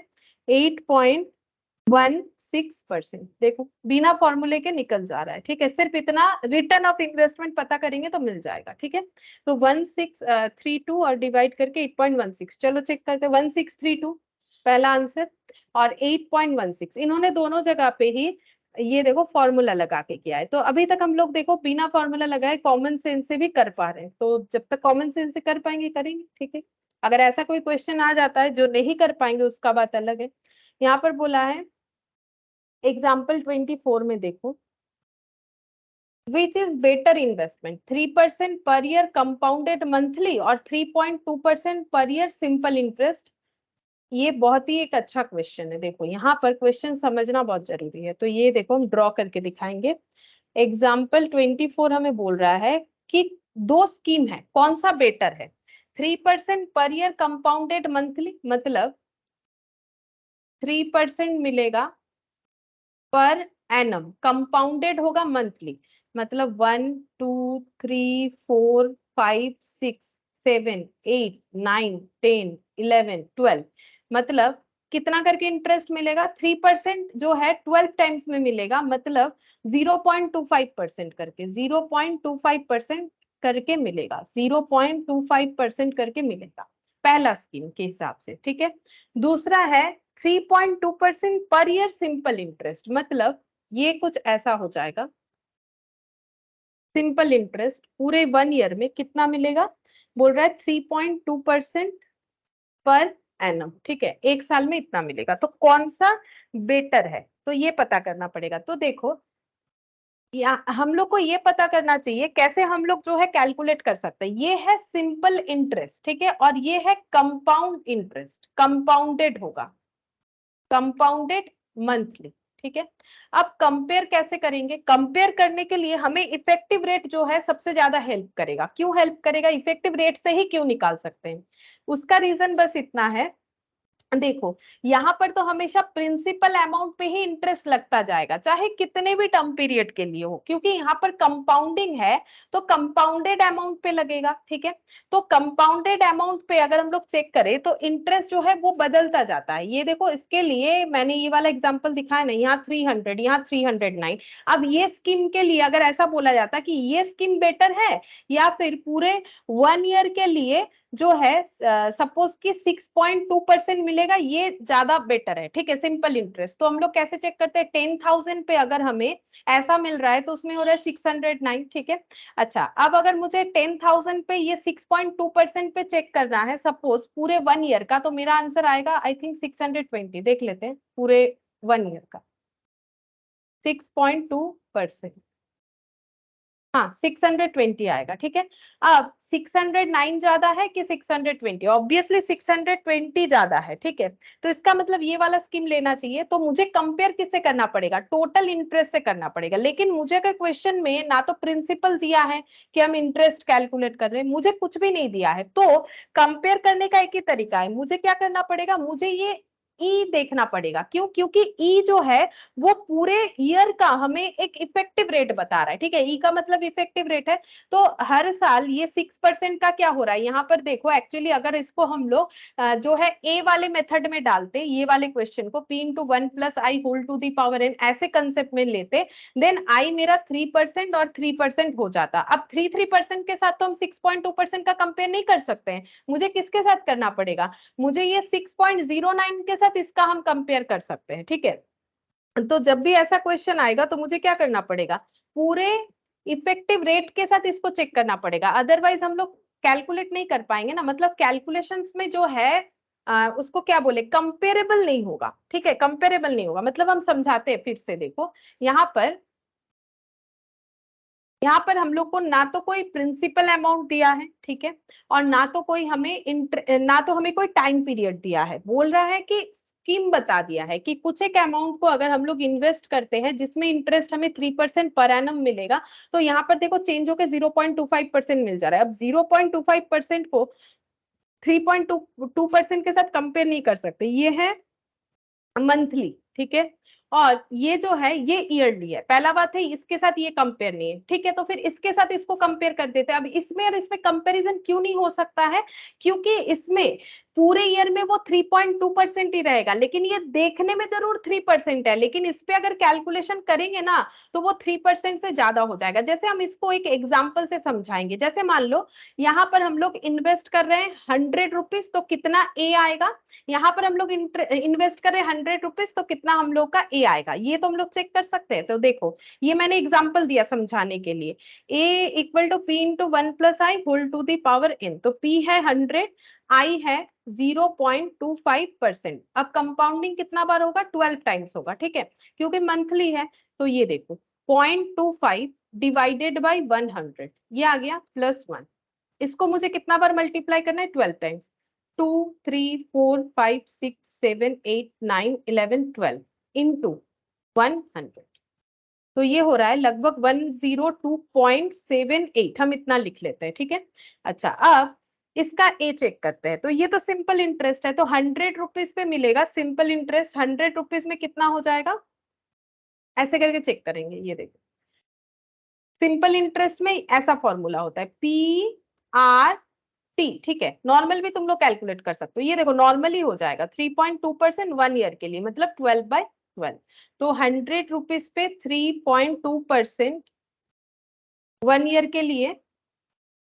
8.16%। देखो बिना फॉर्मूले के निकल जा रहा है। ठीक है, सिर्फ इतना रिटर्न ऑफ इन्वेस्टमेंट पता करेंगे तो मिल जाएगा। ठीक है, तो 1632 और डिवाइड करके 8.16, चलो चेक करते हैं। 1632 पहला आंसर, और 8.16 इन्होंने दोनों जगह पे ही ये देखो फॉर्मूला लगा के किया है। तो अभी तक हम लोग देखो बिना फॉर्मूला लगाए कॉमन सेंस से भी कर पा रहे हैं, तो जब तक कॉमन सेंस से कर पाएंगे करेंगे। ठीक है, अगर ऐसा कोई क्वेश्चन आ जाता है जो नहीं कर पाएंगे उसका बात अलग है। यहाँ पर बोला है एग्जाम्पल 24 में देखो, which is better investment, 3% per year compounded monthly और 3.2% पर ईयर सिंपल इंटरेस्ट। ये बहुत ही एक अच्छा क्वेश्चन है। देखो यहाँ पर क्वेश्चन समझना बहुत जरूरी है, तो ये देखो हम ड्रॉ करके दिखाएंगे। एग्जाम्पल 24 हमें बोल रहा है कि दो स्कीम है, कौन सा बेटर है, 3% पर ईयर कंपाउंडेड मंथली, मतलब 3% मिलेगा पर एनम, कंपाउंडेड होगा मंथली, मतलब 1 2 3 4 5 6 7 8 9 10 11 12, मतलब कितना करके इंटरेस्ट मिलेगा, 3% जो है 12 टाइम्स में मिलेगा, मतलब 0.25% करके, 0.25% करके मिलेगा, 0.25% करके मिलेगा, पहला स्कीम के हिसाब से। ठीक है, दूसरा है 3.2% पर ईयर सिंपल इंटरेस्ट, मतलब ये कुछ ऐसा हो जाएगा, सिंपल इंटरेस्ट पूरे 1 ईयर में कितना मिलेगा, बोल रहा है 3.2% पर एनम। ठीक है, एक साल में इतना मिलेगा, तो कौन सा बेटर है, तो ये पता करना पड़ेगा। तो देखो या हम लोग को ये पता करना चाहिए कैसे हम लोग जो है कैलकुलेट कर सकते हैं। ये है सिंपल इंटरेस्ट, ठीक है, और ये है कंपाउंड इंटरेस्ट, कंपाउंडेड होगा, कंपाउंडेड मंथली। ठीक है, अब कंपेयर कैसे करेंगे, कंपेयर करने के लिए हमें इफेक्टिव रेट जो है सबसे ज्यादा हेल्प करेगा। क्यों हेल्प करेगा, इफेक्टिव रेट से ही क्यों निकाल सकते हैं, उसका रीजन बस इतना है, देखो यहाँ पर तो हमेशा प्रिंसिपल अमाउंट पे ही इंटरेस्ट लगता जाएगा, चाहे कितने भी टर्म पीरियड के लिए हो, क्योंकि यहाँ पर कंपाउंडिंग है तो कंपाउंडेड अमाउंट पे लगेगा। ठीक है, तो कंपाउंडेड अमाउंट पे अगर हम लोग चेक करें तो इंटरेस्ट जो है वो बदलता जाता है। ये देखो इसके लिए मैंने ये वाला एग्जांपल दिखाया ना, यहाँ 300, यहाँ 309। अब ये स्कीम के लिए अगर ऐसा बोला जाता कि ये स्कीम बेटर है या फिर पूरे 1 ईयर के लिए जो है सपोज कि 6.2% मिलेगा, ये ज्यादा बेटर है। ठीक है, सिंपल इंटरेस्ट, तो हम लोग कैसे चेक करते हैं, 10,000 पे अगर हमें ऐसा मिल रहा है तो उसमें हो रहा है 609। ठीक है, अच्छा अब अगर मुझे 10,000 पे ये 6.2% पे चेक करना है सपोज पूरे 1 ईयर का, तो मेरा आंसर आएगा आई थिंक 620। देख लेते हैं पूरे 1 ईयर का 6.2%। हाँ 620 आएगा, ठीक है। अब 609 ज्यादा है कि 620? ऑब्वियसली 620 ज्यादा है, ठीक है। तो इसका मतलब ये वाला स्कीम लेना चाहिए। तो मुझे कंपेयर किससे करना पड़ेगा? टोटल इंटरेस्ट से करना पड़ेगा। लेकिन मुझे अगर क्वेश्चन में ना तो प्रिंसिपल दिया है कि हम इंटरेस्ट कैलकुलेट कर रहे हैं, मुझे कुछ भी नहीं दिया है, तो कंपेयर करने का एक ही तरीका है। मुझे क्या करना पड़ेगा? मुझे ये ई देखना पड़ेगा। क्यों? क्योंकि ई जो है वो पूरे ईयर का हमें एक इफेक्टिव रेट बता रहा है, ठीक है। ई का मतलब इफेक्टिव रेट है। तो हर साल ये 6% का क्या हो रहा है यहाँ पर देखो। एक्चुअली अगर इसको हम लोग जो है ए वाले मेथड में डालते, ये वाले क्वेश्चन को p into 1 plus I whole to the power n ऐसे कंसेप्ट में लेते, देन आई मेरा 3% और 3% हो जाता। अब 3% के साथ तो हम 6.2% का कंपेयर नहीं कर सकते हैं। मुझे किसके साथ करना पड़ेगा? मुझे ये 6.09 के साथ इसका हम कंपेयर कर सकते हैं, ठीक है। तो जब भी ऐसा क्वेश्चन आएगा तो मुझे क्या करना पड़ेगा? पूरे इफेक्टिव रेट के साथ इसको चेक करना पड़ेगा, अदरवाइज हम लोग कैलकुलेट नहीं कर पाएंगे ना। मतलब कैलकुलेशंस में जो है उसको क्या बोले, कंपेरेबल नहीं होगा, ठीक है। कंपेरेबल नहीं होगा मतलब हम समझाते हैं फिर से। देखो यहाँ पर हम लोग को ना तो कोई प्रिंसिपल अमाउंट दिया है, ठीक है, और ना तो कोई हमें ना तो हमें कोई टाइम पीरियड दिया है। बोल रहा है कि स्कीम बता दिया है कि कुछ एक अमाउंट को अगर हम लोग इन्वेस्ट करते हैं जिसमें इंटरेस्ट हमें 3% पर एनम मिलेगा, तो यहाँ पर देखो चेंज होकर 0.25% मिल जा रहा है। अब 0.25% को 3.2% के साथ कंपेयर नहीं कर सकते, ये है मंथली, ठीक है। और ये जो है ये ईयरली है। पहला बात है इसके साथ ये कंपेयर नहीं है, ठीक है। तो फिर इसके साथ इसको कंपेयर कर देते हैं। अब इसमें और इसमें कंपैरिजन क्यों नहीं हो सकता है? क्योंकि इसमें पूरे ईयर में वो 3.2% ही रहेगा, लेकिन ये देखने में जरूर 3% है, लेकिन इस पे अगर कैलकुलेशन करेंगे ना तो वो 3% से ज्यादा हो जाएगा। जैसे हम इसको एक एग्जाम्पल से समझाएंगे। जैसे मान लो यहाँ पर हम लोग इन्वेस्ट कर रहे हैं 100 रुपीज, तो कितना ए आएगा। यहाँ पर हम लोग इन्वेस्ट कर रहे हैं 100 रुपीज, तो कितना हम लोग का ए आएगा, ये तो हम लोग चेक कर सकते हैं। तो देखो ये मैंने एग्जांपल दिया समझाने के लिए। A equal to P into 1 plus I whole to the power n। तो p है 100, आई है 0.25%। अब कंपाउंडिंग कितना बार होगा? 12 टाइम्स होगा, ठीक है, क्योंकि मंथली है। तो ये देखो 0.25 डिवाइडेड बाई 100, ये आ गया +1। इसको मुझे कितना बार मल्टीप्लाई करना है? 12 टाइम्स। 2 3 4 5 6 7 8 9 11 12 इंटू 100। तो ये हो रहा है लगभग 102.78, हम इतना लिख लेते हैं, ठीक है। अच्छा अब इसका ए चेक करते हैं। तो ये तो सिंपल इंटरेस्ट है, तो 100 रुपीज पे मिलेगा सिंपल इंटरेस्ट। 100 रुपीज में कितना हो जाएगा? ऐसे करके चेक करेंगे। ये देखो सिंपल इंटरेस्ट में ऐसा फॉर्मूला होता है PRT, ठीक है। नॉर्मल भी तुम लोग कैलकुलेट कर सकते हो। ये देखो नॉर्मल ही हो जाएगा 3.2% 1 ईयर के लिए, मतलब 12/12। तो 100 रुपीज पे 3.2% 1 ईयर के लिए,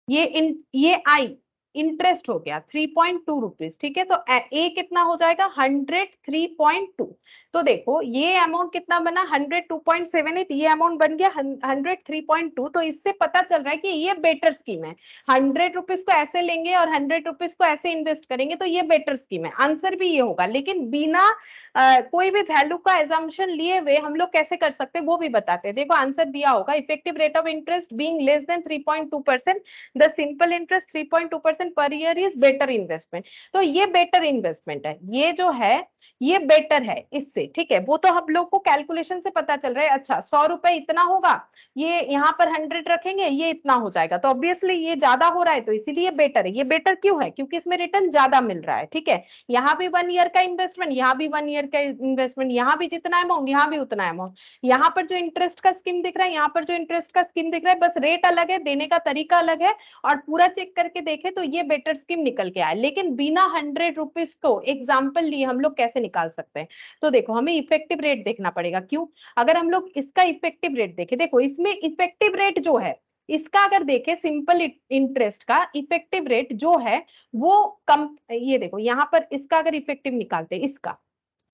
ये आई इंटरेस्ट हो गया 3.2 रुपीज, ठीक है। तो ए कितना हो जाएगा? 103.2। तो देखो ये अमाउंट कितना बना? 102.78। ये अमाउंट बन गया 103.2। तो इससे पता चल रहा है कि ये बेटर स्कीम है। 100 रुपीज को ऐसे लेंगे और 100 रुपीज को ऐसे इन्वेस्ट करेंगे, तो ये बेटर स्कीम है। आंसर भी ये होगा, लेकिन बिना कोई भी वैल्यू का एजम्पशन लिए हुए हम लोग कैसे कर सकते हैं वो भी बताते हैं। देखो आंसर दिया होगा, effective rate of interest being less than 3.2%, the simple interest 3.2% per year is better investment. तो ये बेटर इन्वेस्टमेंट है, ये जो है ये बेटर है इससे, ठीक है। वो तो हम लोग को कैलकुलेशन से पता चल रहा है। अच्छा 100 रुपए इतना होगा, ये यहाँ पर 100 रखेंगे, ये इतना हो जाएगा। तो ऑब्वियसली ये ज्यादा हो रहा है, तो इसीलिए बेटर है। ये बेटर क्यों है? क्योंकि इसमें रिटर्न ज्यादा मिल रहा है, ठीक है। यहाँ भी 1 ईयर का इन्वेस्टमेंट, यहाँ भी 1 ईयर का इन्वेस्टमेंट, यहाँ भी जितना अमाउंट, यहाँ भी उतना अमाउंट। यहाँ पर जो इंटरेस्ट का स्कीम दिख रहा है, यहाँ पर जो इंटरेस्ट का स्कीम दिख रहा है, बस रेट अलग है, देने का तरीका अलग है। और पूरा चेक करके देखे तो ये बेटर स्कीम निकल के आए। लेकिन बिना 100 रुपीज को एग्जाम्पल लिए हम लोग कैसे निकाल सकते हैं? तो देखो हमें इफेक्टिव रेट देखना पड़ेगा। क्यों? अगर हम लोग इसका इफेक्टिव रेट देखें, देखो इसमें इफेक्टिव रेट जो है इसका अगर देखें, सिंपल इंटरेस्ट का इफेक्टिव रेट जो है वो कम, ये देखो यहाँ पर इसका अगर इफेक्टिव निकालते हैं इसका,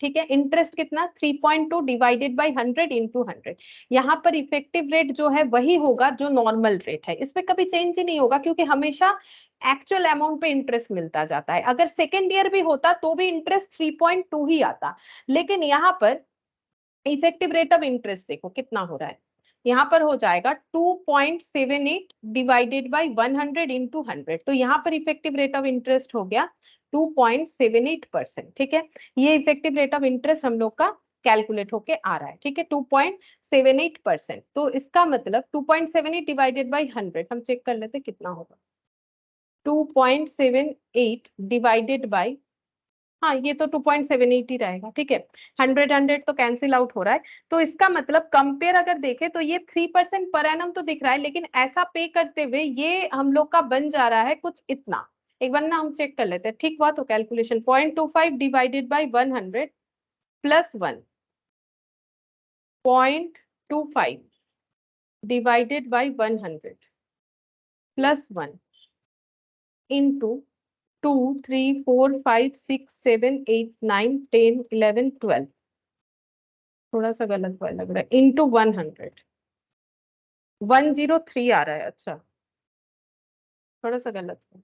ठीक है, इंटरेस्ट कितना? 3.2 डिवाइडेड बाई 100 इंटू 100। यहाँ पर इफेक्टिव रेट जो है वही होगा जो नॉर्मल रेट है, इसमें कभी चेंज ही नहीं होगा, क्योंकि हमेशा एक्चुअल अमाउंट पे इंटरेस्ट मिलता जाता है। अगर सेकेंड ईयर भी होता तो भी इंटरेस्ट 3.2 ही आता। लेकिन यहाँ पर इफेक्टिव रेट ऑफ इंटरेस्ट देखो कितना हो रहा है, यहाँ पर हो जाएगा 2.78 डिवाइडेड बाई 100 इंटू 100, तो यहाँ पर इफेक्टिव रेट ऑफ इंटरेस्ट हो गया 2.78%। ठीक है, ये इफेक्टिव रेट ऑफ इंटरेस्ट हम लोग का कैलकुलेट होके आ रहा है। ठीक है, 2.78%। तो इसका मतलब 2.78 डिवाइडेड बाई 100, हम चेक कर लेते कितना होगा। 2.78 डिवाइडेड बाई, हाँ ये तो 2.78 ही रहेगा। ठीक है, 100 तो कैंसिल आउट हो रहा है। तो इसका मतलब कंपेयर अगर देखें तो ये 3% पर एनम तो दिख रहा है, लेकिन ऐसा पे करते हुए ये हम लोग का बन जा रहा है कुछ इतना। एक बार ना हम चेक कर लेते हैं, ठीक हुआ तो calculation 0.25 divided by 100 plus 1, 0.25 divided by 100 plus 1 into 2, 3, 4, 5, 6, 7, 8, 9, 10, 11, 12, थोड़ा सा गलत लग रहा है, इंटू 100, 103 आ रहा है। अच्छा, थोड़ा सा गलत है,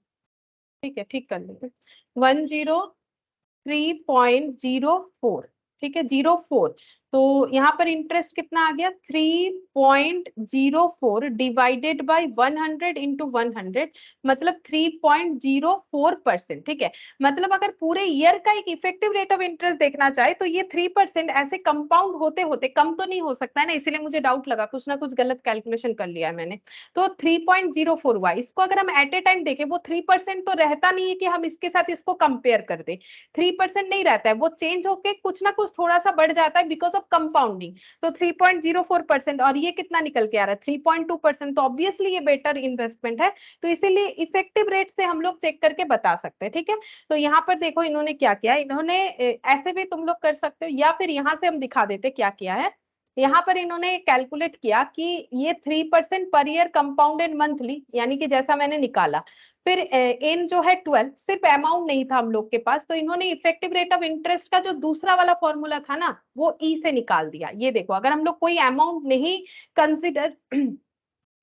ठीक है, ठीक कर लेते। 103.04, ठीक है, 04। तो यहाँ पर इंटरेस्ट कितना आ गया, 3.04 डिवाइडेड बाई 100 इंटू 100, मतलब 3.04%। ठीक है, मतलब अगर पूरे ईयर का एक इफेक्टिव रेट ऑफ इंटरेस्ट देखना चाहे तो ये 3% ऐसे कंपाउंड होते होते, कम तो नहीं हो सकता है ना, इसीलिए मुझे डाउट लगा, कुछ ना कुछ गलत कैलकुलेशन कर लिया है मैंने। तो 3.04 हुआ। इसको अगर हम एट ए टाइम देखें, वो 3% तो रहता नहीं है कि हम इसके साथ इसको कंपेयर कर दे, 3% नहीं रहता है, वो चेंज होके कुछ ना कुछ थोड़ा सा बढ़ जाता है बिकॉज ऑफ कंपाउंडिंग। तो 3.04%, और ये कितना निकल के आ रहा है, 3.2%, तो ऑब्वियसली ये बेटर इन्वेस्टमेंट है। तो इसीलिए इफेक्टिव रेट से हम लोग चेक करके बता सकते हैं। ठीक है, तो यहाँ पर देखो इन्होंने क्या किया, इन्होंने ऐसे भी तुम लोग कर सकते हो, या फिर यहाँ से हम दिखा देते क्या किया है। यहाँ पर इन्होंने कैलकुलेट किया कि ये 3% पर ईयर कंपाउंडेड मंथली, यानी कि जैसा मैंने निकाला, फिर एन जो है 12, सिर्फ अमाउंट नहीं था हम लोग के पास, तो इन्होंने इफेक्टिव रेट ऑफ इंटरेस्ट का जो दूसरा वाला फॉर्मूला था ना, वो ई से निकाल दिया। ये देखो, अगर हम लोग कोई अमाउंट नहीं कंसिडर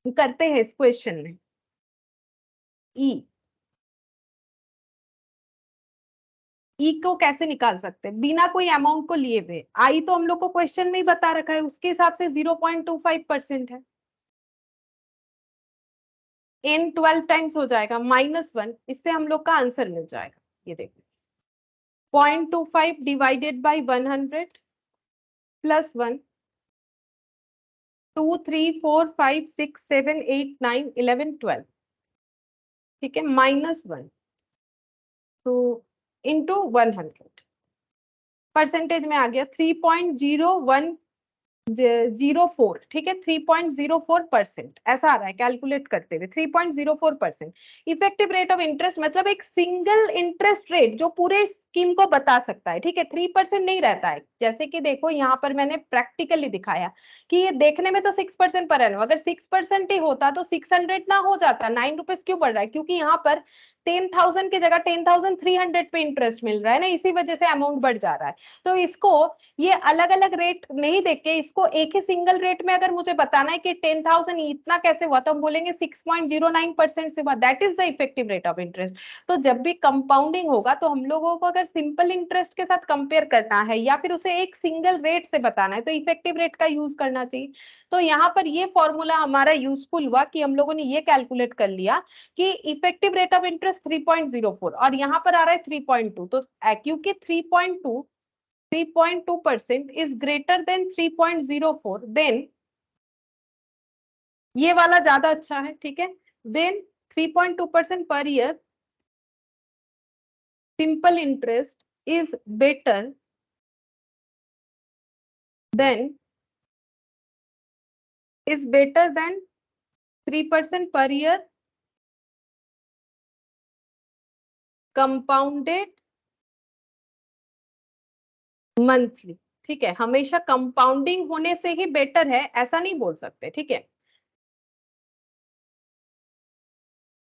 करते हैं इस क्वेश्चन में, ई ई को कैसे निकाल सकते हैं बिना कोई अमाउंट को लिए हुए, आई तो हम लोग को क्वेश्चन में ही बता रखा है, उसके हिसाब से 0.25% है। एन 12 टाइम्स हो जाएगा -1, इससे हम लोग का आंसर मिल जाएगा। ये देखो 0.25 डिवाइडेड बाई 100 प्लस 1, 2, 3, 4, 5, 6, 7, 8, 9, 11, 12, ठीक है, -1, तो इंटू 100, परसेंटेज में आ गया 3.04। ठीक है, 3.04% ऐसा आ रहा है कैलकुलेट करते हुए, 3.04%। इफेक्टिव रेट ऑफ इंटरेस्ट मतलब एक सिंगल इंटरेस्ट रेट जो पूरे स्कीम को बता सकता है। ठीक है, 3% नहीं रहता है, जैसे कि देखो यहाँ पर मैंने प्रैक्टिकली दिखाया कि ये देखने में तो 6% पर एनम, अगर 6% ही होता तो 600 ना हो जाता, 9 रुपीज क्यों बढ़ रहा है, क्योंकि यहाँ पर 10,000 की जगह 10,300 पे इंटरेस्ट मिल रहा है ना, इसी वजह से अमाउंट बढ़ जा रहा है। तो इसको ये अलग अलग रेट नहीं देख के, इसको एक ही सिंगल रेट में अगर मुझे बताना है कि 10,000 इतना कैसे हुआ, तो हम बोलेंगे 6.09% से हुआ, that is the effective rate of interest. तो जब भी कंपाउंडिंग होगा तो हम लोगों को अगर सिंपल इंटरेस्ट के साथ कंपेयर करना है या फिर उसे एक सिंगल रेट से बताना है तो इफेक्टिव रेट का यूज करना चाहिए। तो यहाँ पर ये फॉर्मूला हमारा यूजफुल हुआ कि हम लोगों ने ये कैलकुलेट कर लिया कि इफेक्टिव रेट ऑफ इंटरेस्ट 3.04 और यहाँ पर आ रहा है 3.2, तो क्योंकि 3.2% is greater than 3.04, then ये वाला ज्यादा अच्छा है। ठीक है, then 3.2% per year simple interest is better than 3% per year compounded monthly. ठीक है, हमेशा कंपाउंडिंग होने से ही बेटर है ऐसा नहीं बोल सकते। ठीक है,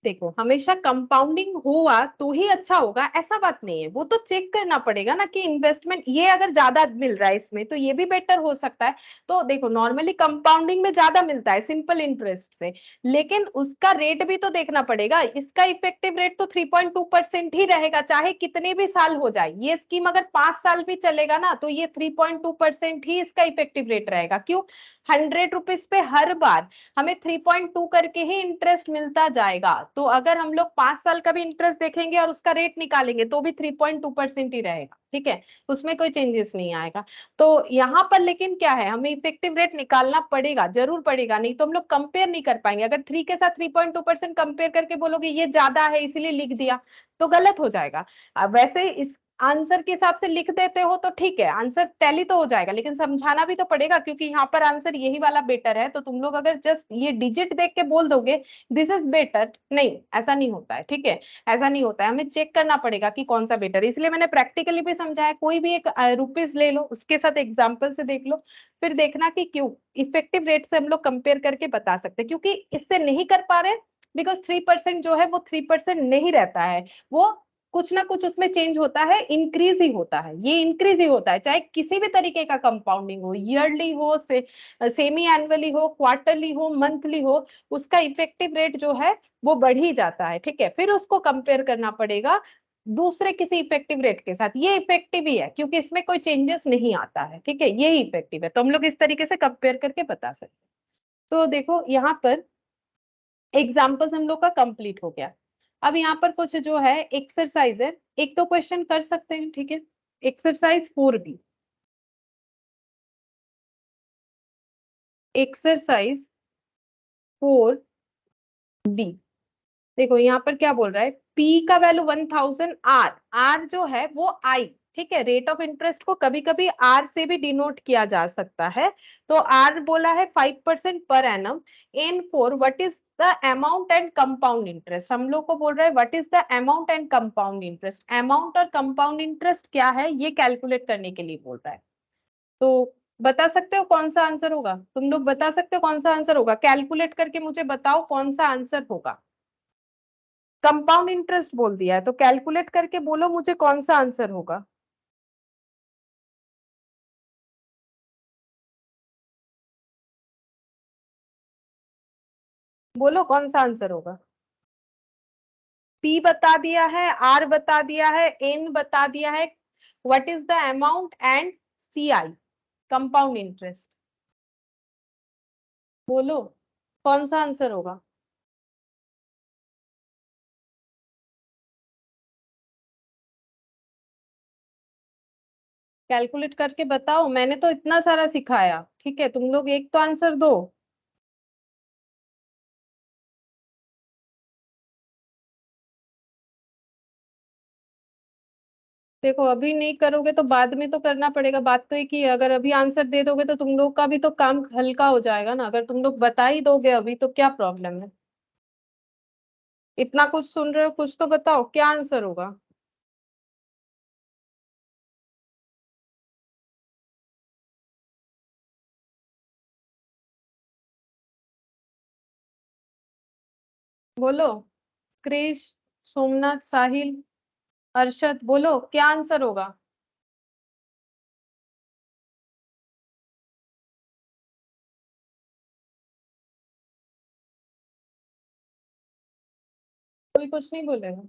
देखो हमेशा कंपाउंडिंग हुआ तो ही अच्छा होगा ऐसा बात नहीं है, वो तो चेक करना पड़ेगा ना कि इन्वेस्टमेंट ये अगर ज्यादा मिल रहा है इसमें तो ये भी बेटर हो सकता है। तो देखो नॉर्मली कंपाउंडिंग में ज्यादा मिलता है सिंपल इंटरेस्ट से, लेकिन उसका रेट भी तो देखना पड़ेगा। इसका इफेक्टिव रेट तो 3.2% ही रहेगा चाहे कितने भी साल हो जाए। ये स्कीम अगर 5 साल भी चलेगा ना तो ये 3.2% ही इसका इफेक्टिव रेट रहेगा। क्यों? 100 रुपीज पे हर बार हमें 3.2 करके ही इंटरेस्ट मिलता जाएगा। तो अगर हम लोग 5 साल का भी इंटरेस्ट देखेंगे और उसका रेट निकालेंगे तो भी 3.2% ही रहेगा। ठीक है, उसमें कोई चेंजेस नहीं आएगा। तो यहाँ पर लेकिन क्या है, हमें इफेक्टिव रेट निकालना पड़ेगा, जरूर पड़ेगा, नहीं तो हम लोग कंपेयर नहीं कर पाएंगे। अगर 3 के साथ 3.2% कंपेयर करके बोलोगे ये ज्यादा है इसीलिए लिख दिया तो गलत हो जाएगा। वैसे इस आंसर के हिसाब से लिख देते हो तो ठीक है, आंसर टैली तो हो जाएगा, लेकिन समझाना भी तो पड़ेगा क्योंकि यहाँ पर आंसर यही वाला बेटर है। तो तुम लोग अगर जस्ट ये डिजिट देख के बोल दोगे दिस इज बेटर, नहीं ऐसा नहीं होता है। ठीक है, ऐसा नहीं होता है, हमें चेक करना पड़ेगा कि कौन सा बेटर है। इसलिए मैंने प्रैक्टिकली भी समझाया। कोई भी एक रुपीज ले लो, उसके साथ एग्जाम्पल से देख लो, फिर देखना कि क्यों इफेक्टिव रेट से हम लोग कंपेयर करके बता सकते हैं। क्योंकि इससे नहीं कर पा रहे बिकॉज 3% जो है वो 3% नहीं रहता है, वो कुछ ना कुछ उसमें चेंज होता है, इंक्रीज ही होता है। ये इंक्रीज ही होता है चाहे किसी भी तरीके का कंपाउंडिंग हो, ईयरली हो, सेमी एनुअली हो, क्वार्टरली हो, मंथली हो, उसका इफेक्टिव रेट जो है वो बढ़ ही जाता है। ठीक है, फिर उसको कंपेयर करना पड़ेगा दूसरे किसी इफेक्टिव रेट के साथ। ये इफेक्टिव ही है क्योंकि इसमें कोई चेंजेस नहीं आता है। ठीक है, ये इफेक्टिव है, तो हम लोग इस तरीके से कंपेयर करके बता सकते हैं। तो देखो यहाँ पर एग्जाम्पल्स हम लोग का कंप्लीट हो गया। अब यहाँ पर कुछ जो है एक्सरसाइज है, एक तो क्वेश्चन कर सकते हैं। ठीक है, एक्सरसाइज 4B, एक्सरसाइज 4B। देखो यहाँ पर क्या बोल रहा है, P का वैल्यू 1000, R जो है वो I। ठीक है, रेट ऑफ इंटरेस्ट को कभी कभी R से भी डिनोट किया जा सकता है। तो R बोला है 5% per annum. N4 what is the amount and compound interest, हम लोग को बोल रहा है what is the amount and compound interest. Amount और कंपाउंड इंटरेस्ट क्या है ये कैलकुलेट करने के लिए बोल रहा है। तो बता सकते हो कौन सा आंसर होगा? तुम लोग बता सकते हो कौन सा आंसर होगा? कैलकुलेट करके मुझे बताओ कौन सा आंसर होगा। कंपाउंड इंटरेस्ट बोल दिया है तो कैलकुलेट करके बोलो मुझे कौन सा आंसर होगा। बोलो कौन सा आंसर होगा। पी बता दिया है, आर बता दिया है, एन बता दिया है, what is the amount and C I compound interest. बोलो कौन सा आंसर होगा। कैलकुलेट करके बताओ, मैंने तो इतना सारा सिखाया। ठीक है, तुम लोग एक तो आंसर दो। देखो अभी नहीं करोगे तो बाद में तो करना पड़ेगा। बात तो एक ही है, अगर अभी आंसर दे दोगे तो तुम लोग का भी तो काम हल्का हो जाएगा ना। अगर तुम लोग बता ही दोगे अभी तो क्या प्रॉब्लम है। इतना कुछ सुन रहे हो, कुछ तो बताओ क्या आंसर होगा। बोलो क्रिश, सोमनाथ, साहिल, अरशद, बोलो क्या आंसर होगा। कोई कुछ नहीं बोलेगा।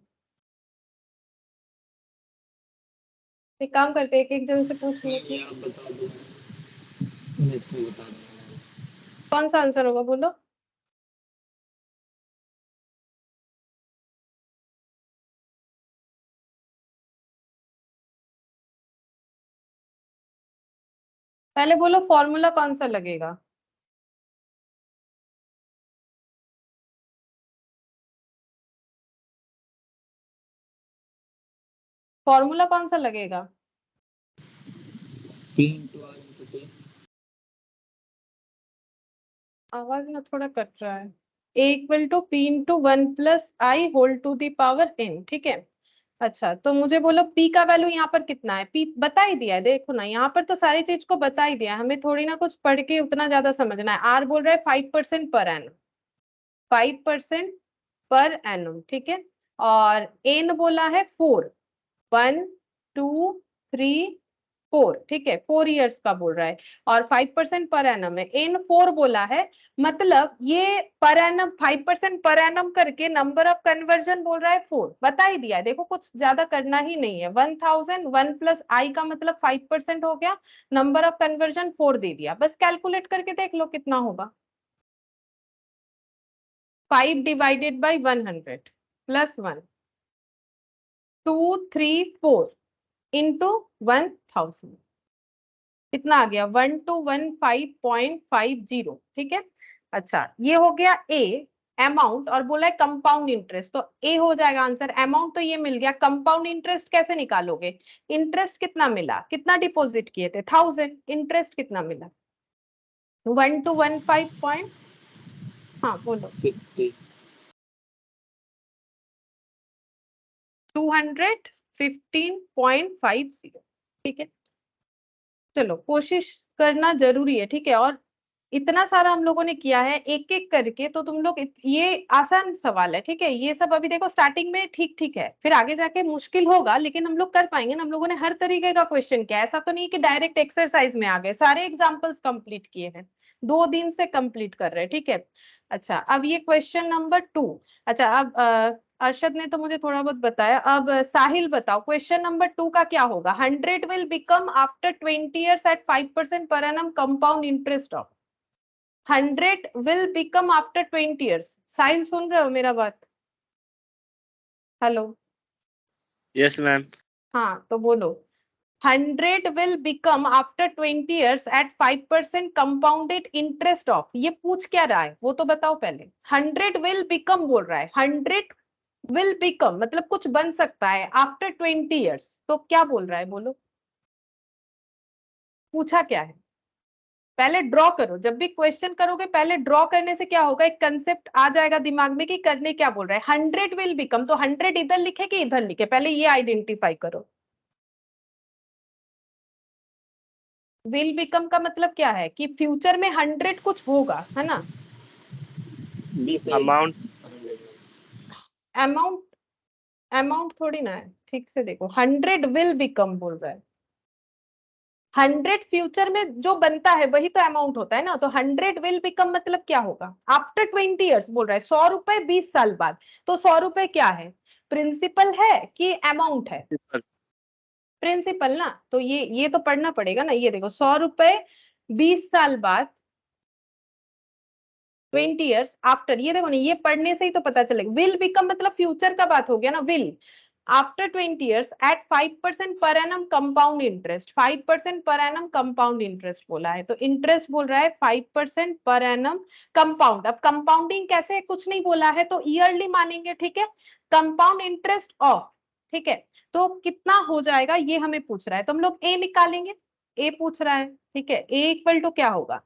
एक काम करते एक एक जन से पूछ लेते
ये
हैं।
आप बता दो, मैं तो बता दूंगा।
कौन सा आंसर होगा बोलो। पहले बोलो फॉर्मूला कौन सा लगेगा। फॉर्मूला कौन सा लगेगा।
P into R into T.
आवाज ना थोड़ा कट रहा है। A equal to P into 1 + I whole to the power n। ठीक है, अच्छा तो मुझे बोलो पी का वैल्यू यहाँ पर कितना है। पी बता ही दिया है, देखो ना यहाँ पर तो सारी चीज को बता ही दिया है, हमें थोड़ी ना कुछ पढ़ के उतना ज्यादा समझना है। आर बोल रहा है 5% पर एन, 5% पर एनम, ठीक है। और एन बोला है 4, 1 2 3 4, ठीक है, 4 इयर्स का बोल रहा है। और 5% पर एनम है, एन 4 बोला है, मतलब ये पर एनम 5% पर एनम करके नंबर ऑफ कन्वर्जन बोल रहा है 4, बता ही दिया है। देखो कुछ ज्यादा करना ही नहीं है। 1000 1 प्लस आई का मतलब 5% हो गया, नंबर ऑफ कन्वर्जन 4 दे दिया, बस कैलकुलेट करके देख लो कितना होगा। 5 डिवाइडेड बाई 100 प्लस 1 2 3 4 इंटू 1000, कितना आ गया 1215.50, ठीक है। अच्छा ये हो गया ए अमाउंट, और बोला है कंपाउंड इंटरेस्ट, तो ए हो जाएगा आंसर। अमाउंट तो ये मिल गया, कंपाउंड इंटरेस्ट कैसे निकालोगे? इंटरेस्ट कितना मिला, कितना डिपॉजिट किए थे 1000, इंटरेस्ट कितना मिला 1215 पॉइंट, हाँ बोलो
50
215.50, ठीक है। चलो कोशिश करना जरूरी है, ठीक है। और इतना सारा हम लोगों ने किया है एक एक करके, तो तुम लोग ये आसान सवाल है, ठीक है। ये सब अभी देखो स्टार्टिंग में ठीक ठीक है, फिर आगे जाके मुश्किल होगा, लेकिन हम लोग कर पाएंगे ना। हम लोगों ने हर तरीके का क्वेश्चन किया, ऐसा तो नहीं कि डायरेक्ट एक्सरसाइज में आ गए, सारे एग्जाम्पल्स कंप्लीट किए हैं, 2 दिन से कंप्लीट कर रहे हैं, ठीक है। अच्छा अब ये क्वेश्चन नंबर 2। अच्छा अब अरशद ने तो मुझे थोड़ा बहुत बताया, अब साहिल बताओ क्वेश्चन नंबर 2 का क्या होगा। 100 will become after 20 years at 5% per annum compound interest of 100 will become after 20 years। साहिल सुन रहे हो मेरा बात? हेलो।
Yes ma'am.
हाँ तो बोलो। 100 will become after 20 years at 5% compounded interest of, ये पूछ क्या रहा है वो तो बताओ पहले। 100 will become बोल रहा है, 100 will become मतलब कुछ बन सकता है आफ्टर 20 years, तो क्या बोल रहा है बोलो, पूछा क्या है? पहले ड्रॉ करो, जब भी क्वेश्चन करोगे पहले ड्रॉ करने से क्या होगा, एक कंसेप्ट आ जाएगा दिमाग में कि करने क्या बोल रहा है। 100 विल बिकम, तो 100 इधर लिखे कि इधर लिखे, पहले ये आइडेंटिफाई करो। विल बिकम का मतलब क्या है कि फ्यूचर में 100 कुछ होगा, है ना।
अमाउंट
अमाउंट, अमाउंट थोड़ी ना है, ठीक से देखो, 100 विल बिकम बोल रहा है। 100 फ्यूचर में जो बनता है वही तो अमाउंट होता है ना, तो 100 विल बिकम मतलब क्या होगा आफ्टर 20 इयर्स बोल रहा है, 100 रुपए 20 साल बाद। तो 100 रुपए क्या है, प्रिंसिपल है कि अमाउंट है? प्रिंसिपल ना, तो ये तो पढ़ना पड़ेगा ना। ये देखो 100 रुपए 20 साल बाद, 20 इयर्स आफ्टर, ये देखो ना, ये पढ़ने से ही तो पता चलेगा। विल बिकम मतलब फ्यूचर का बात हो गया ना, will after 20 years at 5% per annum compound interest, 5% per annum compound interest बोला है, तो इंटरेस्ट बोल रहा है 5% per annum compound। अब कंपाउंडिंग कैसे है कुछ नहीं बोला है, तो ईयरली मानेंगे, ठीक है। कंपाउंड इंटरेस्ट ऑफ, ठीक है, तो कितना हो जाएगा ये हमें पूछ रहा है, तो हम लोग ए निकालेंगे। ए पूछ रहा है, ठीक है। ए इक्वल टू क्या होगा,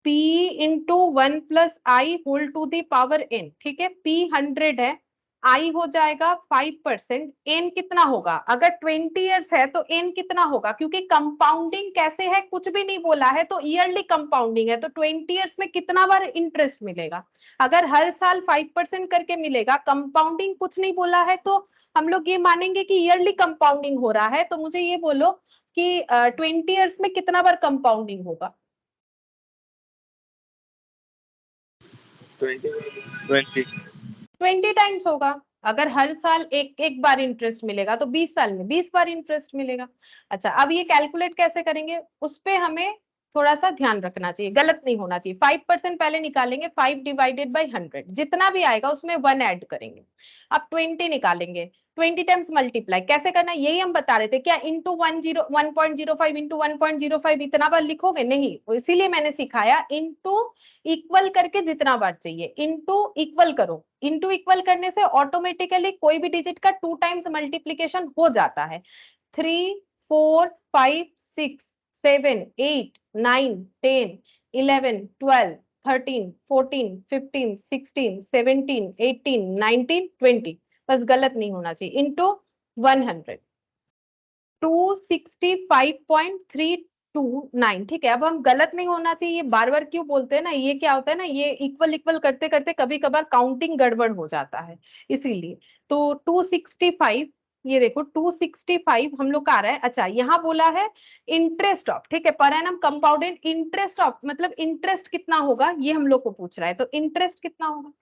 P into 1 plus I whole to the power n, ठीक है। P 100 है, I हो जाएगा 5%, n कितना होगा, अगर 20 इयर्स है तो n कितना होगा, क्योंकि कंपाउंडिंग कैसे है कुछ भी नहीं बोला है, तो ईयरली कंपाउंडिंग है, तो 20 इयर्स में कितना बार इंटरेस्ट मिलेगा। अगर हर साल 5% करके मिलेगा, कंपाउंडिंग कुछ नहीं बोला है, तो हम लोग ये मानेंगे कि ईयरली कंपाउंडिंग हो रहा है। तो मुझे ये बोलो कि 20 इयर्स में कितना बार कंपाउंडिंग होगा। 20 टाइम्स होगा। अगर हर साल एक एक बार इंटरेस्ट मिलेगा तो 20 साल में 20 बार इंटरेस्ट मिलेगा। अच्छा अब ये कैलकुलेट कैसे करेंगे, उस पे हमें थोड़ा सा ध्यान रखना चाहिए, गलत नहीं होना चाहिए। 5% पहले निकालेंगे, 5 डिवाइडेड बाई 100, जितना भी आएगा उसमें 1 ऐड करेंगे। अब 20 निकालेंगे, 20 टाइम्स मल्टीप्लाई कैसे करना है यही हम बता रहे थे। क्या इंटू 1.05 इंटू 1.05 इतना बार लिखोगे, नहीं, इसीलिए मैंने सिखाया इंटू इक्वल करके जितना बार चाहिए, इंटू इक्वल करो। इंटू इक्वल करने से ऑटोमेटिकली कोई भी डिजिट का 2 टाइम्स मल्टीप्लीकेशन हो जाता है। 3 4 5 6 7 8 9 10 11 12 13 14 15 16 17 18 19 20, बस गलत नहीं होना चाहिए। इंटू 100, 265.3 0.29, ठीक है। अब हम गलत नहीं होना चाहिए, ये बार बार क्यों बोलते हैं ना, ये क्या होता है ना, ये इक्वल इक्वल करते करते कभी कभार काउंटिंग गड़बड़ हो जाता है, इसीलिए। तो 265, ये देखो 265 हम लोग का आ रहा है। अच्छा, यहाँ बोला है इंटरेस्ट ऑफ, ठीक है, पर एनम कंपाउंडेड इंटरेस्ट ऑफ, मतलब इंटरेस्ट कितना होगा ये हम लोग को पूछ रहा है। तो इंटरेस्ट कितना होगा,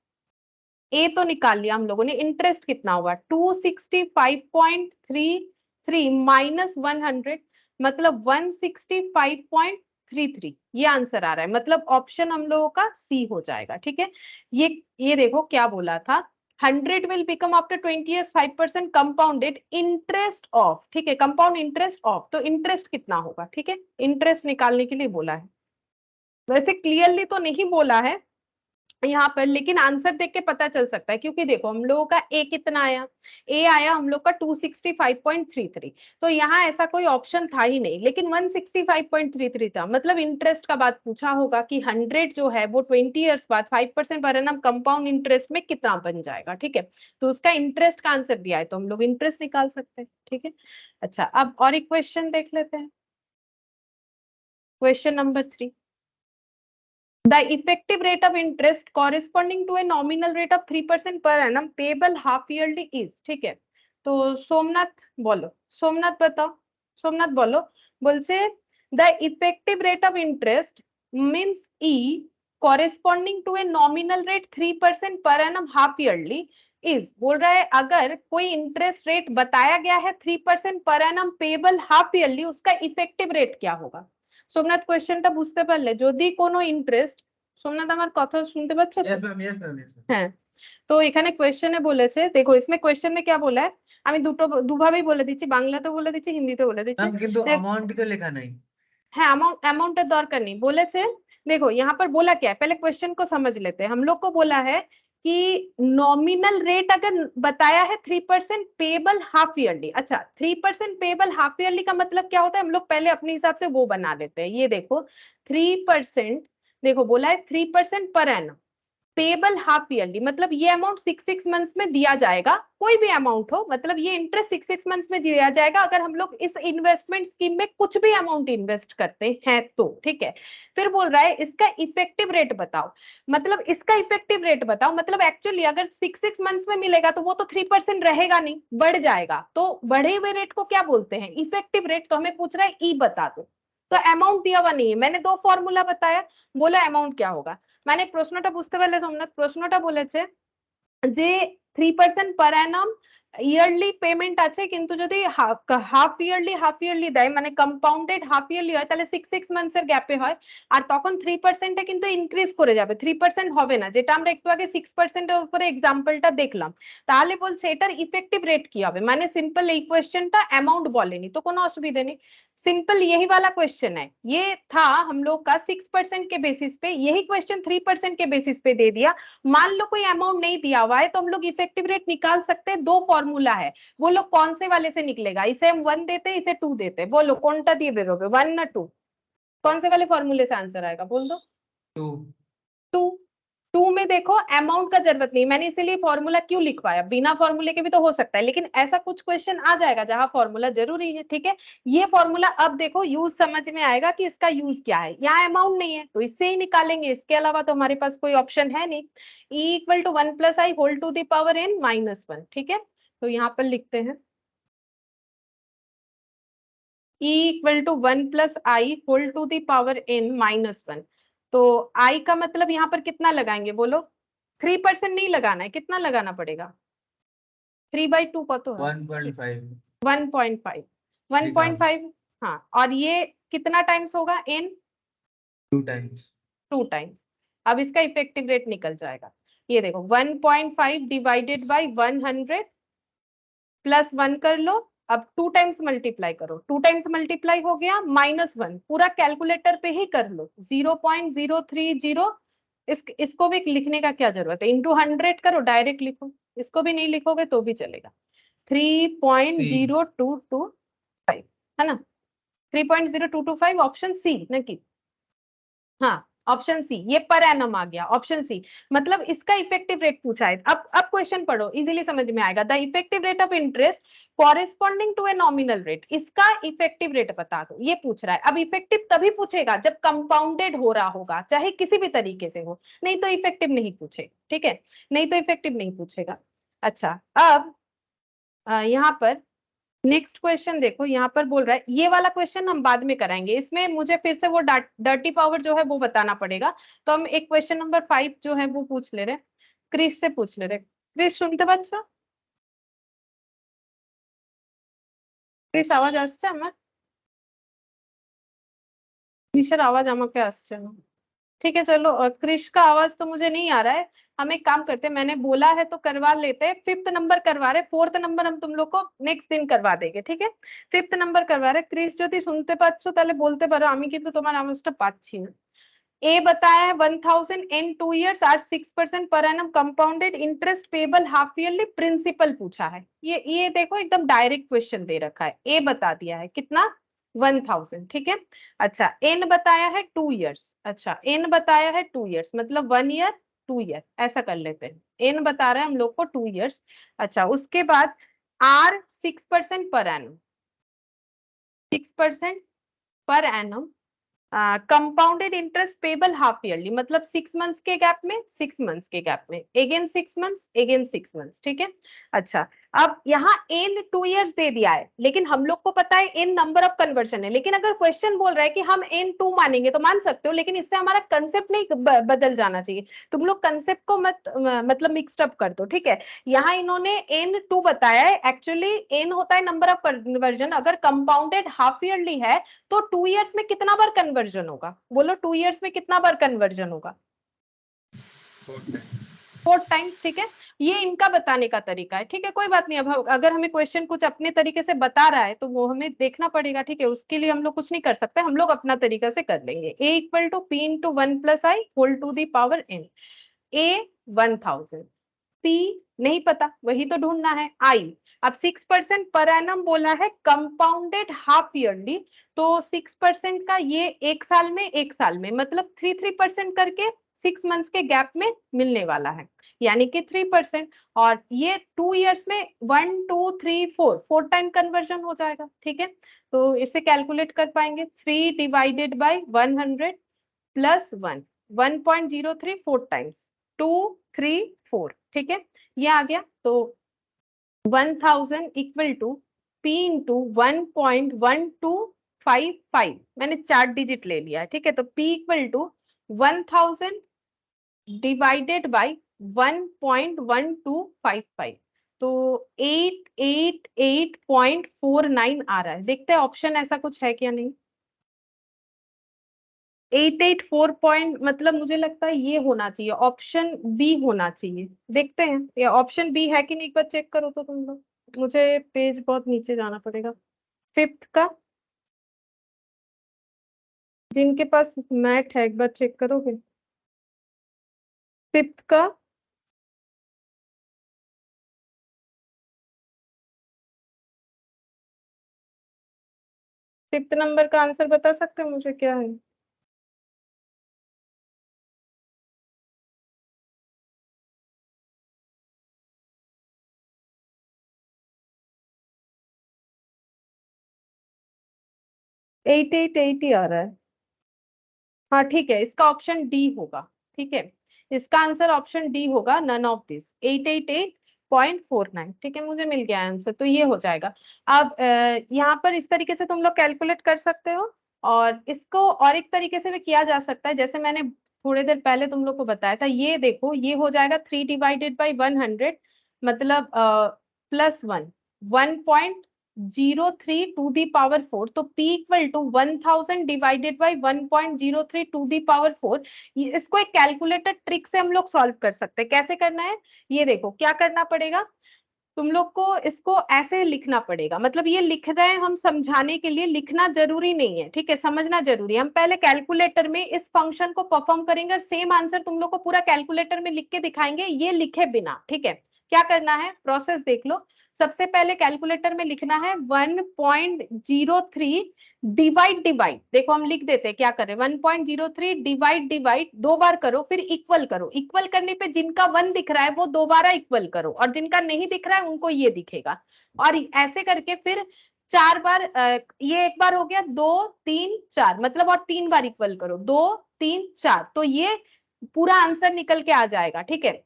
ए तो निकाल लिया हम लोगों ने, इंटरेस्ट कितना होगा 265.33 माइनस 100, मतलब 165.33, ये आंसर आ रहा है, मतलब ऑप्शन हम लोगों का सी हो जाएगा, ठीक है। ये देखो क्या बोला था, 100 will become after 20 years 5% compounded interest of, ठीक है, कंपाउंड इंटरेस्ट ऑफ, तो इंटरेस्ट कितना होगा, ठीक है, इंटरेस्ट निकालने के लिए बोला है। वैसे क्लियरली तो नहीं बोला है यहाँ पर, लेकिन आंसर देख के पता चल सकता है, क्योंकि देखो हम लोगों का ए कितना आया, ए आया हम लोग का 265.33, तो यहाँ ऐसा कोई ऑप्शन था ही नहीं, लेकिन 165.33 था, मतलब इंटरेस्ट का बात पूछा होगा कि 100 जो है वो 20 ईयर्स बाद 5% पर एनम कंपाउंड इंटरेस्ट में कितना बन जाएगा, ठीक है। तो उसका इंटरेस्ट का आंसर दिया है, तो हम लोग इंटरेस्ट निकाल सकते हैं, ठीक है। अच्छा, अब और एक क्वेश्चन देख लेते हैं, question number 3। The effective rate of interest corresponding to a nominal rate of 3% per annum payable half yearly is, ठीक है। तो सोमनाथ बोलो, सोमनाथ बताओ, सोमनाथ बोलो, बोलছে the effective rate of interest means E corresponding to a nominal rate 3% per annum half yearly is, बोल रहा है अगर कोई इंटरेस्ट रेट बताया गया है 3% per annum payable half yearly, उसका इफेक्टिव रेट क्या होगा। সোমনাথ কোয়েশ্চেনটা বুঝতে পারলে, যদি কোনো ইন্টারেস্ট, সোমনাথ আমার কথা শুনতে পাচ্ছ তো?
Yes ma'am, yes ma'am, yes ma'am.
হ্যাঁ, তো এখানে কোয়েশ্চেনে বলেছে, দেখো इसमें কোয়েশ্চেন में क्या बोला है, আমি দুটো দুভাবেই বলে দিচ্ছি, বাংলাতেও বলে দিচ্ছি, হিন্দিতেও বলে দিচ্ছি।
मैम किंतु
দেখ,
अमाउंट भी तो लिखा नहीं।
হ্যাঁ, अमाउंटेর দরকার নেই, বলেছে देखो यहाँ पर बोला क्या है, पहले क्वेश्चन को समझ लेते हैं। हम लोग को बोला है कि नॉमिनल रेट अगर बताया है 3% पेबल हाफ ईयरली। अच्छा, 3% पेबल हाफ ईयरली का मतलब क्या होता है, हम लोग पहले अपने हिसाब से वो बना लेते हैं। ये देखो 3%, देखो बोला है 3% per annum payable half yearly, मतलब ये अमाउंट 6 मंथ्स में दिया जाएगा, कोई भी अमाउंट हो, मतलब ये इंटरेस्ट 6 मंथ्स में दिया जाएगा अगर हम लोग इस इन्वेस्टमेंट स्कीम में कुछ भी अमाउंट इन्वेस्ट करते हैं तो, ठीक है। फिर बोल रहा है इसका इफेक्टिव रेट बताओ, मतलब इसका इफेक्टिव रेट बताओ, मतलब एक्चुअली अगर 6 मंथ्स में मिलेगा तो वो तो 3% रहेगा नहीं, बढ़ जाएगा, तो बढ़े हुए रेट को क्या बोलते हैं, इफेक्टिव रेट। तो हमें पूछ रहा है ई बता दो, तो अमाउंट दिया हुआ नहीं है, मैंने दो फॉर्मूला बताया, बोला अमाउंट क्या होगा। মানে প্রশ্নটা বুঝতে পারলে সোমনাথ, প্রশ্নটা বলেছে যে 3% পার অ্যানাম ইয়ারলি পেমেন্ট আছে, কিন্তু যদি হাফ ইয়ারলি দেয়, মানে কম্পাউন্ডেড হাফ ইয়ারলি হয়, তাহলে 6 মান্থস এর গ্যাপে হয়, আর তখন 3% এ কিন্তু ইনক্রিজ করে যাবে, 3% হবে না, যেটা আমরা একটু আগে 6% এর উপরে एग्जांपलটা দেখলাম। তাহলে বলছে এটার ইফেক্টিভ রেট কি হবে, মানে সিম্পল এই কোশ্চেনটা অ্যামাউন্ট বলেনি, তো কোনো অসুবিধা নেই, सिंपल यही वाला क्वेश्चन है। ये था हम लोग का 6% के बेसिस पे, यही क्वेश्चन 3% के बेसिस पे दे दिया। मान लो कोई अमाउंट नहीं दिया हुआ है तो हम लोग इफेक्टिव रेट निकाल सकते हैं, दो फॉर्मूला है, बोलो कौन से वाले से निकलेगा, इसे हम 1 देते हैं, इसे 2 देते हैं, बोलो कौनटा दिए बेरोगे, 1 ना 2, कौन से वाले फॉर्मूले से आंसर आएगा, बोल दो। 2 2 में देखो अमाउंट का जरूरत नहीं, मैंने इसीलिए फॉर्मूला क्यों लिखवाया, बिना फॉर्मूले के भी तो हो सकता है, लेकिन ऐसा कुछ क्वेश्चन आ जाएगा जहां फॉर्मूला जरूरी है, ठीक है। ये फॉर्मूला अब देखो यूज समझ में आएगा कि इसका यूज क्या है, यहाँ अमाउंट नहीं है तो इससे ही निकालेंगे, इसके अलावा तो हमारे पास कोई ऑप्शन है नहीं। E equal to 1 plus I whole to the power N minus 1, ठीक है। तो यहाँ पर लिखते हैं E equal to 1 plus I whole to the power N minus 1। तो आई का मतलब यहाँ पर कितना लगाएंगे बोलो, 3% नहीं लगाना है, कितना लगाना पड़ेगा, 3/2 कत है
1.5,
1.5, 1.5, हाँ, और ये कितना टाइम्स होगा एन,
2 टाइम्स,
2 टाइम्स। अब इसका इफेक्टिव रेट निकल जाएगा, ये देखो 1.5 डिवाइडेड बाई 100 प्लस 1 कर लो, अब 2 टाइम्स मल्टीप्लाई करो, 2 टाइम्स मल्टीप्लाई हो गया -1, पूरा कैलकुलेटर पे ही कर लो, 0.030, इसको भी लिखने का क्या जरूरत है, इंटू 100 करो, डायरेक्ट लिखो, इसको भी नहीं लिखोगे तो भी चलेगा, 3.0225 है ना, 3.0225 ऑप्शन सी ना की, हाँ। ऑप्शन सी, ये पर एनम आ गया ऑप्शन सी, मतलब इसका इफेक्टिव रेट पूछा है। अब क्वेश्चन पढ़ो, इजीली समझ में आएगा। The effective rate of interest corresponding to a nominal rate, इसका इफेक्टिव रेट बता दो, ये पूछ रहा है। अब इफेक्टिव तभी पूछेगा जब कंपाउंडेड हो रहा होगा, चाहे किसी भी तरीके से हो, नहीं तो इफेक्टिव नहीं पूछे, ठीक है, नहीं तो इफेक्टिव नहीं पूछेगा। अच्छा, अब यहाँ पर नेक्स्ट क्वेश्चन देखो, यहाँ पर बोल रहा है, ये वाला क्वेश्चन हम बाद में कराएंगे, इसमें मुझे फिर से वो डर्टी पावर जो है वो बताना पड़ेगा। तो हम एक क्वेश्चन नंबर 5 जो है वो पूछ ले रहे, क्रिश से पूछ ले रहे। क्रिश শুনতে পাচ্ছ? ক্রিশ আওয়াজ আসছে আমার? ক্রিশের আওয়াজ আমাকে আসছে না। ठीक है चलो, क्रिश का आवाज तो मुझे नहीं आ रहा है। हम एक काम करते हैं, मैंने बोला है तो करवा लेते हैं। 5th नंबर करवा रहे, 4th नंबर हम तुम लोग को नेक्स्ट दिन करवा देंगे, ठीक है। 5th नंबर करवा रहे। क्रिश যদি শুনতে পাচ্ছ তাহলে বলতে পারো, আমি কিন্তু তোমার আওয়াজটা পাচ্ছি না। ए बताया है 1000 इन 2 years are 6% per annum compounded interest payable half yearly principal पूछा है। ये देखो एकदम डायरेक्ट क्वेश्चन दे रखा है। ए बता दिया है कितना 1000, ठीक है। अच्छा, एन बताया है 2 years, अच्छा एन बताया है 2 years मतलब 1 year 2 year, ऐसा कर लेते हैं। एन बता रहे हैं हम लोग को 2 years। अच्छा, उसके बाद are 6% per annum, 6% per annum compounded interest payable half yearly मतलब 6 मंथ्स के गैप में, 6 मंथ्स के गैप में, अगेन 6 मंथ्स, अगेन 6 मंथ्स, ठीक है। अच्छा, अब यहाँ एन 2 years दे दिया है, लेकिन हम लोग को पता है एन नंबर ऑफ कन्वर्जन है। लेकिन अगर क्वेश्चन बोल रहा है कि हम एन 2 मानेंगे तो मान सकते हो, लेकिन इससे हमारा कंसेप्ट नहीं बदल जाना चाहिए। तुम लोग कंसेप्ट को मतलब मिक्सड अप कर दो, ठीक है। यहाँ इन्होंने एन 2 बताया है, एक्चुअली एन होता है नंबर ऑफ कन्वर्जन। अगर कंपाउंडेड हाफ ईयरली है तो 2 years में कितना बार कन्वर्जन होगा, बोलो 2 years में कितना बार कन्वर्जन होगा? 4 टाइम्स, ठीक है। ये इनका बताने का तरीका है, ठीक है, कोई बात नहीं। अब अगर हमें क्वेश्चन कुछ अपने तरीके से बता रहा है तो वो हमें देखना पड़ेगा, ठीक है, उसके लिए हम लोग कुछ नहीं कर सकते, हम लोग अपना तरीका से कर लेंगे। a equal to p into 1 plus I whole to the power n। a 1000, p नहीं पता, वही तो ढूंढना है। i, अब 6% पर एनम बोला है कंपाउंडेड हाफ ईयरली, तो 6% का ये एक साल में, एक साल में मतलब 3% करके 6 मंथ्स के गैप में मिलने वाला है, यानी कि 3%। और ये 2 years में 1 2 3 4 टाइम कन्वर्जन हो जाएगा, ठीक है। तो इसे कैलकुलेट कर पाएंगे, 3 डिवाइडेड बाई 100 प्लस 1, 1.03 4 टाइम्स 2 3 4, ठीक है, ये आ गया। तो 1000 इक्वल टू p इंटू 1.1255, मैंने 4 डिजिट ले लिया है, ठीक है। तो p equal to 1000 divided by 1.1255, तो 888.49 आ रहा है। देखते हैं ऑप्शन ऐसा कुछ है क्या नहीं। 884 पॉइंट मतलब मुझे लगता है ये होना चाहिए, ऑप्शन बी होना चाहिए। देखते हैं ये ऑप्शन बी है कि नहीं, एक बार चेक करो तो तुम लोग, मुझे पेज बहुत नीचे जाना पड़ेगा। 5th का, जिनके पास मैथ है एक बार चेक करोगे 5th का। फिफ्थ नंबर का आंसर बता सकते हो मुझे क्या है? एट एट एट ही आ रहा है। हाँ ठीक है, इसका ऑप्शन डी होगा, ठीक है, इसका आंसर ऑप्शन डी होगा, नन ऑफ दिस, 888.49, ठीक है, मुझे मिल गया आंसर, तो ये हो जाएगा। अब यहाँ पर इस तरीके से तुम लोग कैलकुलेट कर सकते हो, और इसको और एक तरीके से भी किया जा सकता है, जैसे मैंने थोड़ी देर पहले तुम लोग को बताया था। ये देखो, ये हो जाएगा 3 डिवाइडेड बाई 100 मतलब प्लस 1.03 टू दी पावर 4, तो p equal to 1000 divided by 1.03 to the power 4। इसको एक कैलकुलेटर ट्रिक से हम लोग सॉल्व कर सकते हैं। कैसे करना है, ये देखो, क्या करना पड़ेगा तुम लोग को, इसको ऐसे लिखना पड़ेगा, मतलब ये लिख रहे हैं हम समझाने के लिए, लिखना जरूरी नहीं है, ठीक है, समझना जरूरी है। हम पहले कैलकुलेटर में इस फंक्शन को परफॉर्म करेंगे और सेम आंसर तुम लोग को पूरा कैलकुलेटर में लिख के दिखाएंगे, ये लिखे बिना, ठीक है। क्या करना है, प्रोसेस देख लो। सबसे पहले कैलकुलेटर में लिखना है 1.03 डिवाइड डिवाइड, देखो हम लिख देते हैं क्या करें, 1.03 डिवाइड डिवाइड, 2 बार करो फिर इक्वल करो, इक्वल करने पे जिनका 1 दिख रहा है वो दोबारा इक्वल करो और जिनका नहीं दिख रहा है उनको ये दिखेगा, और ऐसे करके फिर 4 बार, ये एक बार हो गया, 2 3 4 मतलब, और 3 बार इक्वल करो, 2 3 4, तो ये पूरा आंसर निकल के आ जाएगा, ठीक है,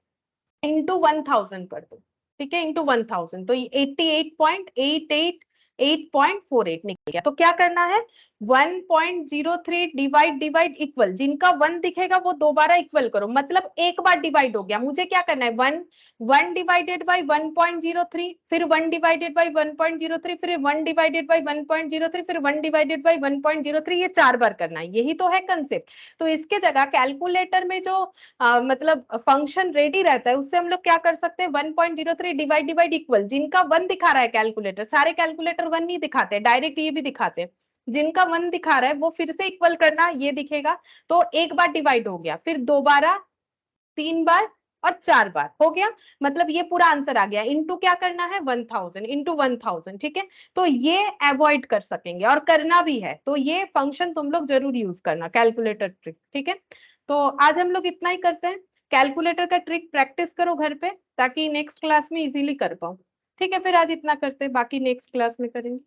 इंटू 1000 कर दो, ठीक है, इंटू 1000, तो ये 88.848 निकल गया। तो क्या करना है, 1.03 डिवाइड डिवाइड इक्वल, जिनका 1 दिखेगा वो दोबारा इक्वल करो, मतलब एक बार डिवाइड हो गया, मुझे क्या करना है, 1 डिवाइडेड बाई 1.03, फिर 1 डिवाइडेड बाई 1.03, फिर 1 डिवाइडेड बाई 1.03, फिर 1 डिवाइडेड बाई 1.03, ये 4 बार करना है, यही तो है कंसेप्ट। तो इसके जगह कैलकुलेटर में जो मतलब फंक्शन रेडी रहता है उससे हम लोग क्या कर सकते हैं, 1.03 डिवाइड डिवाइड इक्वल, जिनका 1 दिखा रहा है कैलकुलेटर, सारे कैलकुलेटर 1 नहीं दिखाते, डायरेक्ट ये भी दिखाते हैं, जिनका 1 दिखा रहा है वो फिर से इक्वल करना, ये दिखेगा, तो एक बार डिवाइड हो गया, फिर 2 बार, 3 बार और 4 बार हो गया, मतलब ये पूरा आंसर आ गया, इनटू क्या करना है 1000, इंटू 1000, ठीक है, तो ये अवॉइड कर सकेंगे और करना भी है, तो ये फंक्शन तुम लोग जरूर यूज करना, कैलकुलेटर ट्रिक, ठीक है। तो आज हम लोग इतना ही करते हैं, कैलकुलेटर का ट्रिक प्रैक्टिस करो घर पे ताकि नेक्स्ट क्लास में इजीली कर पाओ, ठीक है, फिर आज इतना करते हैं, बाकी नेक्स्ट क्लास में करेंगे।